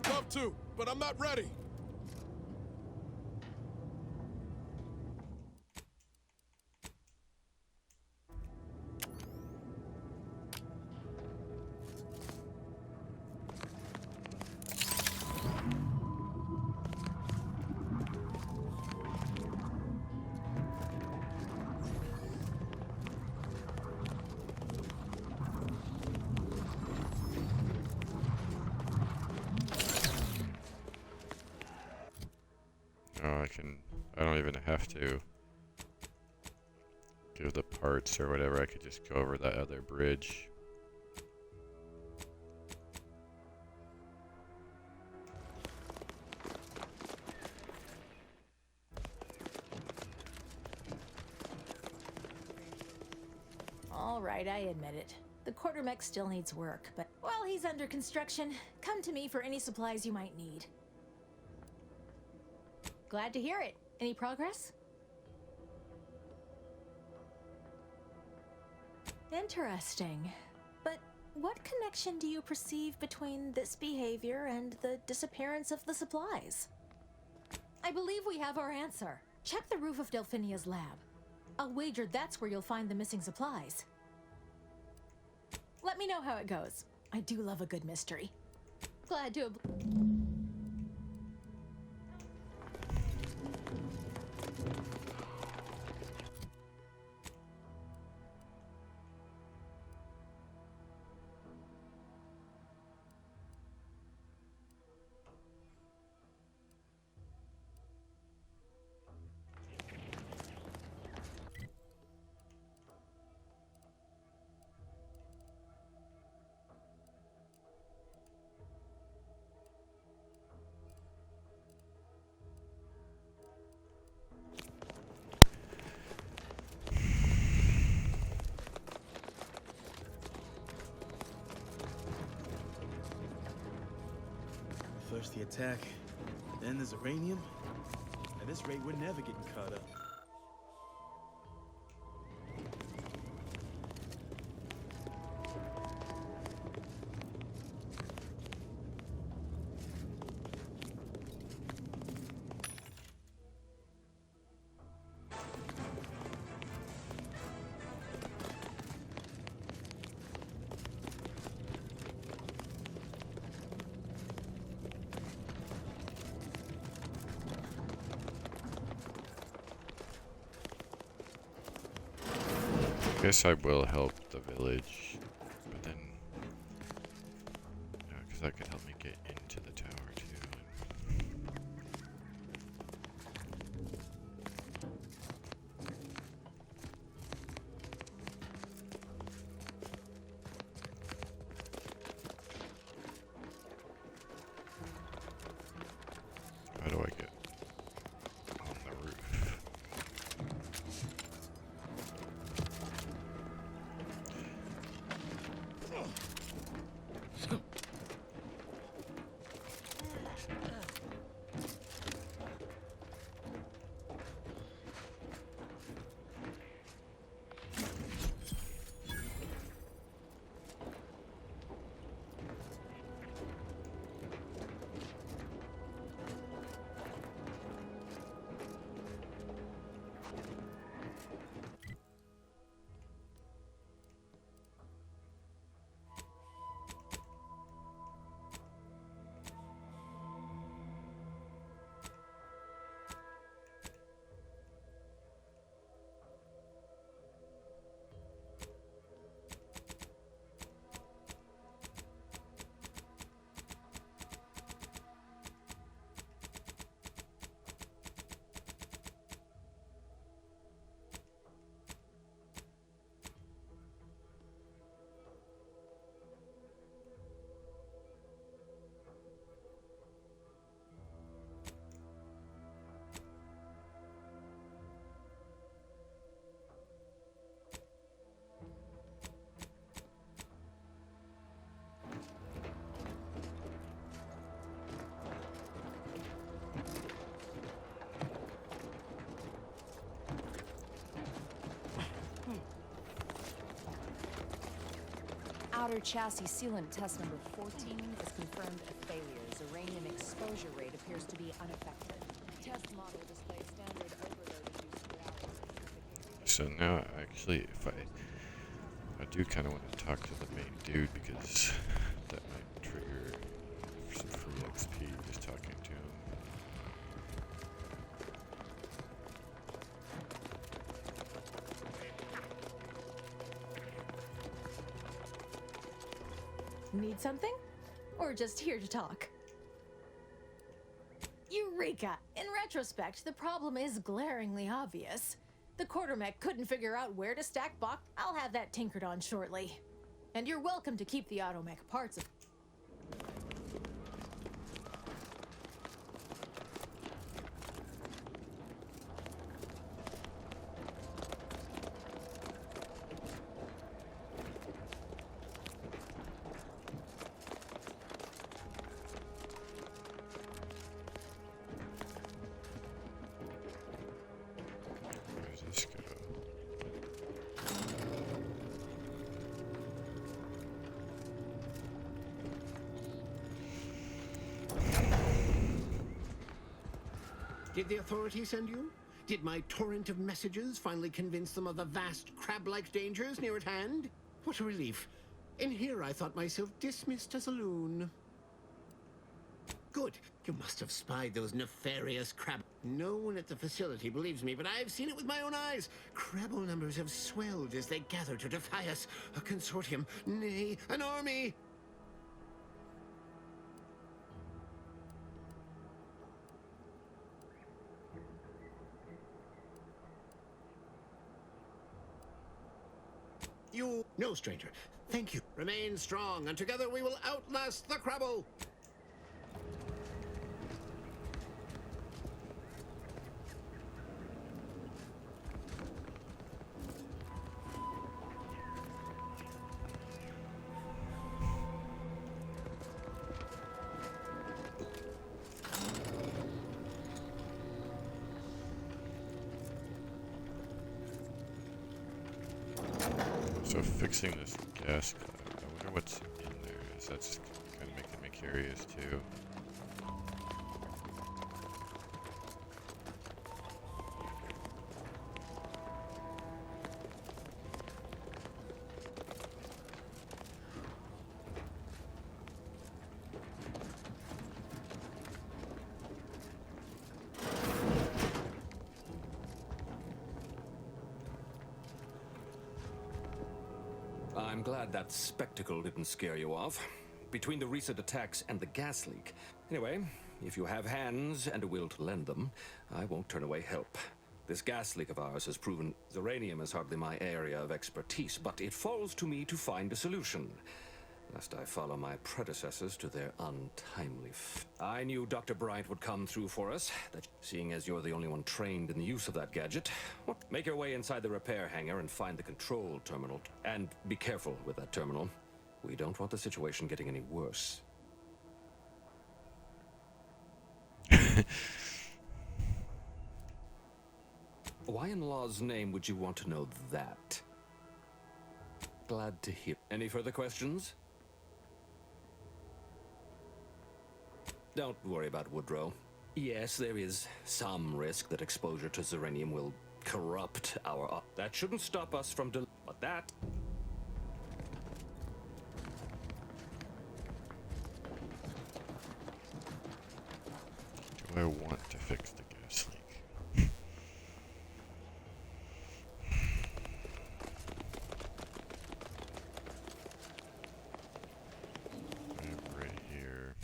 S4: Love to, but I'm not ready.
S1: Oh, I don't even have to give the parts or whatever. I could just go over that other bridge.
S7: All right, I admit it. The quartermech still needs work, but while he's under construction, come to me for any supplies you might need. Glad to hear it. Any progress? Interesting. But what connection do you perceive between this behavior and the disappearance of the supplies? I believe we have our answer. Check the roof of Delphinia's lab. I'll wager that's where you'll find the missing supplies. Let me know how it goes. I do love a good mystery. Glad to
S8: First the attack, then there's uranium. At this rate, we're never getting caught up.
S1: Guess I will help the village, but then, because that could help me get into the tower too. How do I get on the roof?
S13: Outer chassis sealant test number 14 is confirmed a failure. Uranium exposure rate appears to be unaffected. Test model displays standard overload issues.
S1: So now, actually, if I do kind of want to talk to the main dude because that might trigger some free XP just talking to him.
S7: Need something? Or just here to talk? Eureka! In retrospect, the problem is glaringly obvious. The quartermech couldn't figure out where to stack box. I'll have that tinkered on shortly. And you're welcome to keep the automech parts of.
S1: Where does this go?
S20: Did the authorities send you? Did my torrent of messages finally convince them of the vast crab-like dangers near at hand? What a relief. In here I thought myself dismissed as a loon. Good. You must have spied those nefarious crab... No one at the facility believes me, but I've seen it with my own eyes. Crabble numbers have swelled as they gather to defy us. A consortium, nay, an army. You... No, stranger. Thank you. Remain strong, and together we will outlast the Crabble!
S1: So fixing this gas, I wonder what's in there. Is that just kind of making me curious too?
S9: I'm glad that spectacle didn't scare you off. Between the recent attacks and the gas leak. Anyway, if you have hands and a will to lend them, I won't turn away help. This gas leak of ours has proven uranium is hardly my area of expertise, but it falls to me to find a solution. Lest I follow my predecessors to their untimely I knew Dr. Bryant would come through for us, seeing as you're the only one trained in the use of that gadget. Make your way inside the repair hangar and find the control terminal. And be careful with that terminal. We don't want the situation getting any worse. Why in law's name would you want to know that? Glad to hear. Any further questions? Don't worry about Woodrow. Yes, there is some risk that exposure to Zeranium will corrupt our... That shouldn't stop us from... But that...
S1: Do I want to fix the gas leak? Right here.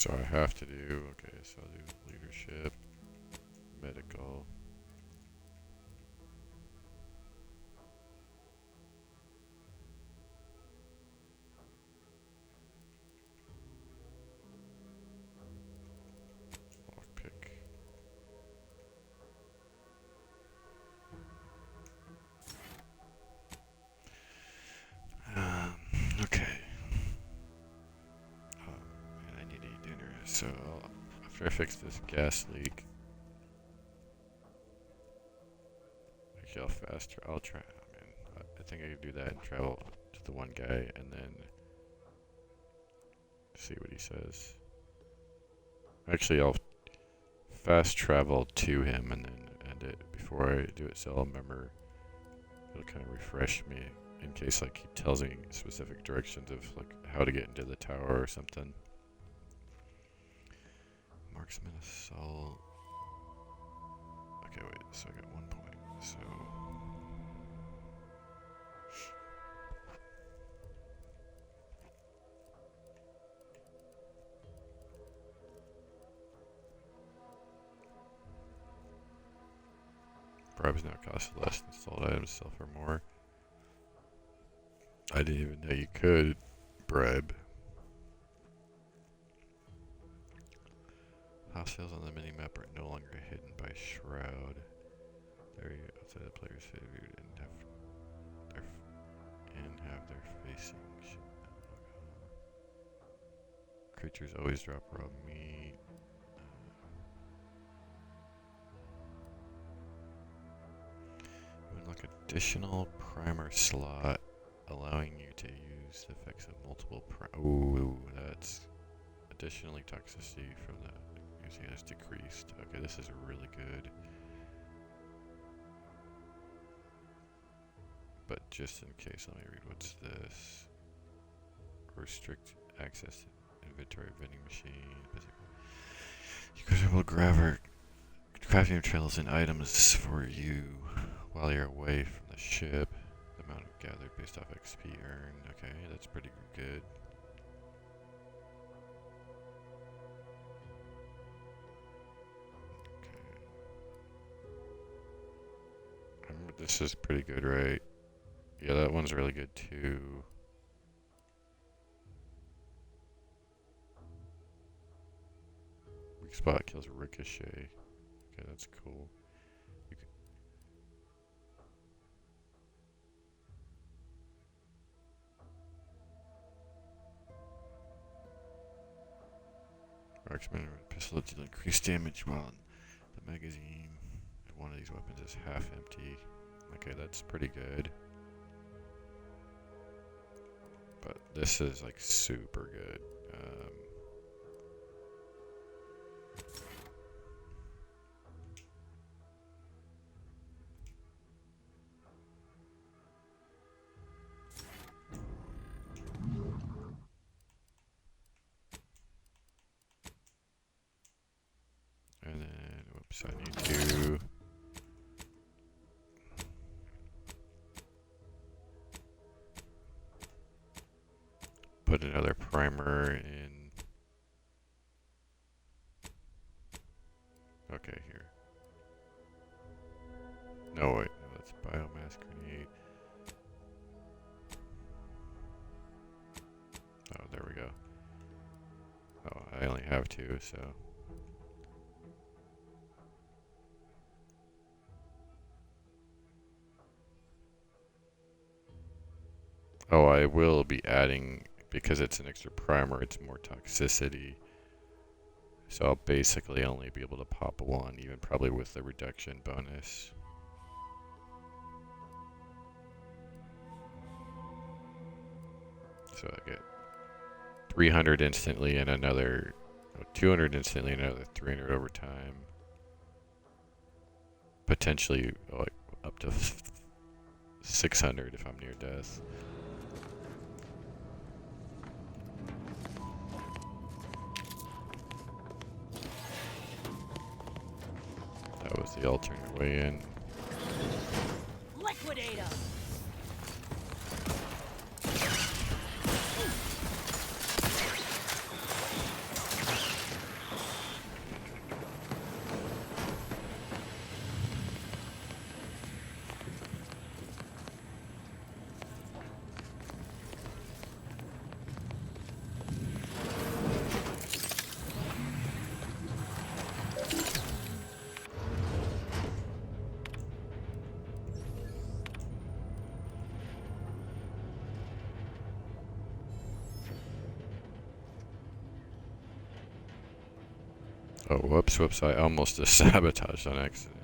S1: So I have to do, okay, so I'll do leadership, medical. Lockpick. Okay. And I need to eat dinner, so after I fix this gas leak, actually I'll try, I think I can do that and travel to the one guy and then see what he says. Actually, I'll fast travel to him and then end it before I do it, so I'll remember, it'll kind of refresh me in case like he tells me specific directions of like how to get into the tower or something. Marksman assault. Okay, wait, so I got 1 point, so bribes now cost less than sold items sell for more. I didn't even know you could bribe. House sales on the minimap are no longer hidden by shroud. They're outside the player's favor and have their facing. Creatures always drop raw meat. Unlock additional primer slot, allowing you to use the effects of multiple ooh, that's additionally toxicity from the using has decreased. Okay, this is really good. But just in case, let me read what's this. Restrict access to inventory vending machine. Because it will grab crafting materials and items for you while you're away from the ship. The amount of gathered based off XP earned. Okay, that's pretty good. Okay. This is pretty good, right? Yeah, that one's really good too. Weak spot kills ricochet. Okay, that's cool. Marksman pistol deal increased damage while the magazine of one of these weapons is half empty. Okay, that's pretty good. But this is like super good. And then, whoops, I need to put another primer in. Okay, here. No, wait, no, that's biomass grenade. Oh, there we go. Oh, I only have two, so. Oh, I will be adding, because it's an extra primer, it's more toxicity. So I'll basically only be able to pop one, even probably with the reduction bonus. So I get 300 instantly and another 200 instantly and another 300 over time. Potentially like up to 600 if I'm near death. That was the alternate way in.
S6: Liquidate 'em!
S1: Oh, whoops, whoops, I almost just sabotaged on accident.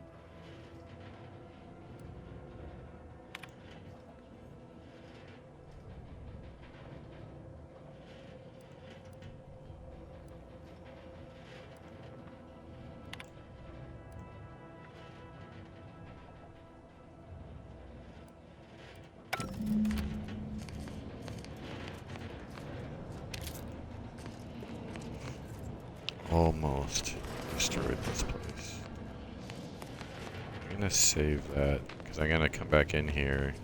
S1: Almost destroyed this place. I'm gonna save that because I'm gonna come back in here.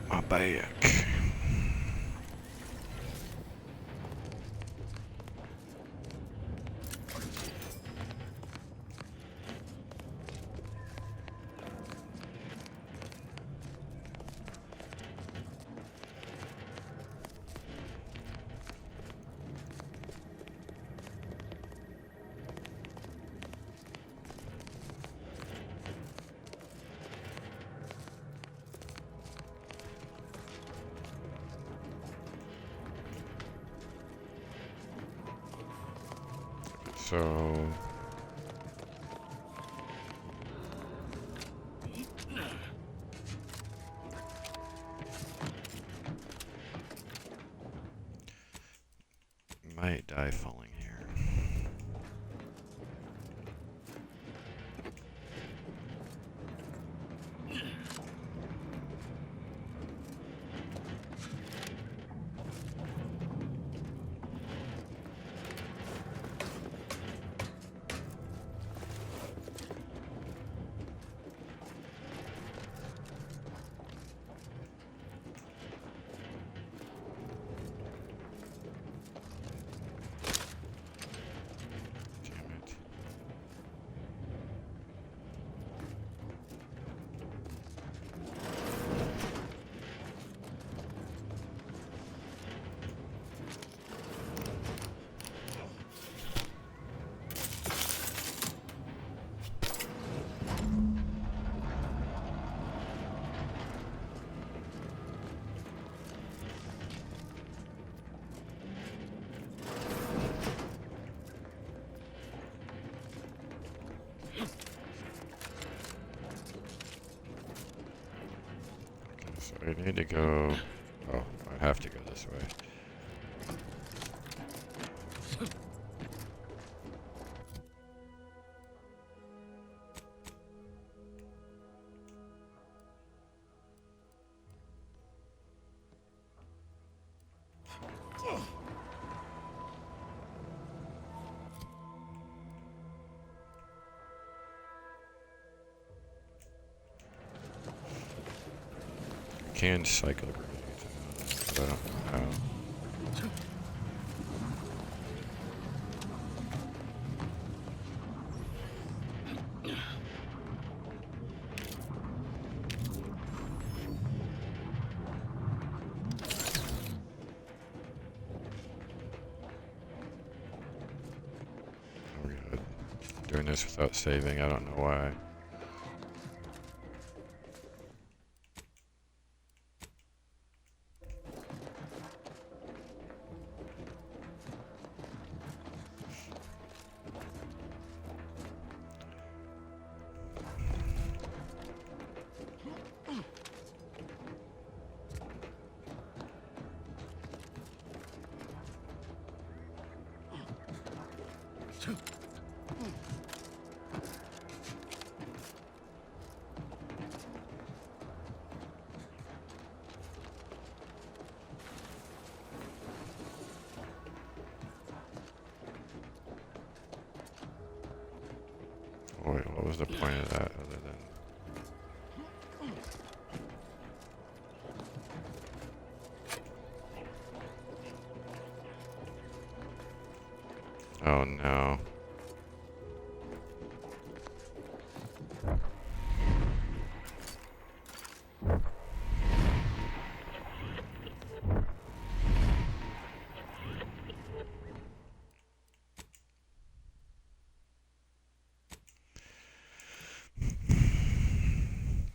S1: My back. So might die falling here. So I need to go. Oh, I have to go this way. Can cycle grenades, but I don't know how. We're good. Doing this without saving, I don't know why. what was the point of that other than... Oh no.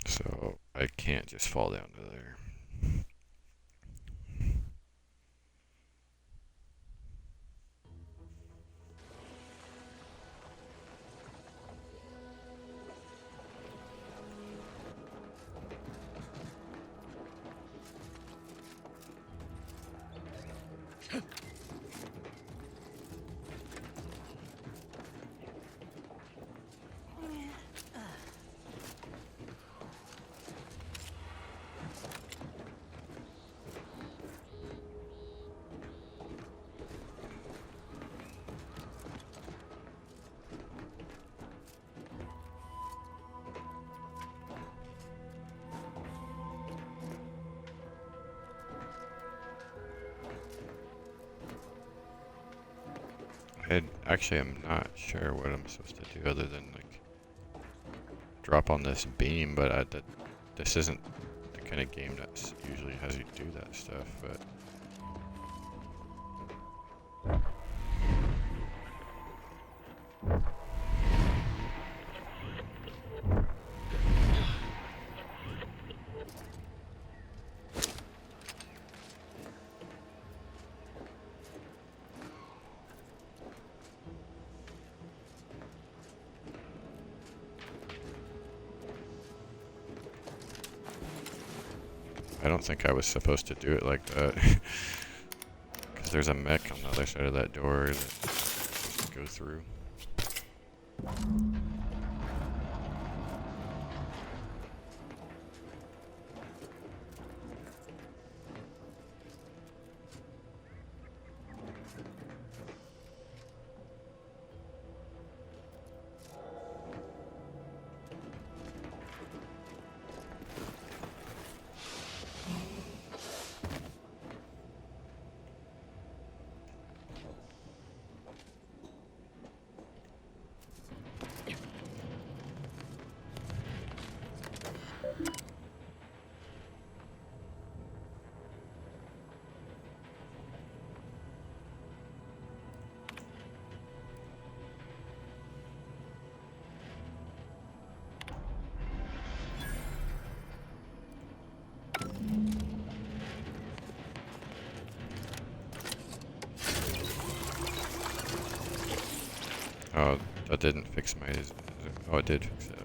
S1: So I can't just fall down to there. Actually, I'm not sure what I'm supposed to do other than like drop on this beam, but this isn't the kind of game that usually has you do that stuff. But I don't think I was supposed to do it like that. Because there's a mech on the other side of that door that I'm supposed to go through. Oh, that didn't fix my... Oh, it did fix it, okay.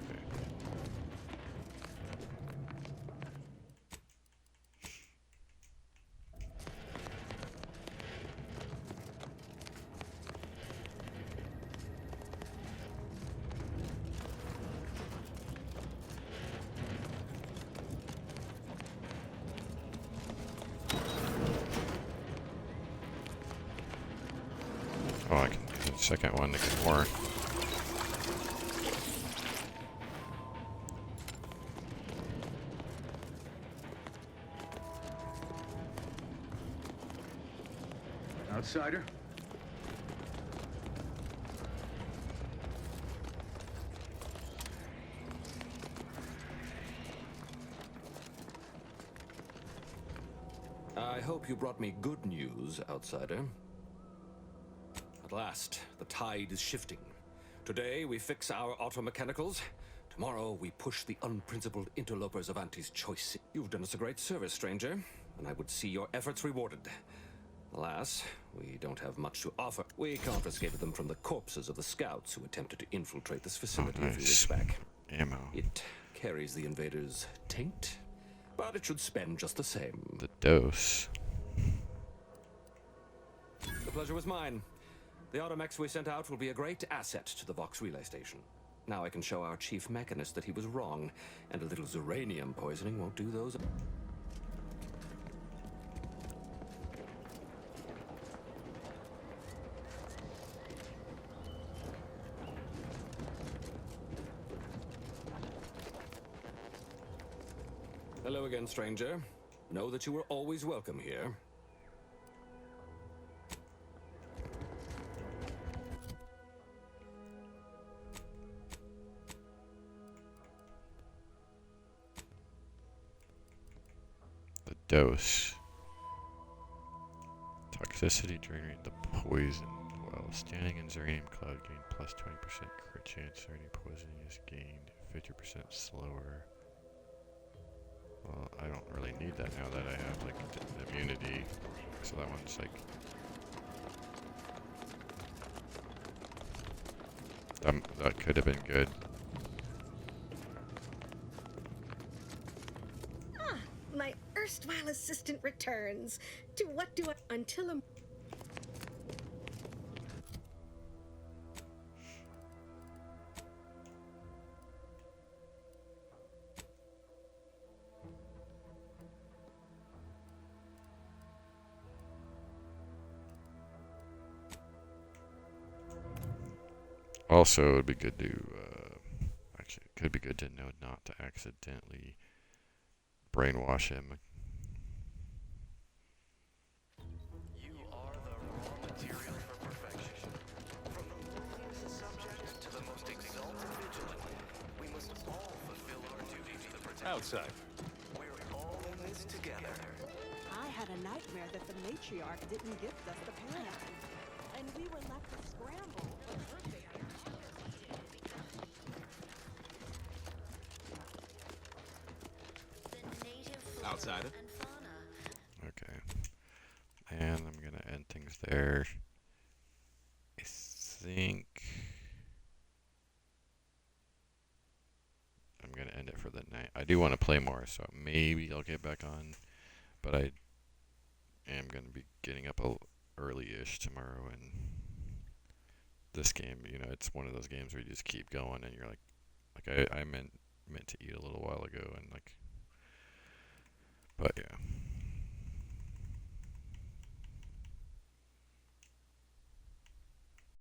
S1: Oh, I can use the second one to get more.
S12: Outsider?
S9: I hope you brought me good news, outsider. At last, the tide is shifting. Today, we fix our automechanicals. Tomorrow, we push the unprincipled interlopers of Auntie's choice. You've done us a great service, stranger, and I would see your efforts rewarded. Alas, we don't have much to offer. We confiscated them from the corpses of the scouts who attempted to infiltrate this facility a few weeks back.
S1: Ammo.
S9: It carries the invaders' taint, but it should spend just the same.
S1: The dose.
S9: The pleasure was mine. The automechs we sent out will be a great asset to the Vox relay station. Now I can show our chief mechanist that he was wrong, and a little Zeranium poisoning won't do those. Hello again, stranger. Know that you were always welcome here.
S1: The dose. Toxicity draining the poison. While standing in Zeranium Cloud, gain plus 20% crit chance. Zeranium poison is gained 50% slower. Well, I don't really need that now that I have like immunity. So that one's like that could have been good.
S17: Ah, my erstwhile assistant returns. To what do I until a
S1: Also, it would be good to, actually, it could be good to know not to accidentally brainwash him.
S14: You are the raw material for perfection. From the lowliest subject to the most exalted vigilant, we must all fulfill our duty to the protector. Outside. We're all in this together.
S5: I had a nightmare that the matriarch didn't gift us the plan. And we were left to scramble.
S4: Outsider.
S1: Okay. And I'm gonna end things there. I think I'm gonna end it for the night. I do want to play more, so maybe I'll get back on. But I am gonna be getting up early-ish tomorrow, and this game, you know, it's one of those games where you just keep going, and you're like I meant to eat a little while ago, and like. But yeah.